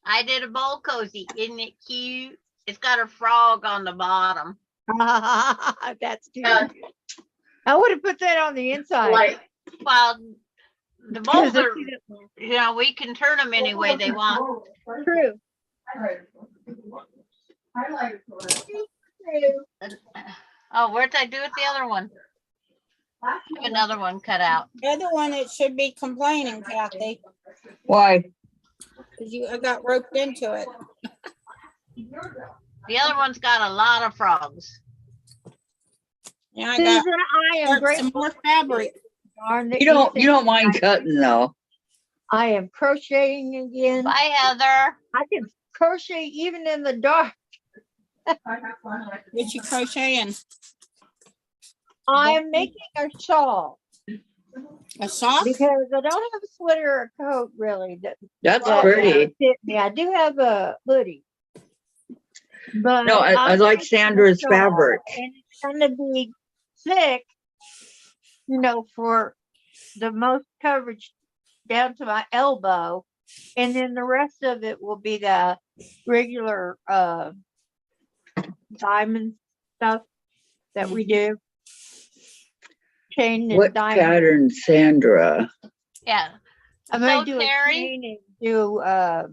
I did a bowl cozy. Isn't it cute? It's got a frog on the bottom. That's cute. I would have put that on the inside. Like, Well, the bowls Because are, we can turn them any way they want. True. Highlighter for it. Oh, where'd I do with the other one? I have another one cut out. The other one, it should be complaining, Kathy, Why? because I got roped into it. The other one's got a lot of frogs. Yeah, I Susan, got I am some grateful. more fabric. darn that You don't think mind cutting though. I am crocheting again. Bye, Heather. I can crochet even in the dark. What you crocheting? I'm making a shawl A sock? because I don't have a sweater or a coat really That's that pretty. fit me. I do have a hoodie. But No, I I'm like making a Sandra's shawl, fabric. and it's gonna be thick, for the most coverage down to my elbow. And then the rest of it will be the regular diamond stuff that we do. Chain and What diamond. pattern, Sandra? Yeah, I'm gonna So, do a Terry? chain and do I'll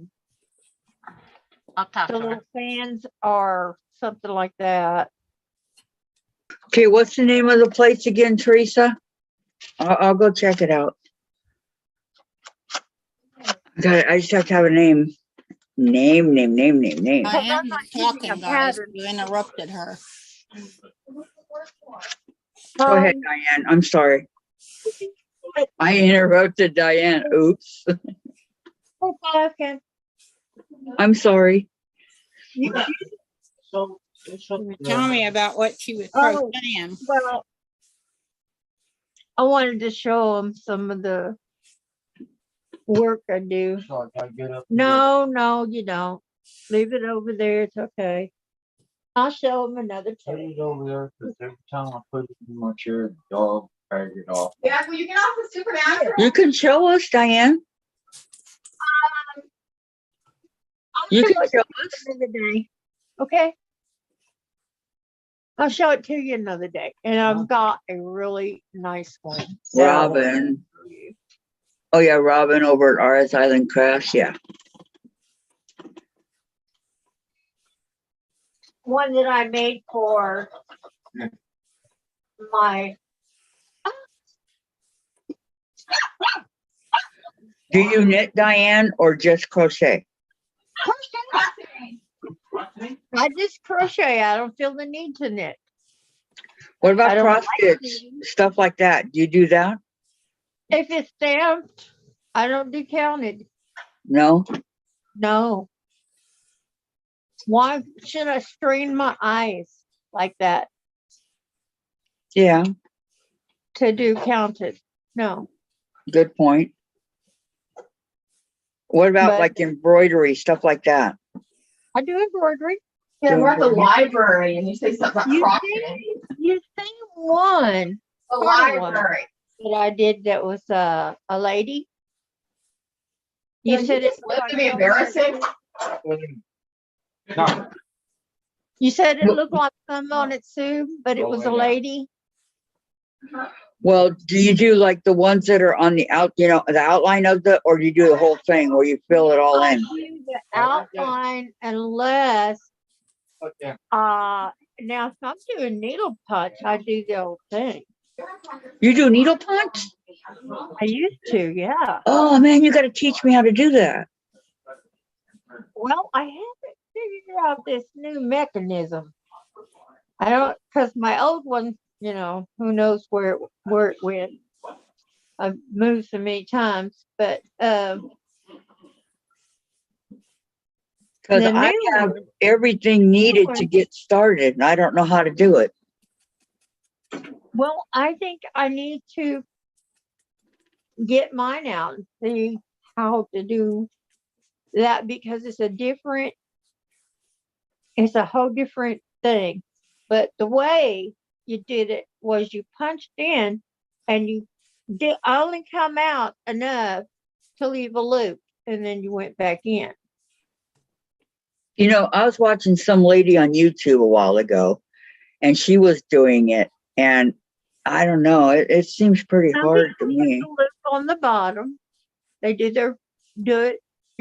talk the to her. little fans or something like that. Okay, what's the name of the place again, Teresa? I'll go check it out. I just have to have a name. Name. Diane was using a talking, guys. pattern. You interrupted her. Go ahead, Diane. I'm sorry. I interrupted Diane. Oops. Okay. I'm sorry. You, So. You were telling me about what she was Oh. crocheting. well, I wanted to show them some of the work I do. So I gotta get up. No, you don't. Leave it over there. It's okay. I'll show them another Put time. it over there, because every time I put it in my chair, the dog drags it off. Yeah, will you get off the supernatural? You can show us, Diane. I'll You show can it show to us. you another day. Okay. I'll show it to you another day. And I've got a really nice one. Robin. Oh yeah, Robin over at RS Island Crafts. Yeah. One that I made for my Do you knit, Diane, or just crochet? I just crochet. I don't feel the need to knit. What I about don't cross like stitch, knitting. stuff like that? Do you do that? If it's stamped, I don't do counted. No. No. Why should I strain my eyes like that Yeah. to do counted? No. Good point. What about But- like embroidery, stuff like that? I do embroidery. Yeah, we're at the library and you say something about You crochet. You see one The part of one. library. that I did that was a lady. You Can said you it just looked lift to like be embarrassing? No, You said it Well- looked like some on its Sue, but it was a lady. Well, do you do like the ones that are on the the outline of or do you do the whole thing where you fill it all I in? do the outline unless okay. now if I'm doing needle punch, I do the whole thing. You do needle punch? I used to, yeah. Oh man, you got to teach me how to do that. Well, I haven't figured out this new mechanism. I don't, because my old one, who knows where it went. I've moved so many times, but Because the I new have one- everything needed to get started and I don't know how to do it. well, I think I need to get mine out and see how to do that because it's a whole different thing. But the way you did it was you punched in and you did only come out enough to leave a loop and then you went back in. I was watching some lady on YouTube a while ago and she was doing it and I don't know, it seems pretty Some hard to people put me. the loop on the bottom. They do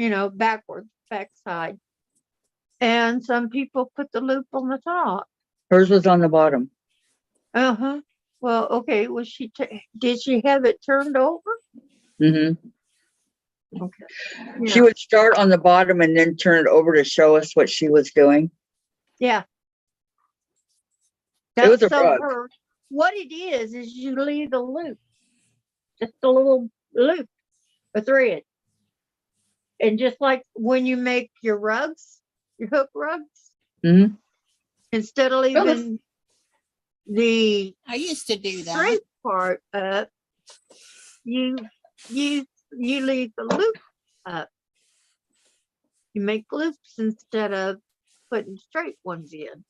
it, backwards, backside. And some people put the loop on the top. Hers was on the bottom. Uh-huh. Well, okay. Did she have it turned over? Hmm. Okay. She would start on the bottom and then turn it over to show us what she was doing. Yeah. It was a so rug. what it is you leave the loop, just a little loop, a thread. And just like when you make your rugs, your hook rugs, Mhm. instead of leaving the I used to do that. straight part up, you leave the loop up. You make loops instead of putting straight ones in.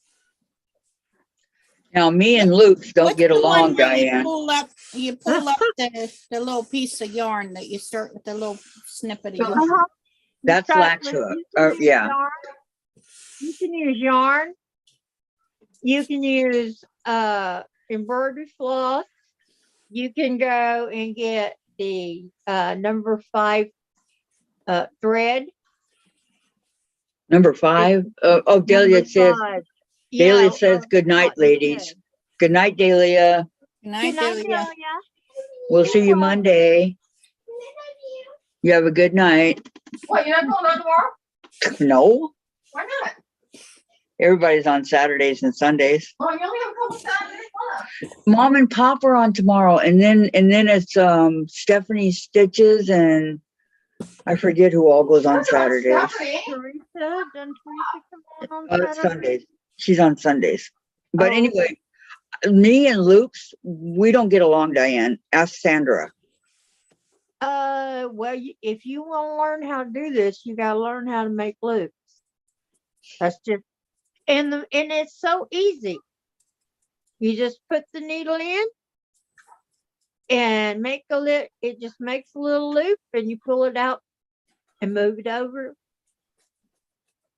Now, me and loops don't What's get the one along, where you Diane. pull up the little piece of yarn that you start with the little snippet of yarn. Uh-huh. That's flax Exactly. hook. You can use Yeah. yarn. You can use yarn. You can use embroidery floss. You can go and get the number 5 thread. Number 5. Delia Number says, 5. Delia Yeah, says, good night, what it ladies. says. Good night, Delia. Good night, Good night, Delia. Delia. We'll see you Monday. You have a good night. What, you're not going on tomorrow? No, Why not? everybody's on Saturdays and Sundays. Oh, you only have a couple Saturdays left. Mom and Pop are on tomorrow, and then it's Stephanie Stitches, and I forget who all goes on Saturdays. Stephanie. Teresa, doesn't Teresa come on Saturday? Sundays. She's on Sundays. But Oh. anyway, me and Luke's, we don't get along, Diane. Ask Sandra. Well, if you want to learn how to do this, you got to learn how to make loops. That's just, and it's so easy. You just put the needle in and make a loop. It just makes a little loop, and you pull it out and move it over.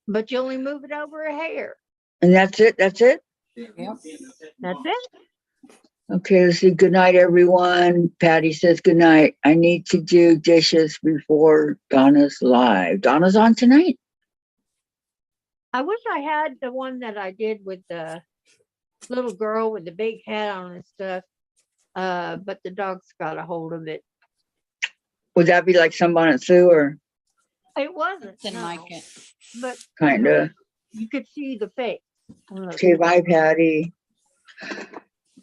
But you only move it over a hair. And that's it. That's it. Yep. That's it. Okay, let's see. Good night, everyone. Patty says good night. I need to do dishes before Donna's live. Donna's on tonight. I wish I had the one that I did with the little girl with the big hat on and stuff. But the dog's got a hold of it. Would that be like Sunbonnet Sue or It wasn't. Didn't no, like it. But kind of? you could see the face. Okay, bye, Patty.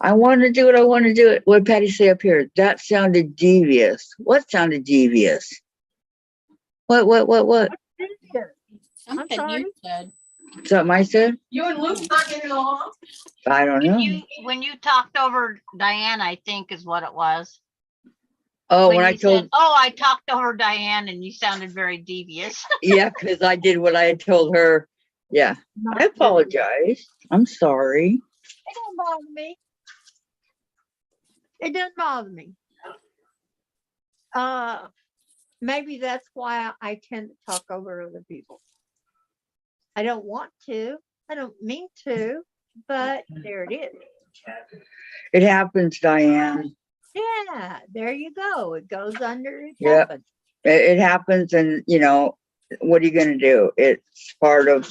I want to do it. I want to do it. What did Patty say up here? That sounded devious. What sounded devious? What? Something sorry? you said. Something I said? You and Luke's not getting along? I don't know. When you talked over Diane, I think is what it was. Oh, when I you told, said, "Oh, I talked over Diane," and you sounded very devious. yeah, because I did what I had told her. Yeah, I apologize. I'm sorry. It don't bother me. It doesn't bother me. Maybe that's why I tend to talk over other people. I don't want to. I don't mean to, but there it is. It happens, Diane. Yeah, there you go. It goes under. It Yeah. happens. It happens, and what are you going to do? It's part of,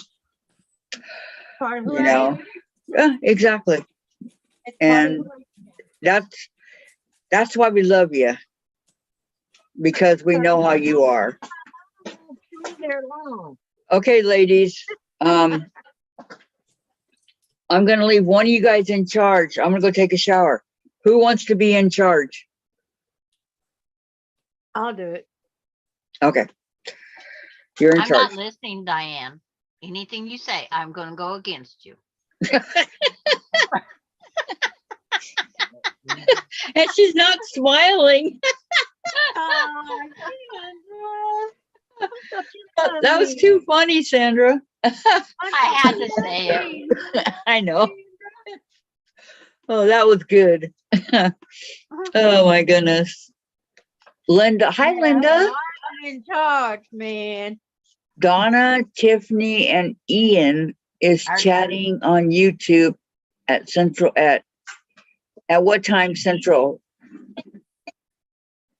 Part of you know. life. Yeah, exactly. It's part of And life. that's why we love you, because we know how you are. They're long. Okay, ladies. I'm gonna leave one of you guys in charge. I'm gonna go take a shower. Who wants to be in charge? I'll do it. Okay. You're in I'm charge. not listening, Diane. Anything you say, I'm going to go against you. And she's not smiling. That was too funny, Sandra. I had to say it. I know. Oh, that was good. Oh my goodness. Linda. Hi, Linda. I'm in charge, man. Donna, Tiffany, and Ian is Are- chatting on YouTube at what time Central?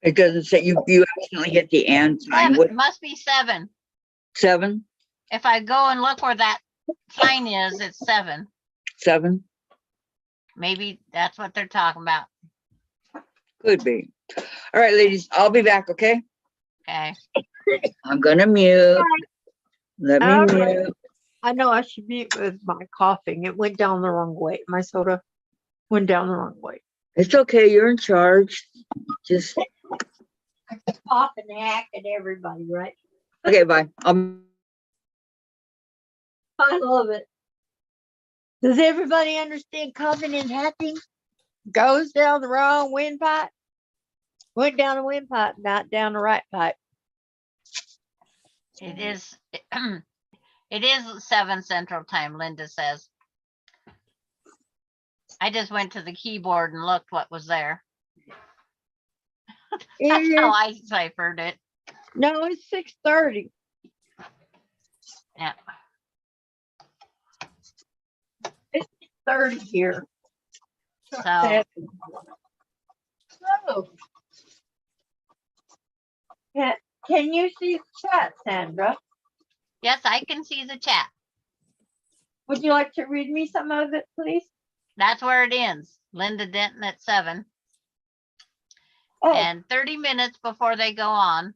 It doesn't say. You accidentally hit the and sign. What, It must be 7. 7? If I go and look where that sign is, it's 7. 7? Maybe that's what they're talking about. Could be. All right, ladies, I'll be back, okay? Okay. I'm gonna mute. Let me All right. mute. I know I should mute with my coughing. It went down the wrong way. My soda went down the wrong way. It's okay, you're in charge. Just I could cough and hack at everybody, right? okay, bye. I love it. Does everybody understand coughing and hacking? Goes down the wrong windpipe. Went down the windpipe, not down the right pipe. It is, it is 7 Central Time, Linda says. I just went to the keyboard and looked what was there. That's how I ciphered it. No, it's 6:30. Yeah. 30 here. So, So, can you see the chat, Sandra? yes, I can see the chat. Would you like to read me some of it, please? That's where it ends. Linda Denton at 7. Oh, And 30 minutes before they go on.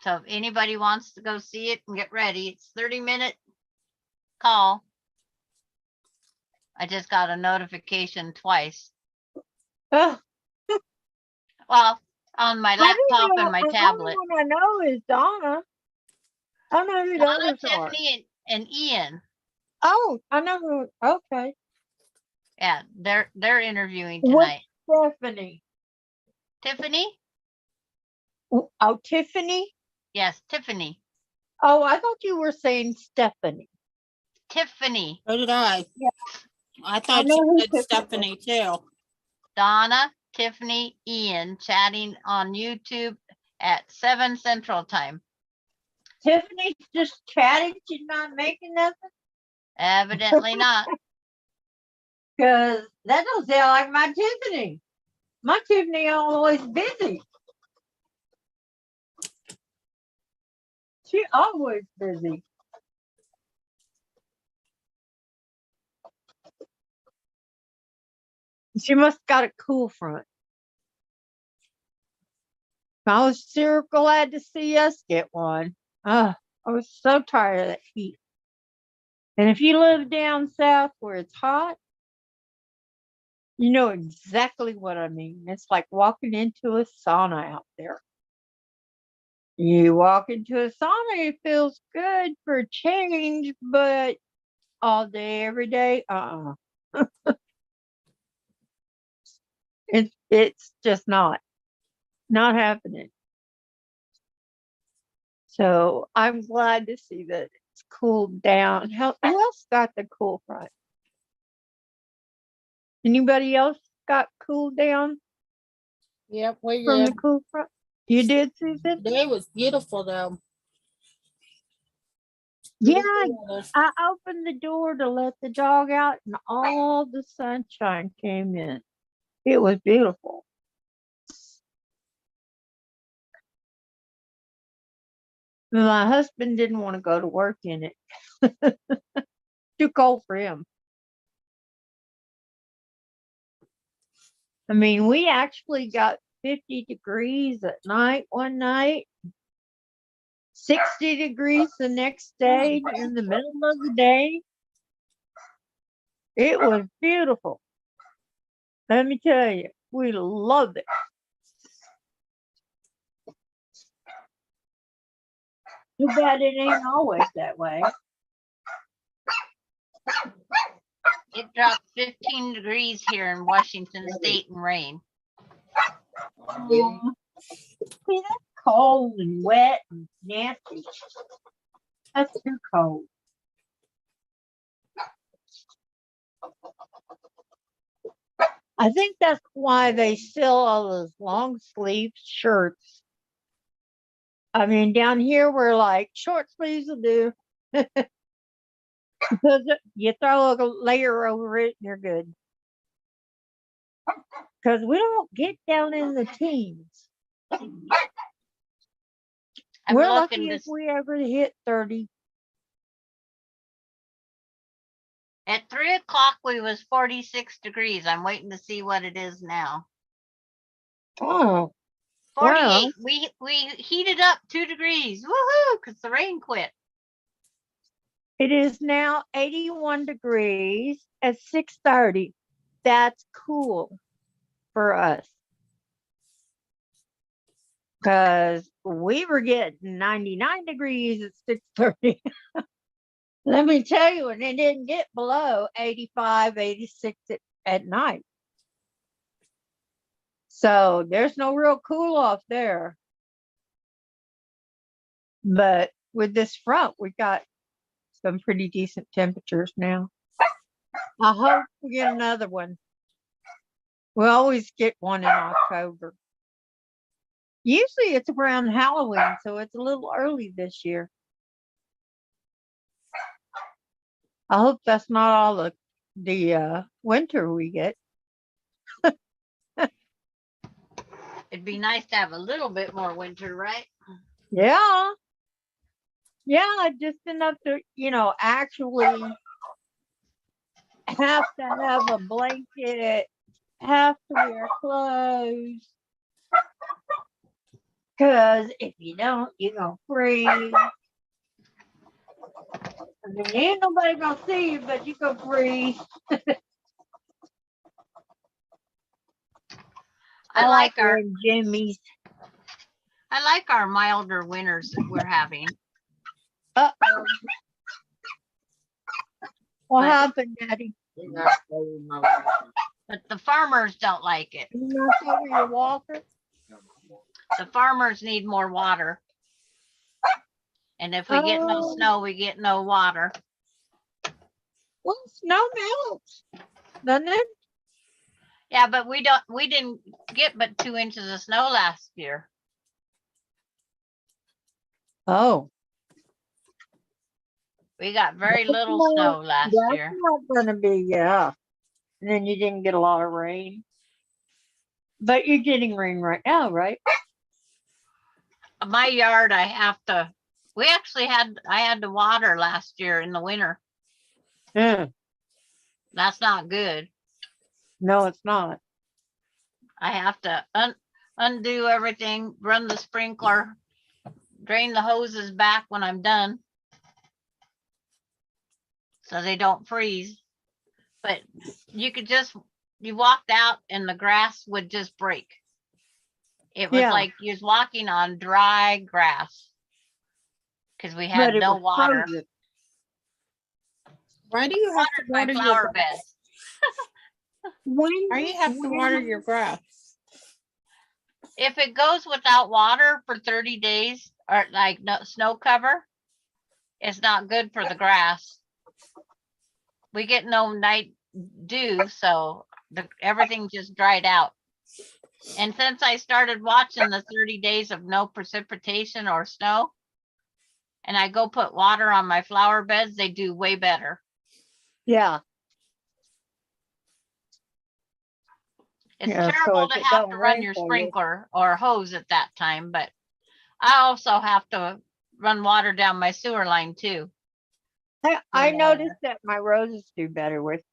So if anybody wants to go see it and get ready, it's 30-minute call. I just got a notification twice. Oh, Well, on my I don't laptop know. and my The tablet. only one I know is Donna. I don't know who the Donna, others are. Tiffany, and Ian. Oh, I know who. Okay. Yeah, they're interviewing What's tonight. Stephanie? Tiffany? Oh, Tiffany? Yes, Tiffany. Oh, I thought you were saying Stephanie. Tiffany. So did I. Yeah. I thought know you who said Tiffany Stephanie too. Donna, Tiffany, Ian chatting on YouTube at 7 Central Time. Tiffany's just chatting. She's not making nothing. Evidently not. Because that don't sound like my Tiffany. My Tiffany always busy. She always busy. She must got a cool front. I was sure glad to see us get one. I was so tired of that heat. And if you live down south where it's hot, you know exactly what I mean. It's like walking into a sauna out there. You walk into a sauna, it feels good for a change, but all day, every day, it's just not happening. So I'm glad to see that it's cooled down. Who else got the cool front? Anybody else got cooled down Yep, we from the did. cool front? You did, Susan? Today was beautiful though. Yeah, Beautiful weather. I opened the door to let the dog out and all the sunshine came in. It was beautiful. My husband didn't want to go to work in it. Too cold for him. I mean, we actually got 50 degrees at night one night, 60 degrees the next day in the middle of the day. It was beautiful. Let me tell you, we loved it. Too bad it ain't always that way. It dropped 15 degrees here in Washington State and rain. See, that's cold and wet and nasty. That's too cold. I think that's why they sell all those long sleeve shirts. I mean, down here we're like short sleeves will do. Because you throw a layer over it and you're good. Because we don't get down in the teens. I'm We're looking lucky to if we ever hit 30. At 3 o'clock, we was 46 degrees. I'm waiting to see what it is now. Oh, 48. Well. We heated up 2 degrees. Woohoo! Because the rain quit. it is now 81 degrees at 6:30. That's cool for us. Because we were getting 99 degrees at 6:30. Let me tell you, and it didn't get below 85, 86 at night. So there's no real cool off there. But with this front, we got some pretty decent temperatures now. I hope we get another one. We always get one in October. Usually it's around Halloween, so it's a little early this year. I hope that's not all the winter we get. It'd be nice to have a little bit more winter, right? Yeah. Yeah, just enough to, actually have to have a blanket, have to wear clothes. Because if you don't, you're going to freeze. I mean, ain't nobody going to see you, but you're going to freeze. I like her our, in Jimmy's. I like our milder winters that we're having. Uh-oh. What But- happened, Daddy? But the farmers don't like it. You knocked over your walker? The farmers need more water. And if we get no Oh. snow, we get no water. Well, snow melts, doesn't it? Yeah, but we didn't get but 2 inches of snow last year. Oh. We got very That's little not- snow last That's year. not gonna be, yeah. And then you didn't get a lot of rain. But you're getting rain right now, right? My yard, I had to water last year in the winter. Yeah. That's not good. No, it's not. I have to undo everything, run the sprinkler, drain the hoses back when I'm done. So they don't freeze. But you walked out and the grass would just break. It was Yeah. like you was walking on dry grass. Cause we had But it no was water. frozen. Why do you have to My water flower your, beds. When, why you have to water your grass? If it goes without water for 30 days or like no snow cover, it's not good for the grass. We get no night dew, so everything just dried out. And since I started watching the 30 days of no precipitation or snow, and I go put water on my flower beds, they do way better. yeah. It's Yeah, so terrible if to it have don't to run rain your for you- sprinkler or hose at that time, but I also have to run water down my sewer line too. I Yeah. noticed that my roses do better with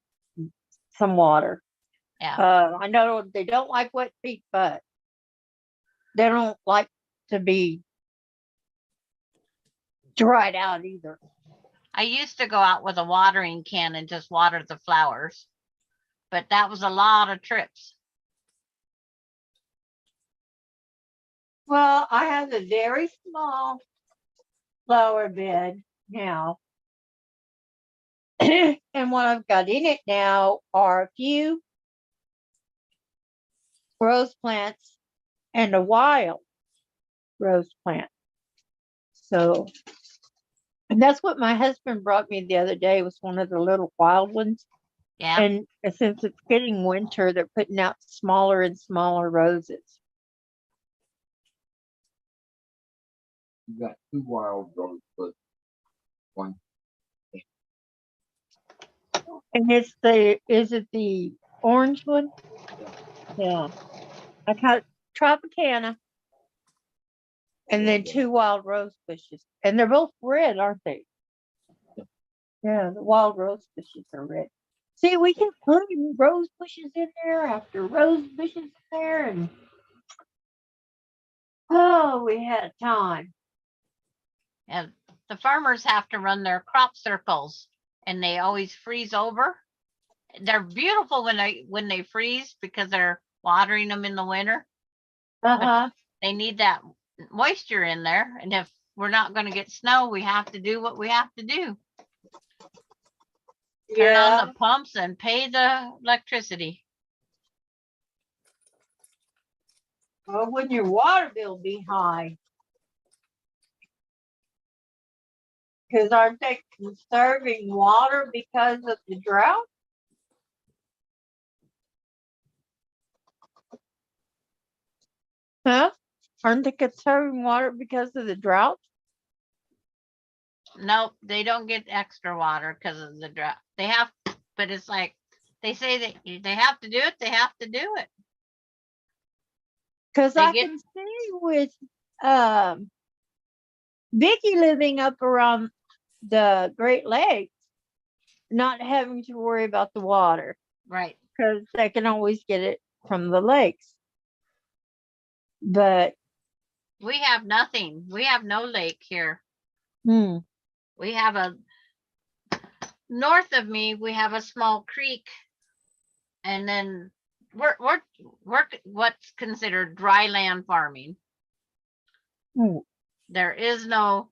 some water. Yeah. I know they don't like wet feet, but they don't like to be dried out either. I used to go out with a watering can and just water the flowers, but that was a lot of trips. Well, I have a very small flower bed now. And what I've got in it now are a few rose plants and a wild rose plant. So, and that's what my husband brought me the other day, was one of the little wild ones. Yeah. And since it's getting winter, they're putting out smaller and smaller roses. You got 2 wild rose, but one. And is it the orange one? Yeah. I got Tropicana. And then 2 wild rose bushes. And they're both red, aren't they? Yeah, the wild rose bushes are red. See, we can put rose bushes in there after rose bushes in there, and oh, we had time. And the farmers have to run their crop circles and they always freeze over. They're beautiful when they freeze because they're watering them in the winter. Uh-huh. They need that moisture in there. And if we're not going to get snow, we have to do what we have to do. Turn on the pumps and pay the electricity. Well, wouldn't your water bill be high? Because aren't they conserving water because of the drought? Huh? Aren't they conserving water because of the drought? Nope, they don't get extra water because of the drought. They have, but it's like they say that they have to do it. They have to do it. Because They I get- can see with Vicky living up around the Great Lakes, not having to worry about the water Right. because they can always get it from the lakes. But We have nothing. We have no lake here. hmm, We have north of me, we have a small creek. And then we're what's considered dry land farming. Hmm. There is no,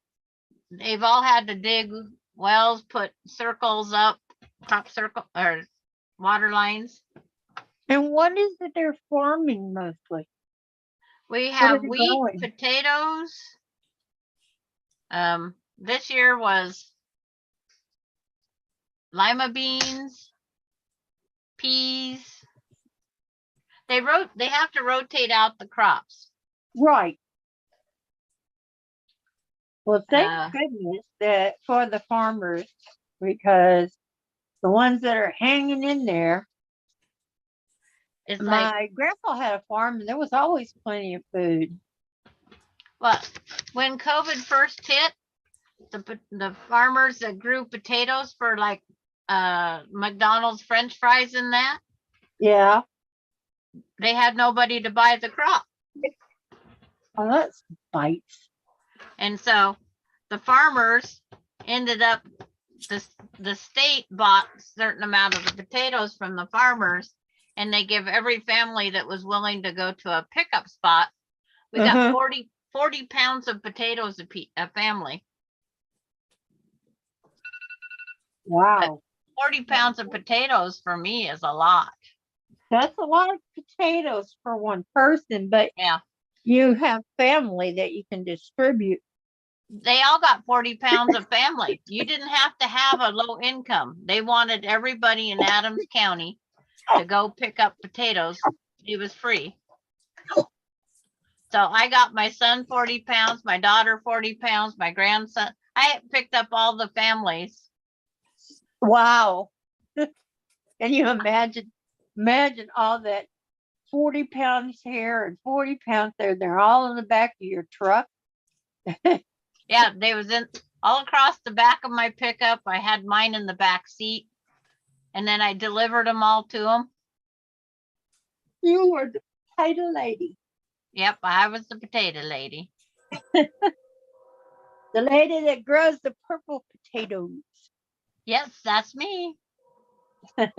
they've all had to dig wells, put circles up, crop circle or water lines. And what is it they're farming mostly? We are have they wheat, growing? potatoes. This year was lima beans, peas. They have to rotate out the crops. Right. Well, thank Uh, goodness that for the farmers, because the ones that are hanging in there, It's like, my grandpa had a farm and there was always plenty of food. well, when COVID first hit, the farmers that grew potatoes for like McDonald's French fries and that, Yeah. they had nobody to buy the crop. Oh, that's bites. And so the farmers ended up, the state bought a certain amount of the potatoes from the farmers, and they give every family that was willing to go to a pickup spot. We got Uh-huh. 40 pounds of potatoes a family. Wow. 40 pounds of potatoes for me is a lot. That's a lot of potatoes for one person, but Yeah. you have family that you can distribute. They all got 40 pounds of family. You didn't have to have a low income. They wanted everybody in Adams County to go pick up potatoes. It was free. So I got my son 40 pounds, my daughter 40 pounds, my grandson. I picked up all the families. Wow. Can you imagine all that 40 pounds here and 40 pounds there. They're all in the back of your truck. Yeah, they was in all across the back of my pickup. I had mine in the back seat, and then I delivered them all to them. You were the potato lady. Yep, I was the potato lady. The lady that grows the purple potatoes. Yes, that's me. I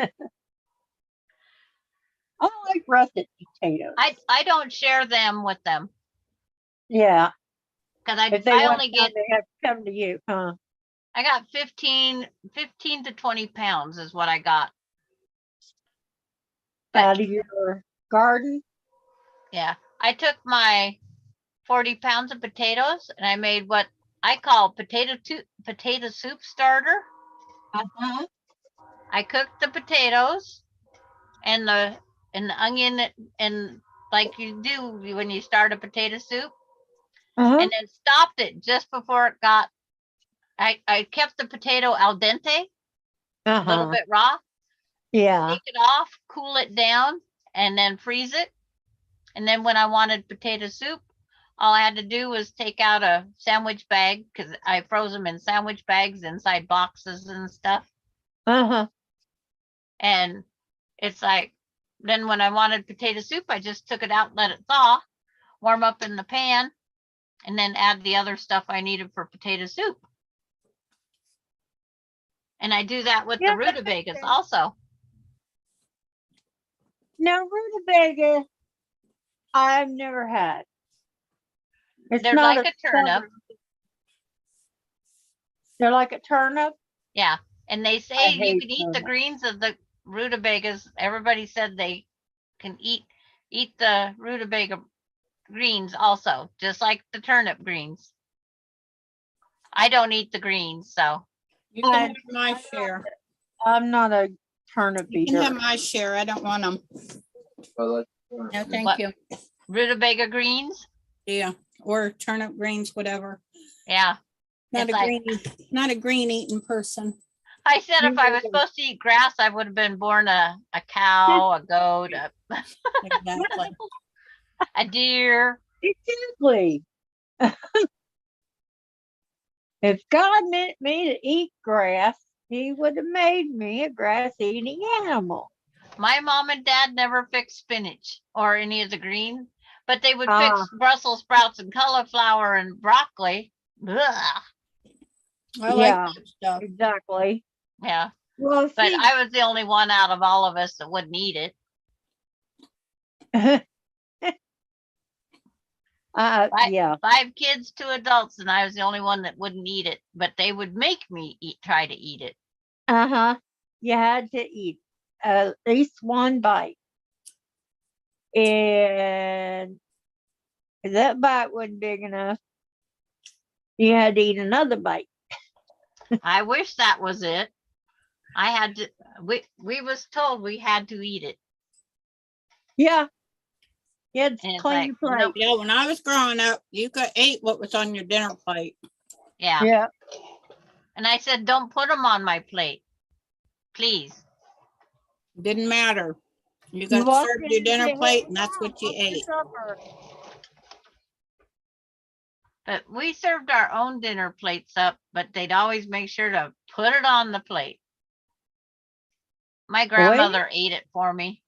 like russet potatoes. I don't share them with them Yeah. because If they I want only some, get, they have to come to you, huh? I got 15 to 20 pounds is what I got. But Out of your garden. yeah, I took my 40 pounds of potatoes and I made what I call potato soup starter. Uh-huh. I cooked the potatoes and the onion and like you do when you start a potato soup, Uh-huh. and then stopped it just before it got. I kept the potato al dente, a little Uh-huh. bit raw. Yeah. Take it off, cool it down, and then freeze it. And then when I wanted potato soup, all I had to do was take out a sandwich bag because I froze them in sandwich bags inside boxes and stuff. Uh-huh. And it's like, then when I wanted potato soup, I just took it out, let it thaw, warm up in the pan, and then add the other stuff I needed for potato soup. And I do that with Yeah, the rutabagas also. Now, rutabaga, I've never had. It's They're not like a turnip. They're like a turnip. Yeah. And they say I you hate can eat the turnips. greens of the rutabagas. Everybody said they can eat the rutabaga greens also, just like the turnip greens. I don't eat the greens, so You can have my share. I'm not a turnip You can eater. have my share. I don't want them. No, thank What? you. rutabaga greens. Yeah, or turnip greens, whatever. Yeah. Not It's a like- green, not a green eating person. I said if I was Yeah. supposed to eat grass, I would have been born a cow, a goat, Exactly. a deer. Exactly. If God meant me to eat grass, he would have made me a grass eating animal. My mom and dad never fixed spinach or any of the greens, but they would Ah. fix Brussels sprouts and cauliflower and broccoli. Ugh. I like Yeah. that stuff. Exactly. Yeah. Well, But see, I was the only one out of all of us that wouldn't eat it. Right. Yeah. 5 kids, 2 adults, and I was the only one that wouldn't eat it, but they would make me try to eat it. Uh-huh. You had to eat at least one bite. And if that bite wasn't big enough, you had to eat another bite. I wish that was it. I had to, we was told we had to eat it. Yeah. You had to And it's clean like, the plate. nope. Yeah, when I was growing up, you could eat what was on your dinner plate. Yeah. Yeah. And I said, don't put them on my plate, please. Didn't matter. You You got walked served in your and dinner said, plate "Hey, and that's Mom, what you what's for ate. supper?" But we served our own dinner plates up, but they'd always make sure to put it on the plate. My grandmother ate it for me.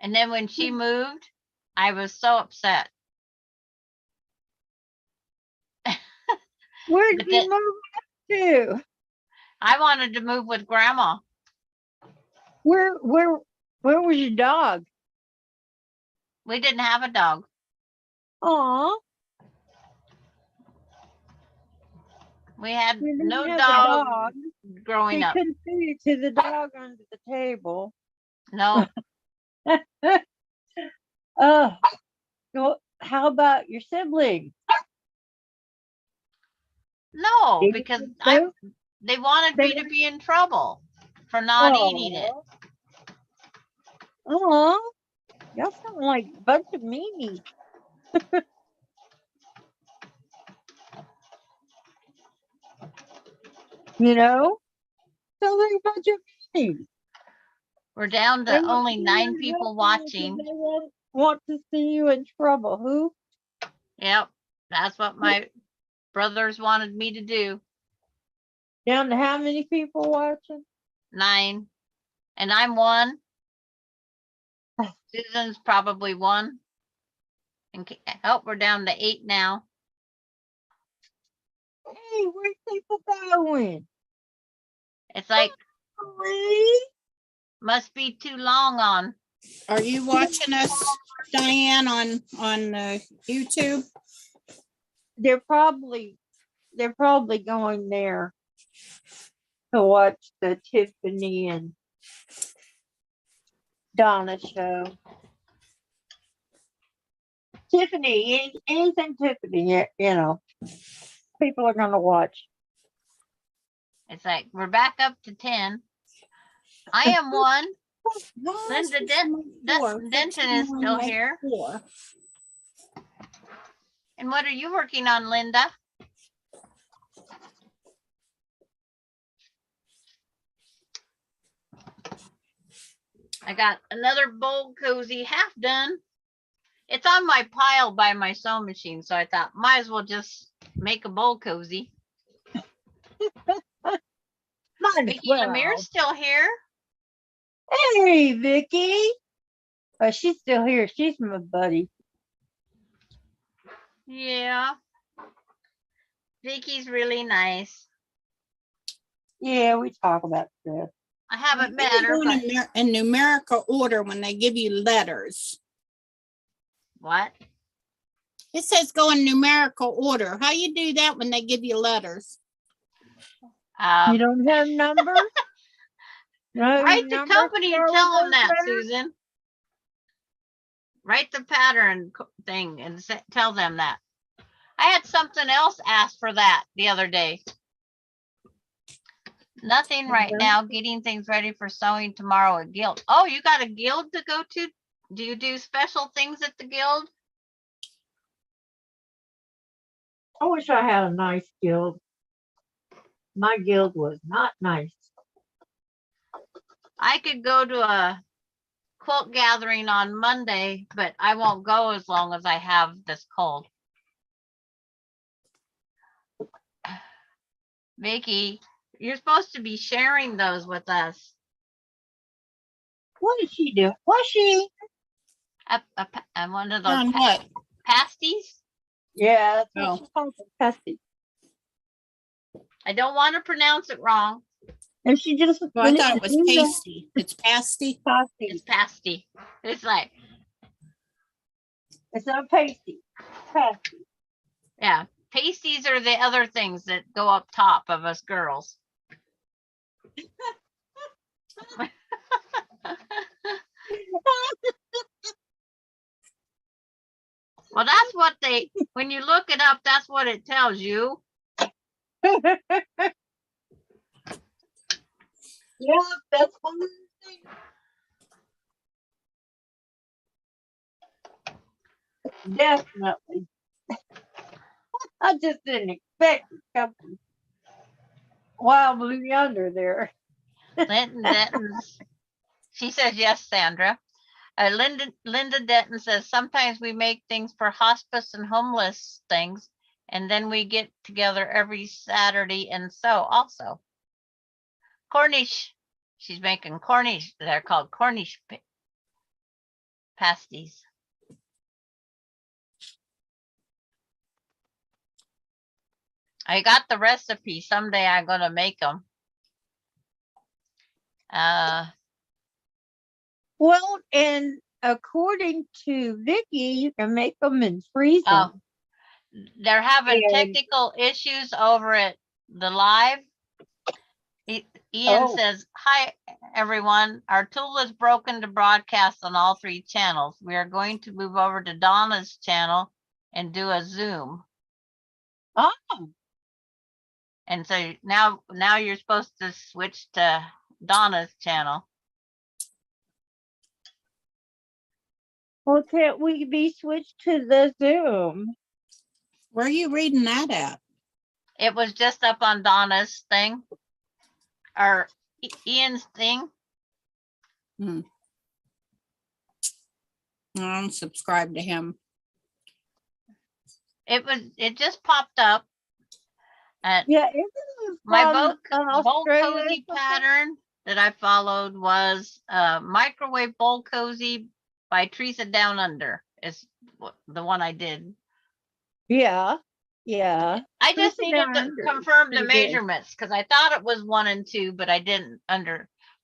And then when she moved, I was so upset. Where'd But you move to? I wanted to move with grandma. Where was your dog? We didn't have a dog. Aw, We had you didn't no have dog a dog. growing You up. couldn't feed it to the dog under the table. No, Oh, well, how about your sibling? no, Did because you I do? they wanted me to be in trouble for not eating it. Oh, y'all sound like a bunch of meanies. You know? Sounds like a bunch of meanies. We're down They to want only to 9 be people helping you 'cause watching. They want to see you in trouble. Who? Yep, that's what my brothers wanted me to do. Down to how many people watching? 9, and I'm 1. Susan's probably 1. And help, we're down to 8 now. Hey, where's people going? It's like Really? must be too long on. Are you watching us, Diane, on YouTube? They're probably going there to watch the Tiffany and Donna show. Tiffany, anything Tiffany, you know, people are gonna watch. It's like we're back up to 10. I am 1. Linda Denton is still here. And what are you working on, Linda? I got another bowl cozy half done. It's on my pile by my sewing machine, so I thought might as well just make a bowl cozy. Might as Vicky well. Lemir's still here. Hey, Vicky. She's still here. She's my buddy. Yeah. Vicky's really nice. Yeah, we talk about stuff. I haven't met Maybe her, go but in numerical order when they give you letters. what? It says go in numerical order. How you do that when they give you letters? You don't have numbers? No, Write the numbers company and start tell with them that, those letters? Susan. Write the pattern thing and tell them that. I had something else asked for that the other day. Nothing right now, getting things ready for sewing tomorrow at Guild. Oh, you got a guild to go to? Do you do special things at the guild? I wish I had a nice guild. My guild was not nice. I could go to a quilt gathering on Monday, but I won't go as long as I have this cold. Vicky, you're supposed to be sharing those with us. What did she do? What's she? One of those On what? pasties. Yeah, that's Oh. what she calls it, pesty. I don't want to pronounce it wrong. And she just. Well, I thought it was pasty. It's pasty. It's pasty. It's like, It's not pasty. Pasty. yeah, pasties are the other things that go up top of us girls. Well, that's what when you look it up, that's what it tells you. Yeah, that's one of the things. Definitely. I just didn't expect it to come from Wild Blue Yonder there. Linda Denton's, she says, yes, Sandra. Linda Denton says, sometimes we make things for hospice and homeless things, and then we get together every Saturday and so also. Cornish, she's making Cornish, they're called Cornish pasties. I got the recipe. Someday I'm gonna make them. Well, and according to Vicky, you can make them and freeze them. Oh, they're having And- technical issues over at the live. Ian Oh. says, hi, everyone. Our tool is broken to broadcast on all 3 channels. We are going to move over to Donna's channel and do a Zoom. Oh, And so now you're supposed to switch to Donna's channel. well, can't we be switched to the Zoom? Where are you reading that at? It was just up on Donna's thing, or Ian's thing. I'm subscribed to him. It just popped up. Yeah, isn't it My from bowl Australia or cozy something? pattern that I followed was microwave bowl cozy by Teresa Down Under is the one I did. Yeah, yeah. I just Teresa needed Down to Under is confirm the pretty good. measurements because I thought it was 1 and 2, but I didn't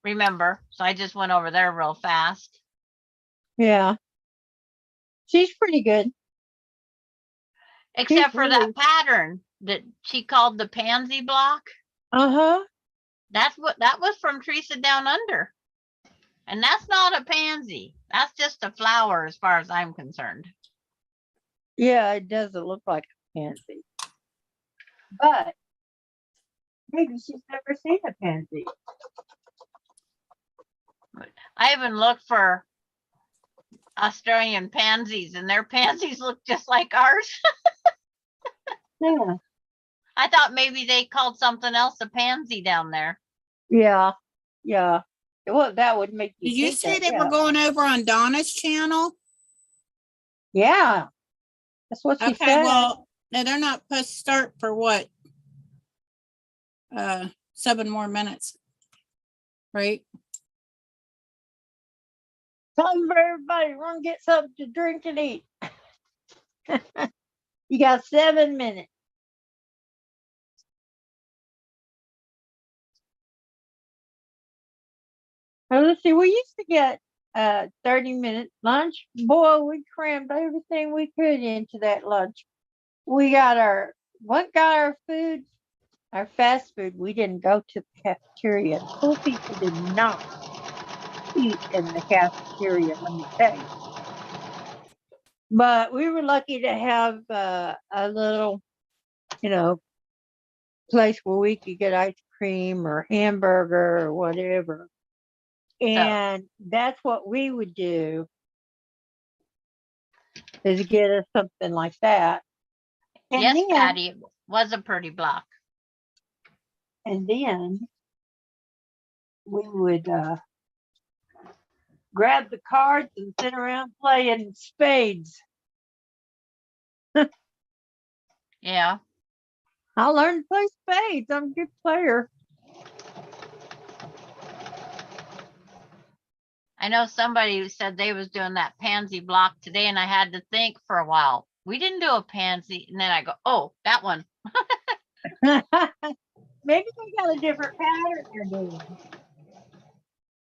remember. So I just went over there real fast. Yeah. She's pretty good. Except for really- that pattern that she called the pansy block. Uh-huh. That was from Teresa Down Under. And that's not a pansy. That's just a flower as far as I'm concerned. Yeah, it doesn't look like a pansy. But maybe she's never seen a pansy. I even looked for Australian pansies and their pansies look just like ours. Yeah. I thought maybe they called something else a pansy down there. Yeah. Yeah. Well, that would make you Did you think say that, they yeah. were going over on Donna's channel? Yeah. That's what she Okay, said. well, now they're not supposed to start for what? 7 more minutes. Right? Time for everybody, run get something to drink and eat. You got 7 minutes. Now, let's see, we used to get 30-minute lunch. Boy, we crammed everything we could into that lunch. We got our food, our fast food. We didn't go to the cafeteria. Poor people did not eat in the cafeteria, let me tell you. But we were lucky to have a little, place where we could get ice cream or hamburger or whatever. And that's what we would do, is get us something like that. And Yes, then, Patty, it was a pretty block. And then we would grab the cards and sit around playing spades. Yeah. I learned to play spades. I'm a good player. I know somebody who said they was doing that pansy block today and I had to think for a while. We didn't do a pansy. And then I go, oh, that one. maybe they got a different pattern they're doing.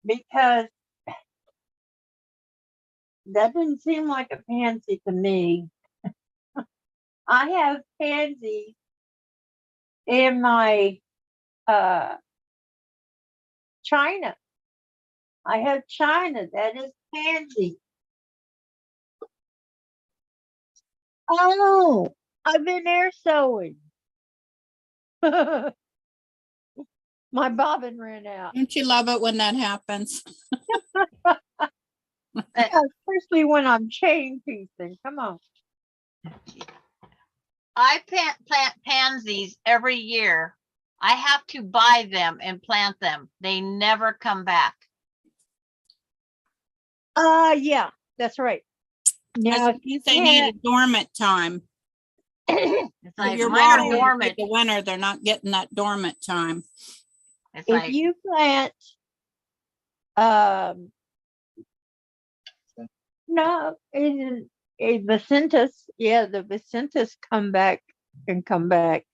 Because that didn't seem like a pansy to me. I have pansies in my china. I have china that is pansy. Oh, I've been air sewing. My bobbin ran out. Don't you love it when that happens? Yeah, especially when I'm chain piecing. Come on. I plant pansies every year. I have to buy them and plant them. They never come back. Yeah, that's right. Now, if you They need a can't, dormant time. It's If like you're mine are watering dormant. in the winter, they're not getting that dormant time. It's if like, you plant, no, Vicentus, yeah, the Vicentus come back and come back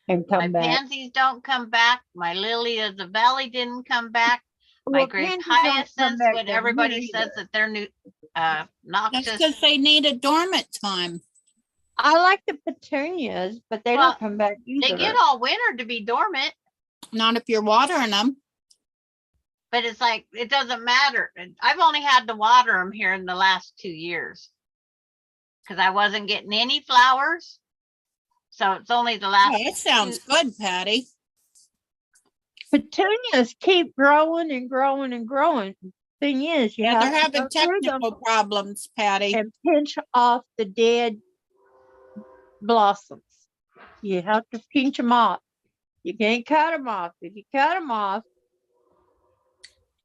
and my come back. pansies don't come back. My lily of the valley didn't come back. My Well, grape pansies don't come hyacinths, back when down everybody here says either. that they're new, That's noxious. because they need a dormant time. I like the petunias, but they Well, don't come back They either. get all winter to be dormant, Not if you're watering them. but it's like, it doesn't matter. I've only had to water them here in the last 2 years. Cause I wasn't getting any flowers. So it's only the last. Oh, that sounds good, Patty. Petunias keep growing and growing and growing. Thing is, you Yeah, they're have to having go through them technical problems, Patty. and pinch off the dead blossoms. You have to pinch them off. You can't cut them off. If you cut them off,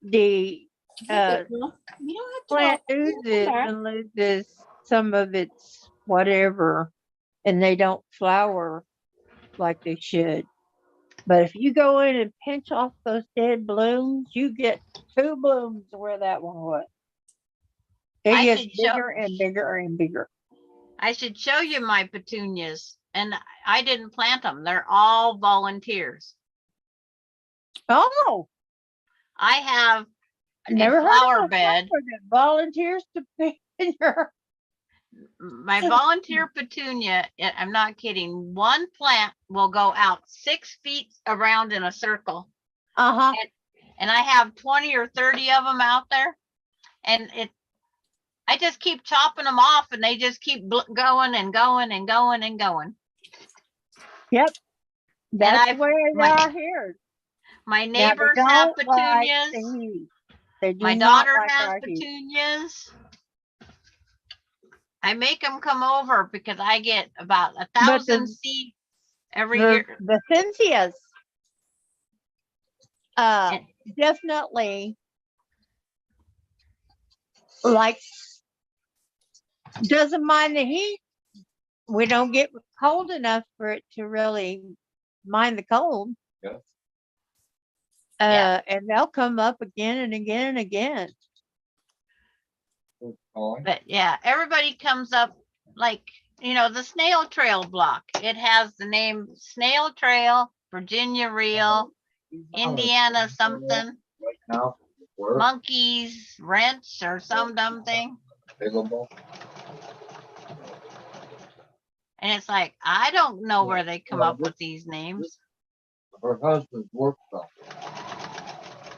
the You don't have to plant all- oozes and loses some of its whatever, and they don't flower like they should. But if you go in and pinch off those dead blooms, you get 2 blooms where that one was. It I gets should show- bigger and bigger and bigger. I should show you my petunias, and I didn't plant them. They're all volunteers. Oh, I have I never a heard flower of a bed. flower that volunteers to pick your. My volunteer petunia, I'm not kidding, one plant will go out 6 feet around in a circle. Uh-huh. And I have 20 or 30 of them out there. And I just keep chopping them off, and they just keep going and going and going and going. Yep. That's I've- the way they my- are here. My Now, they neighbors have don't like petunias. the heat. They do My not daughter like has our heat. petunias. I make them come over because I get about the- 1,000 seeds every year. The Cynthias, And- definitely like, doesn't mind the heat. We don't get cold enough for it to really mind the cold. Yeah. Yeah. And they'll come up again and again and again. But yeah, everybody comes up like, the snail trail block. It has the name Snail Trail, Virginia Reel, Indiana something, Right now, work Monkeys Ranch or some dumb thing. available. And it's like, I don't know where they come up with these names, Her husband's work from.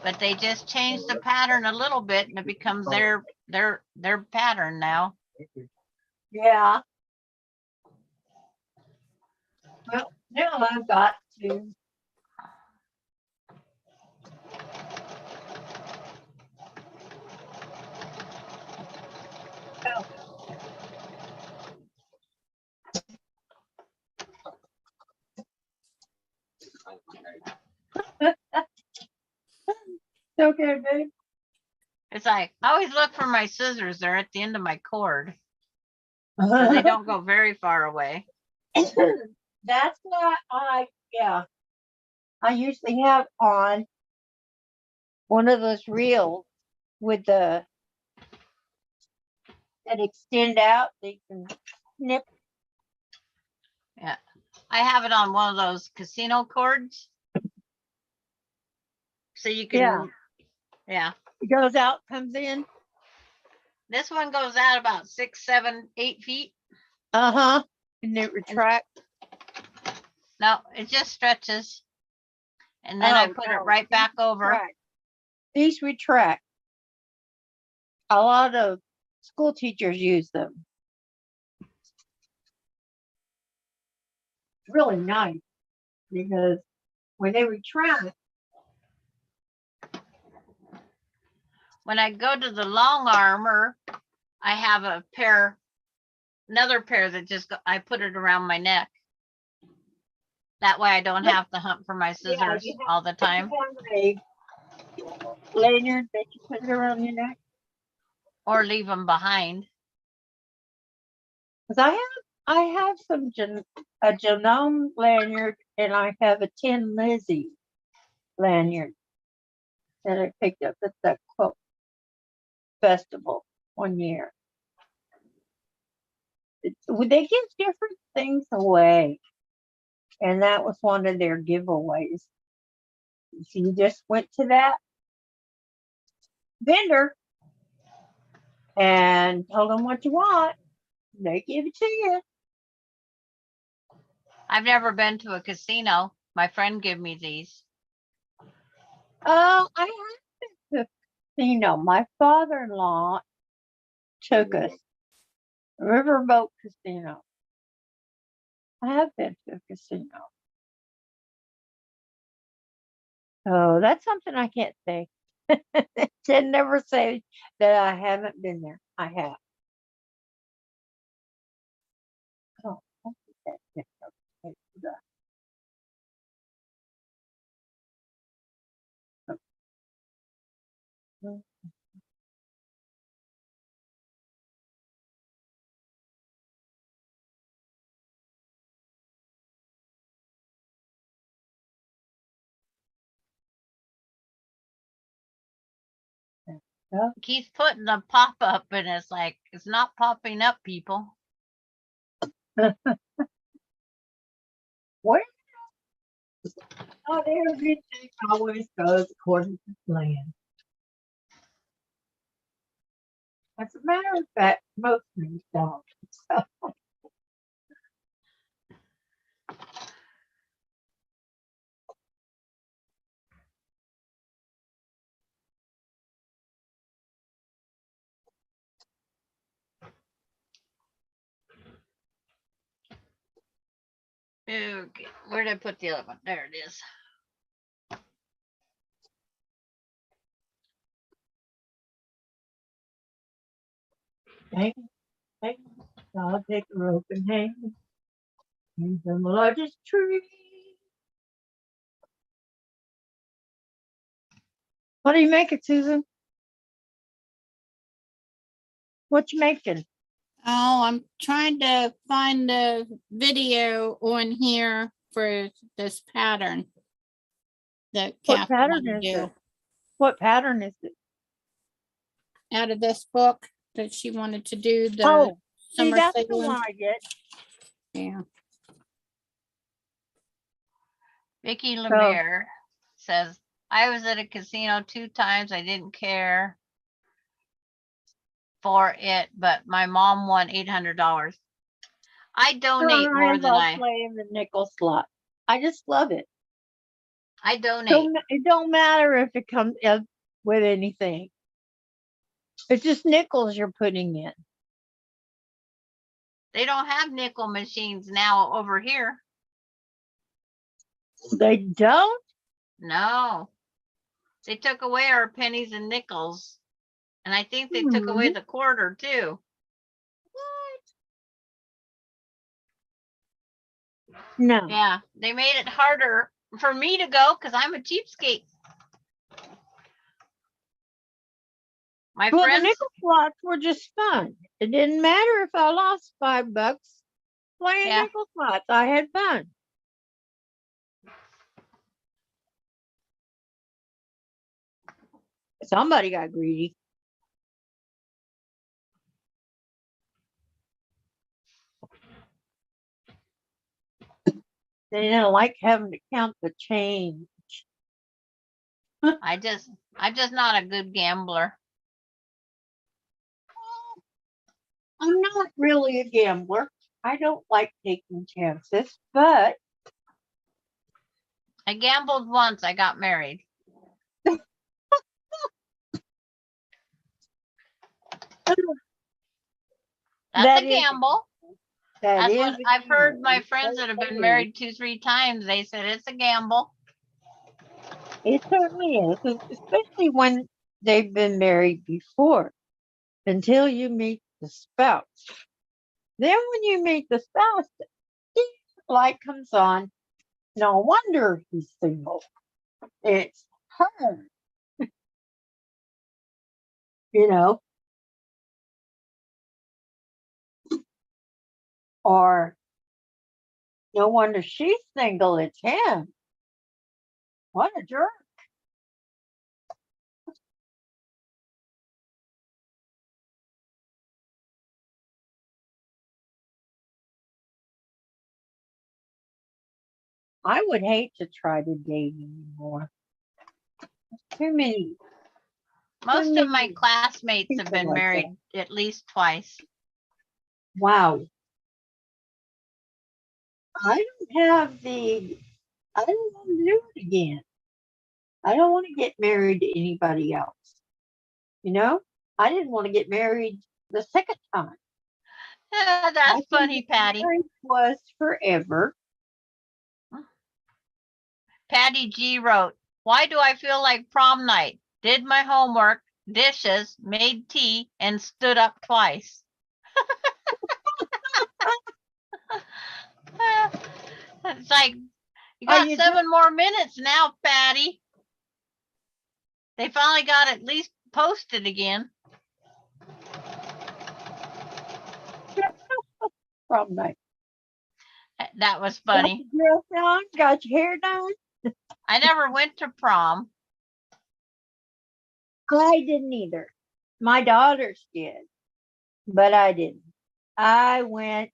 but they just change the pattern a little bit and it becomes their pattern now. Yeah. Well, now I've got to. Okay, babe. It's like, I always look for my scissors. They're at the end of my cord. So they don't go very far away. That's what I usually have on one of those reels with that extend out, they can snip. I have it on one of those casino cords. So you Yeah. can, yeah. It goes out, comes in. This one goes out about 6, 7, 8 feet. Uh-huh. And it retracts. No, it just stretches. And then I Oh, put it no, right back over. Retract. These retract. A lot of school teachers use them. It's really nice because when they retract, When I go to the long armor, I have a pair, another pair that just, I put it around my neck. That way I don't have to hunt for my scissors you have- all the time, a lanyard that you put it around your neck. or leave them behind. Because I have a Genome lanyard and I have a Tin Lizzie lanyard that I picked up at the quilt festival one year. They give different things away, and that was one of their giveaways. So you just went to that vendor and told them what you want. They give it to you. I've never been to a casino. My friend gave me these. Oh, I have been to a casino. My father-in-law took us Riverboat Casino. I have been to a casino. Oh, that's something I can't say. Can never say that I haven't been there. I have. Oh, I'll put that there. Okay, hold on. Yeah. Keeps putting a pop up and it's like, it's not popping up, people. What? Not everything always goes according to plan. As a matter of fact, most things don't. So, Okay, where did I put the other one? There it is. hang, hang. I'll take a rope and hang from the largest tree. What are you making, Susan? What you making? Oh, I'm trying to find the video on here for this pattern that What Kathy pattern wanted to is do it? What pattern is it? out of this book that she wanted to do the Oh, see, summer that's the sailing. one I get. Yeah. Vicky Lemire says, I was at a casino 2 times. I didn't care for it, but my mom won $800. I donate more than love playing the nickel slot. I just love it. I donate. It don't matter if it comes with anything. It's just nickels you're putting in. They don't have nickel machines now over here. They don't? No. They took away our pennies and nickels. And I think they took away the quarter too. No. Yeah, they made it harder for me to go because I'm a cheapskate. My Well, the friends, nickel slots were just fun. It didn't matter if I lost $5 playing Yeah. nickel slots. I had fun. Somebody got greedy. They didn't like having to count the change. I'm just not a good gambler. I'm not really a gambler. I don't like taking chances, but I gambled once. I got married. That's That a is- gamble. that That's is what a I've heard gamble. my friends that have been married 2-3 times. They said it's a gamble. It certainly is, especially when they've been married before, until you meet the spouse. Then when you meet the spouse, the light comes on. No wonder he's single. It's her. You know, or no wonder she's single, it's him. What a jerk. I would hate to try to date anymore. Too many. Most of my many classmates have people been like married at least twice. Wow. I don't have the, I don't want to do it again. I don't want to get married to anybody else. You know, I didn't want to get married the second time. I That's think funny, Patty. marriage was forever. Patty G wrote, "Why do I feel like prom night? Did my homework, dishes, made tea, and stood up twice." It's like, you Are got you 7 more minutes now, Patty. They finally got at least posted again. Prom night. That was Got funny. your dress on, got your hair done. I never went to prom. I didn't either. My daughters did, but I didn't. I went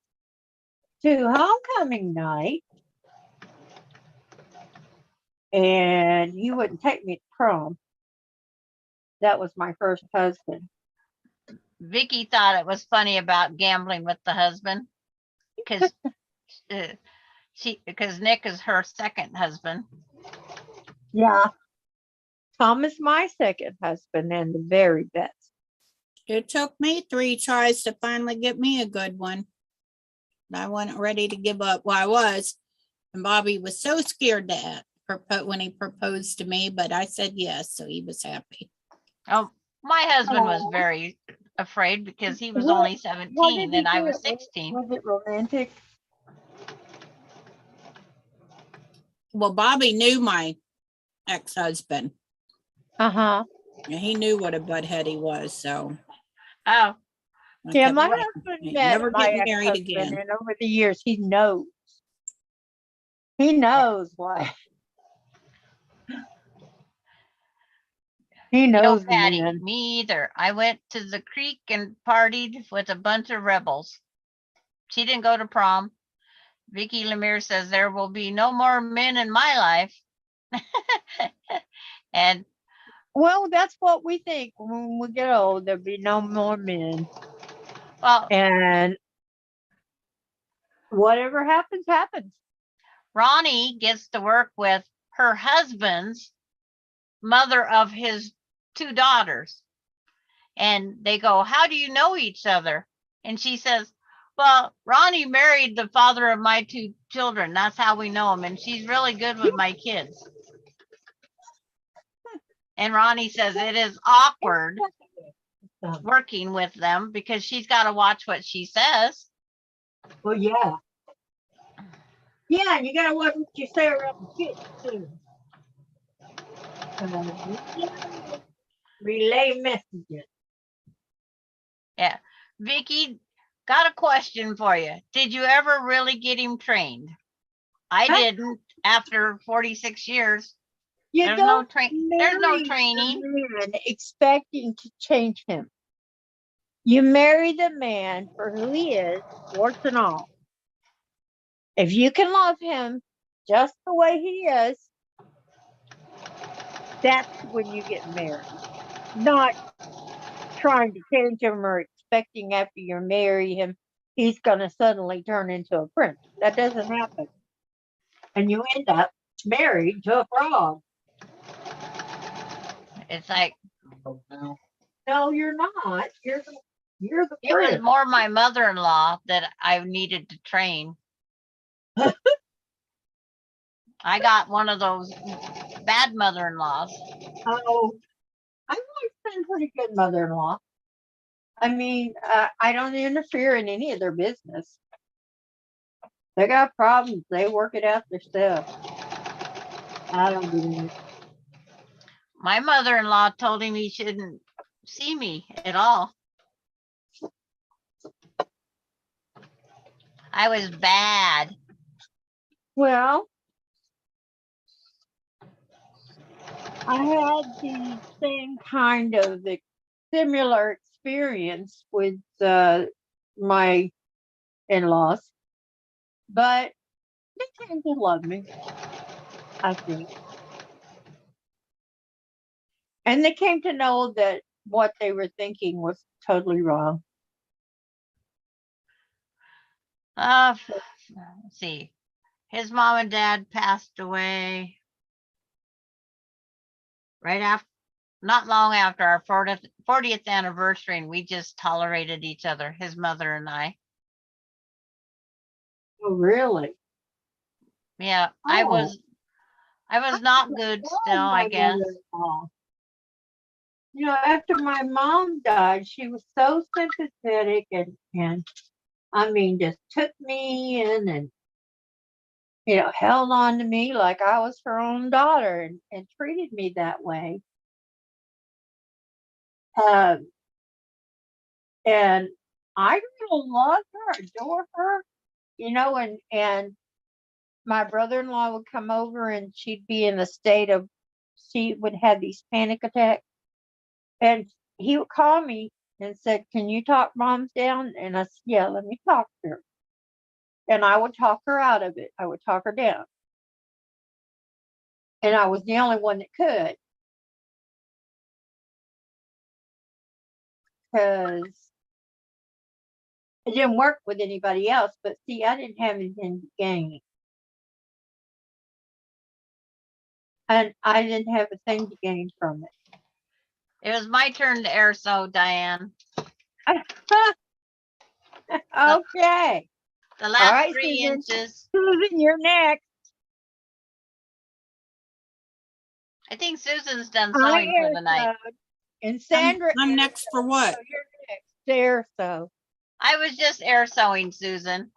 to homecoming night, and he wouldn't take me to prom. That was my first husband. Vicky thought it was funny about gambling with the husband because because Nick is her second husband. Yeah. Tom is my second husband and the very best. It took me 3 tries to finally get me a good one. I wasn't ready to give up. Well, I was. And Bobby was so scared to when he proposed to me, but I said yes, so he was happy. Oh, my husband was Aw. very afraid because he was What- only What 17 did and he I do? was 16. Was it romantic? Well, Bobby knew my ex-husband, Uh-huh. and he knew what a butthead he was, so. Oh, I Yeah, kept my saying, husband "Ain't met never my getting married ex-husband, again." and over the years, he knows. He knows why. He no, knows the Patty, man. me either. I went to the creek and partied with a bunch of rebels. She didn't go to prom. Vicky Lemire says there will be no more men in my life. And Well, that's what we think when we get old. There'll be no more men, well, and whatever happens, happens. Ronnie gets to work with her husband's mother of his 2 daughters. And they go, "How do you know each other?" And she says, "Well, Ronnie married the father of my 2 children. That's how we know him. And she's really good with my kids." And Ronnie says it is awkward working with them because she's got to watch what she says. Well, yeah. Yeah, and you gotta watch what you say around the kids too. Relay messages. Yeah. Vicky, got a question for you. Did you ever really get him trained? I Huh? didn't after 46 years. You There's no don't there's no marry a training. man expecting to change him. You marry the man for who he is, warts and all. If you can love him just the way he is, That's when you get married. Not trying to change him or expecting after you marry him, he's going to suddenly turn into a prince. That doesn't happen. And you end up married to a frog. It's like, No, you're not. You're the it was prince. more my mother-in-law that I needed to train. I got one of those bad mother-in-laws. Oh, I've always been a pretty good mother-in-law. I mean, I don't interfere in any of their business. They got problems. They work it out themselves. I don't get in it. My mother-in-law told him he shouldn't see me at all. I was bad. Well, I had the same kind of similar experience with my in-laws, but they came to love me, I think. And they came to know that what they were thinking was totally wrong. Let's see. His mom and dad passed away right after, not long after our 40th anniversary, and we just tolerated each other, his mother and I. Oh, really? Yeah, I Oh. was not good Love still, my I guess. mother-in-law. You know, after my mom died, she was so sympathetic and I mean, just took me in and, you know, held on to me like I was her own daughter and treated me that way. And I really loved her, adore her, you know, and my brother-in-law would come over and she'd be in a state of, she would have these panic attacks. And he would call me and said, "Can you talk Mom's down?" And I said, "Yeah, let me talk to her." And I would talk her out of it. I would talk her down. And I was the only one that could. Because it didn't work with anybody else. But see, I didn't have anything to gain. And I didn't have a thing to gain from it. It was my turn to air so, Diane. Okay. The last All right, 3 Susan. inches. Susan, you're next. I think Susan's done sewing for the night. And Sandra. I'm next for what? So you're next there. So I was just air sewing, Susan.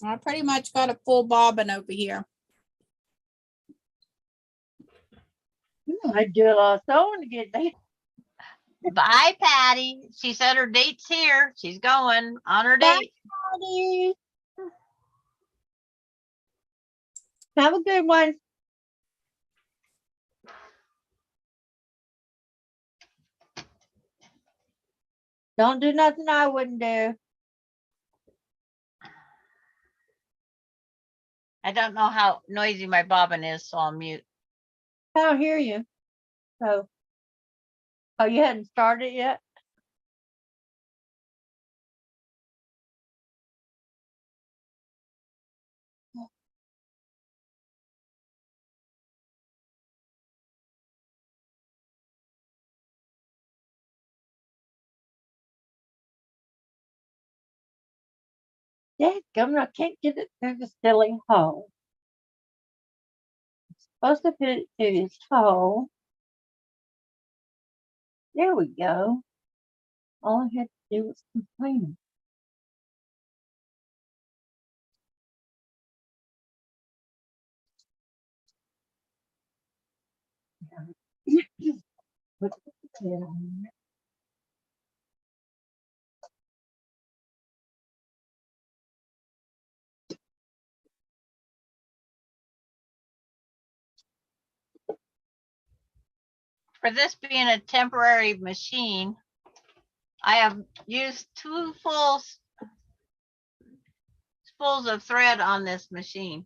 I pretty much got a full bobbin over here. I do a lot of sewing to get there. Bye, Patty. She said her date's here. She's going on her Bye. date. Patty. Have a good one. Don't do nothing I wouldn't do. I don't know how noisy my bobbin is, so I'll mute. I don't hear you. So, oh, you hadn't started yet? Dadgum, I can't get it through the silly hole. It's supposed to fit it through this hole. There we go. All I had to do was complain. Put the pin on there. For this being a temporary machine, I have used 2 full spools of thread on this machine.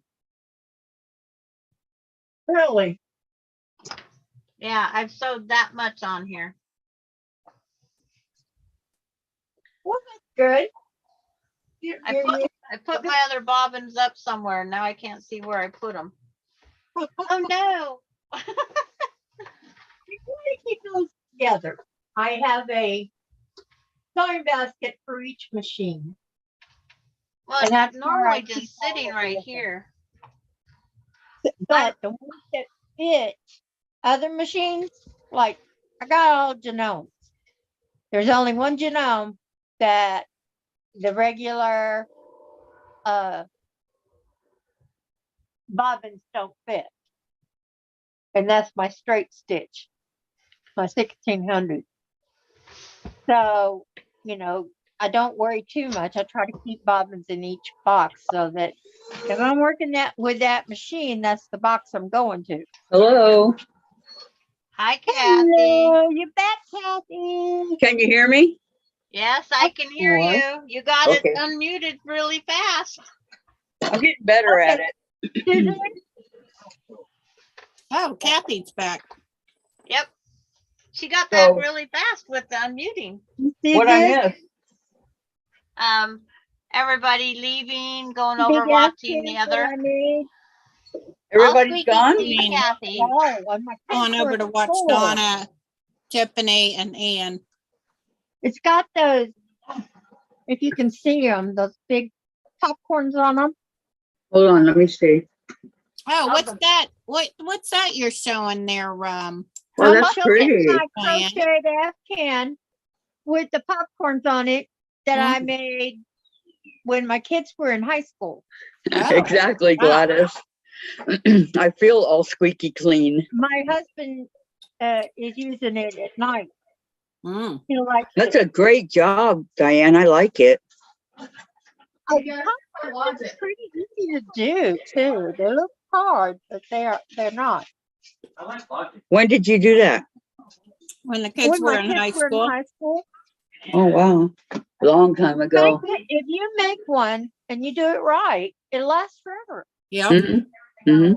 Really? Yeah, I've sewed that much on here. Well, that's good. I put my other bobbins up somewhere. Now I can't see where I put them. Oh no. Before you keep those together, I have a sewing basket for each machine. Well, And it's that's where I normally keep just all sitting of right them. here. But the ones that fit other machines, like I got all genomes. There's only one genome that the regular bobbins don't fit. And that's my straight stitch, my 1600. So, you know, I don't worry too much. I try to keep bobbins in each box so that if I'm working that with that machine, that's the box I'm going to. Hello, Hi, Kathy. Hello, you back, Kathy? can you hear me? Yes, I can hear course. you. You got Okay. it unmuted really fast. I'm getting better at Okay. it. Susan, Oh, Kathy's back. Yep. She got that So- really fast with the unmuting. What I missed? Everybody leaving, going big over ass watching the kids that other. I made. Everybody's All gone? squeaky clean, Kathy. Oh, and my Going kids over were to watch full. Donna, Tiffany, and Ann. It's got those, if you can see them, those big popcorns on them. Hold on, let me see. Oh, what's that? What's that you're showing there? Well, I'm that's showing pretty. my Diane. crocheted Afghan with the popcorns on it that I Mm. made when my kids were in high school. Oh, Exactly, wow. Gladys. I feel all squeaky clean. My husband is using it at night. Mm. He likes That's it. a great job, Diane. I like it. It's pretty easy to do too. They look hard, but they're not. When did you do that? When the kids When were my in kids high were in school. high school, Oh, wow. Long time ago. if you make one and you do it right, it lasts forever. Yep. Hmm.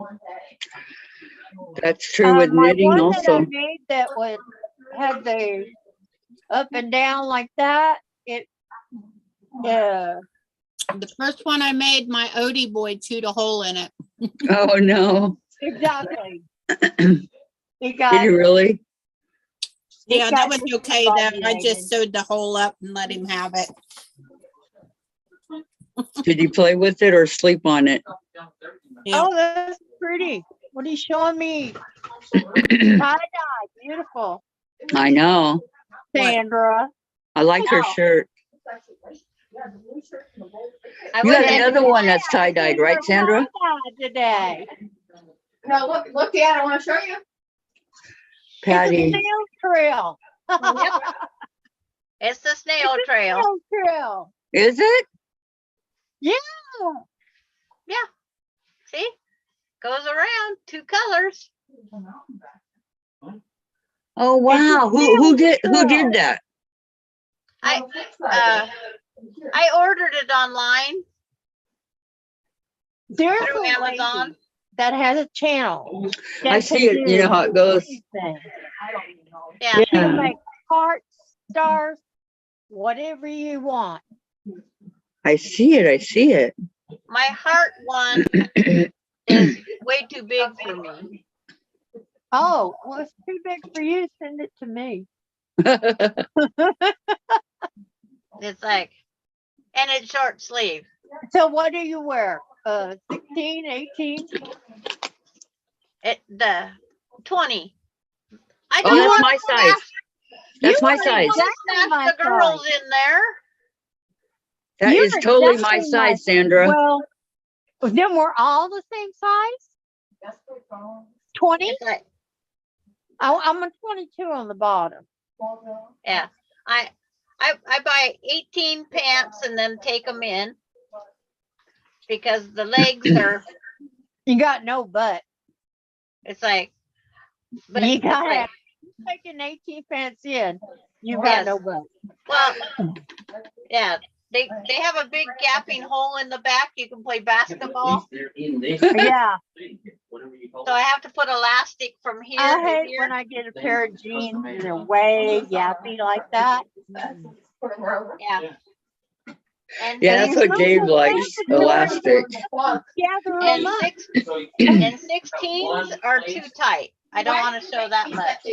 That's true with My knitting one also. that I made that would have the up and down like that. It The first one I made, my Odie boy chewed a hole in it. Oh, no. exactly. It Did got you really? Yeah, that was just okay though. I discombobulated. just sewed the hole up and let him have it. Did you play with it or sleep on it? Yeah. Oh, that's pretty. What are you showing me? Tie-dye, beautiful. I know. What? Sandra. I like her shirt. I You went got in- another one that's tie-dyed, right, Sandra? Tie-dye today. No, look at it. I want to show you. It's a Patty. snail trail. Yep. It's the snail trail. Snail trail. Is it? Yeah. See? Goes around 2 colors. Oh, wow. Who did that? I ordered it online. There's Through a lady Amazon. that has a channel. I that see can it. You know do how it goes. anything. Yeah. You Yeah. can make hearts, stars, whatever you want. I see it. I see it. My heart one is way too big for me. Oh, well, it's too big for you. Send it to me. It's like, and it's short sleeve. So what do you wear? 16, 18? The 20. I Oh, don't that's want my to size. That's my size. Exactly my the girls size. in there. That You're is totally exactly my size, my- Sandra. Well, then we're all the same size? 20? It's like, I'm a 22 on the bottom. yeah. I buy 18 pants and then take them in because the legs are. You got no butt. It's like. But You it's got like, it. Taking 18 pants in. You got Yes. no butt. well, yeah. They have a big gapping hole in the back. You can play basketball. They're in there. Yeah, Whatever you call So it. I have to put elastic from here I to hate here. when I get a pair of jeans and they're way yappy like that. Yeah. And Yeah, And that's you what know Dave what's likes, elastic. Gather and them up. six and 16s are too tight. I don't want to show that much.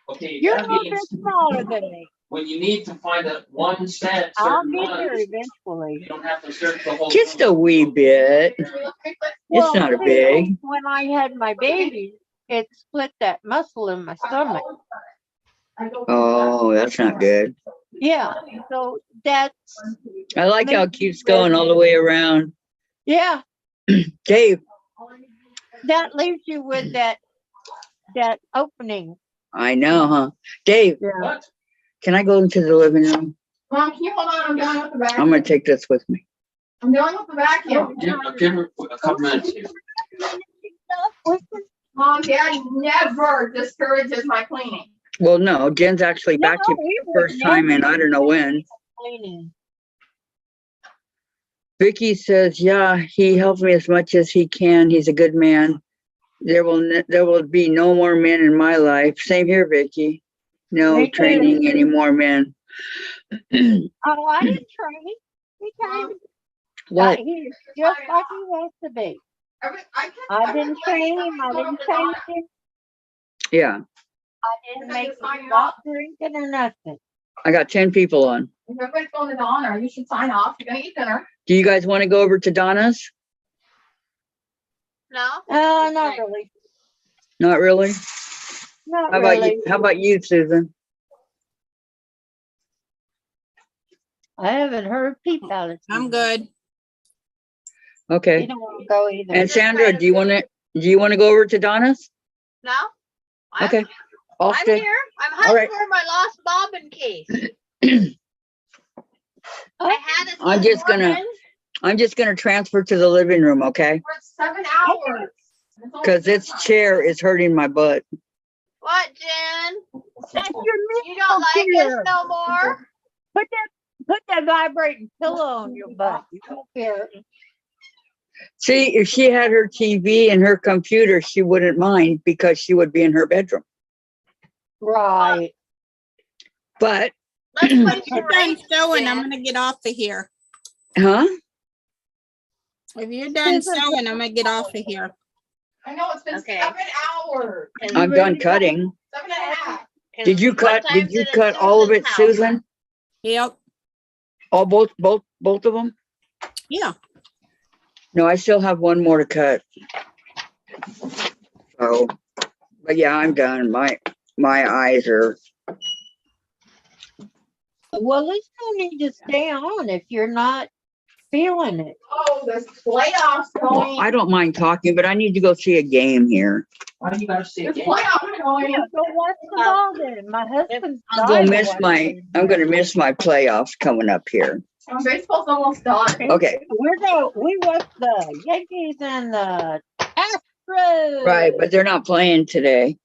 Okay, You're a that little bit means smaller than me. when you need to find a one set, I'll certain get there ones, eventually. you don't have to search the whole. Just a wee bit. It's Well, not a see, big. when I had my baby, it split that muscle in my stomach. Oh, that's not good. Yeah, so that's, I like how it keeps going all the way around. yeah, Dave, that leaves you with that opening. I know, huh? Dave, Yeah. What? can I go into the living room? Mom, can you hold on? I'm dealing with the vacuum. I'm gonna take this with me. I'm dealing with the vacuum. Give her a couple minutes here. Mom, Daddy never discourages my cleaning. Well, no, Jen's actually No, back to we the first time in I don't know when. cleaning. Vicky says, yeah, he helps me as much as he can. He's a good man. There will be no more men in my life. Same here, Vicky. No Me too. training any more men. Oh, I didn't train. He trained. What? He's just like he wants to be. I didn't train him. I didn't change him. Yeah, I didn't make him stop drinking or nothing. I got 10 people on. If everybody's going to Donna, you should sign off. You're gonna eat dinner. Do you guys want to go over to Donna's? No? Not really. Not really? Not How about really. you? How about you, Susan? I haven't heard peep out of I'm good. You Okay. don't want to go either. And Sandra, do you want to go over to Donna's? No? I'm- Okay. I'll I'm stay. here. I'm All right. hunting for my lost bobbin case. I had it. I'm this just gonna- morning. I'm just gonna transfer to the living room, okay? For 7 hours. Because this chair is hurting my butt. What, Jen? That's your You don't like us no more? Put that vibrating pillow on your butt. You don't care. See, if she had her TV and her computer, she wouldn't mind because she would be in her bedroom. Right. But, Let's play If you're done charades, sewing, I'm Jen. gonna get off of here. huh? If you're done Susan, sewing, I'm gonna get off of here. I know it's been Okay. 7 hours. I'm done cutting. 7.5. Did you What cut? time's Did you it at cut all of it, Susan's house? Susan? Yep. All both of them? Yeah. No, I still have one more to cut. So, but yeah, I'm done. My eyes are. Well, at least you need to stay on if you're not feeling it. Oh, there's playoffs going. I don't mind talking, but I need to go see a game here. Why do you gotta see There's it? playoffs going. Yeah, go watch the ball then. My husband's I'm gonna miss my playoffs coming up here. Baseball's almost done. Okay, We watched the Yankees and the Astros. right, but they're not playing today.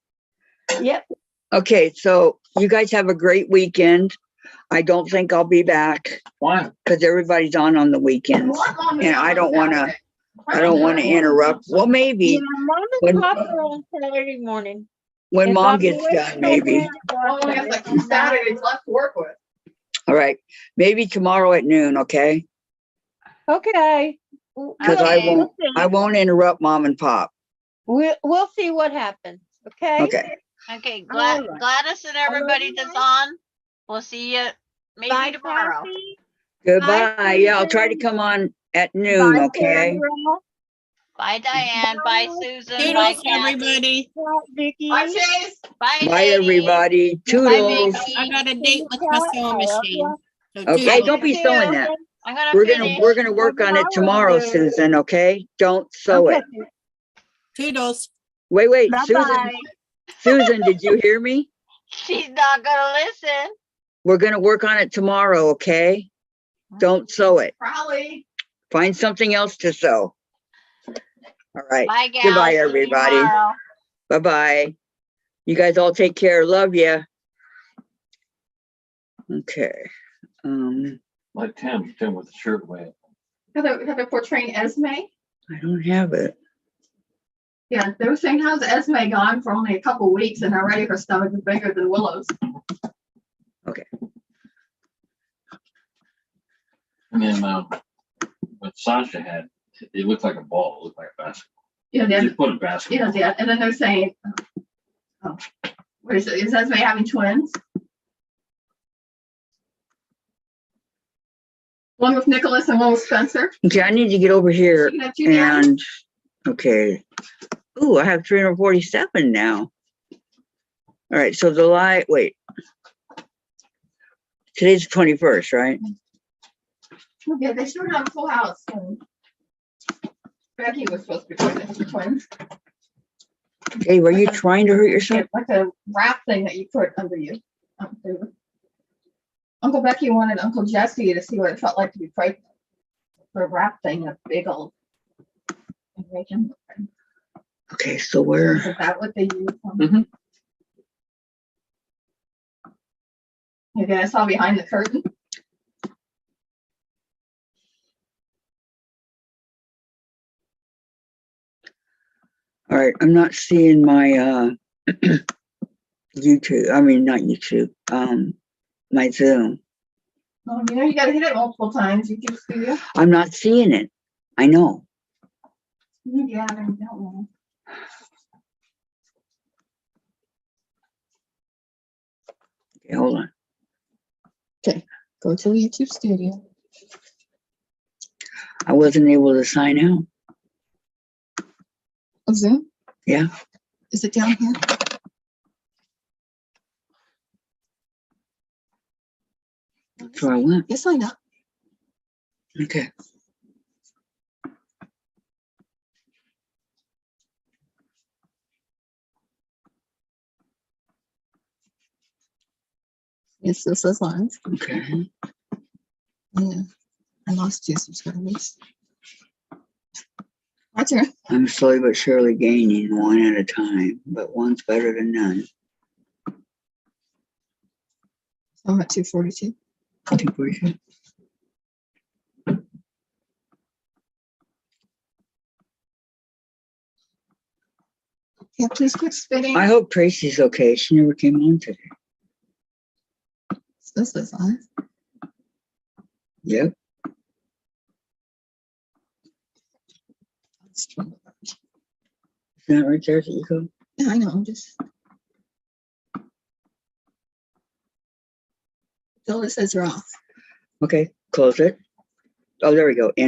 Yep. Okay, so you guys have a great weekend. I don't think I'll be back Why? because everybody's on the weekends. And I don't wanna interrupt. Well, maybe Yeah, Mama's When- popular on Saturday morning. when If mom I'm gets awake done, till maybe. 10 o'clock, Oh, we have like if 2 not, Saturdays left to work with. All right, maybe tomorrow at noon, okay? Okay. Because Okay. I won't interrupt mom and pop. We'll see what happens. Okay. Okay, Okay, All right. Gladys and everybody that's on, we'll see you maybe Bye, tomorrow. Kathy. goodbye. Yeah, I'll try to Susan. come on at noon, Bye, okay? Sandra. Bye, Diane. Bye, Susan. Bye, Toodles, Kathy. everybody. Bye, Vicky. Bye, Chase. Bye, Bye, ladies. everybody. Bye, Toodles. Vicky. I got a date with my sewing machine. So Okay, toodles. don't be sewing that. I'm gonna We're finish. gonna work on it tomorrow, Susan, okay? Don't sew it. Toodles. Wait, Susan, Bye-bye. Susan, did you hear me? She's not gonna listen. We're gonna work on it tomorrow, okay? Don't sew it. Probably. Find something else to sew. All right, Bye, gals. Goodbye, See you everybody. tomorrow. bye-bye. You guys all take care. Love ya. Okay, Like Tim with the shirt way. Heather portraying Esme. I don't have it. Yeah, they were saying, how's Esme gone for only a couple weeks and already her stomach is bigger than Willow's? And then, what Sasha had, it looked like a ball, it looked like a basketball. Yeah, They yeah, put a basketball. yeah. And then they're saying, oh, what is it? Is Esme having twins? One with Nicholas and one with Spencer. Okay, I need to get over here You can have two now. and, okay. Ooh, I have 347 now. All right, so wait. Today's the 21st, right? Yeah, they showed on Full House. And Becky was supposed to be pregnant with twins. Hey, were you trying to hurt yourself? It's like a wrap thing that you put under you. Uncle Becky wanted Uncle Jesse to see what it felt like to be pregnant. For a wrap thing, a big old. Okay, so where? Is that what they use? Mhm. Okay, I saw behind the curtain. All right, I'm not seeing my YouTube. I mean, not YouTube. My Zoom. Oh, you know, you gotta hit it multiple times. You can see it. I'm not seeing it. I know. Yeah, I don't know. Okay, hold on. Go to YouTube Studio. I wasn't able to sign out. Of Zoom? Yeah. Is it down here? That's where I went. Yes, I know. Okay. It still says live. Okay. Yeah. I lost 2 subscribers. My turn. I'm slowly but surely gaining one at a time, but one's better than none. I'm at 242. I think we should. Yeah, please quit spitting. I hope Tracy's okay. She never came on today. This is live. Yep. Isn't that right there that you go? Yeah, I know. I'm just. Bill, it says you're off. Okay, close it. Oh, there we go.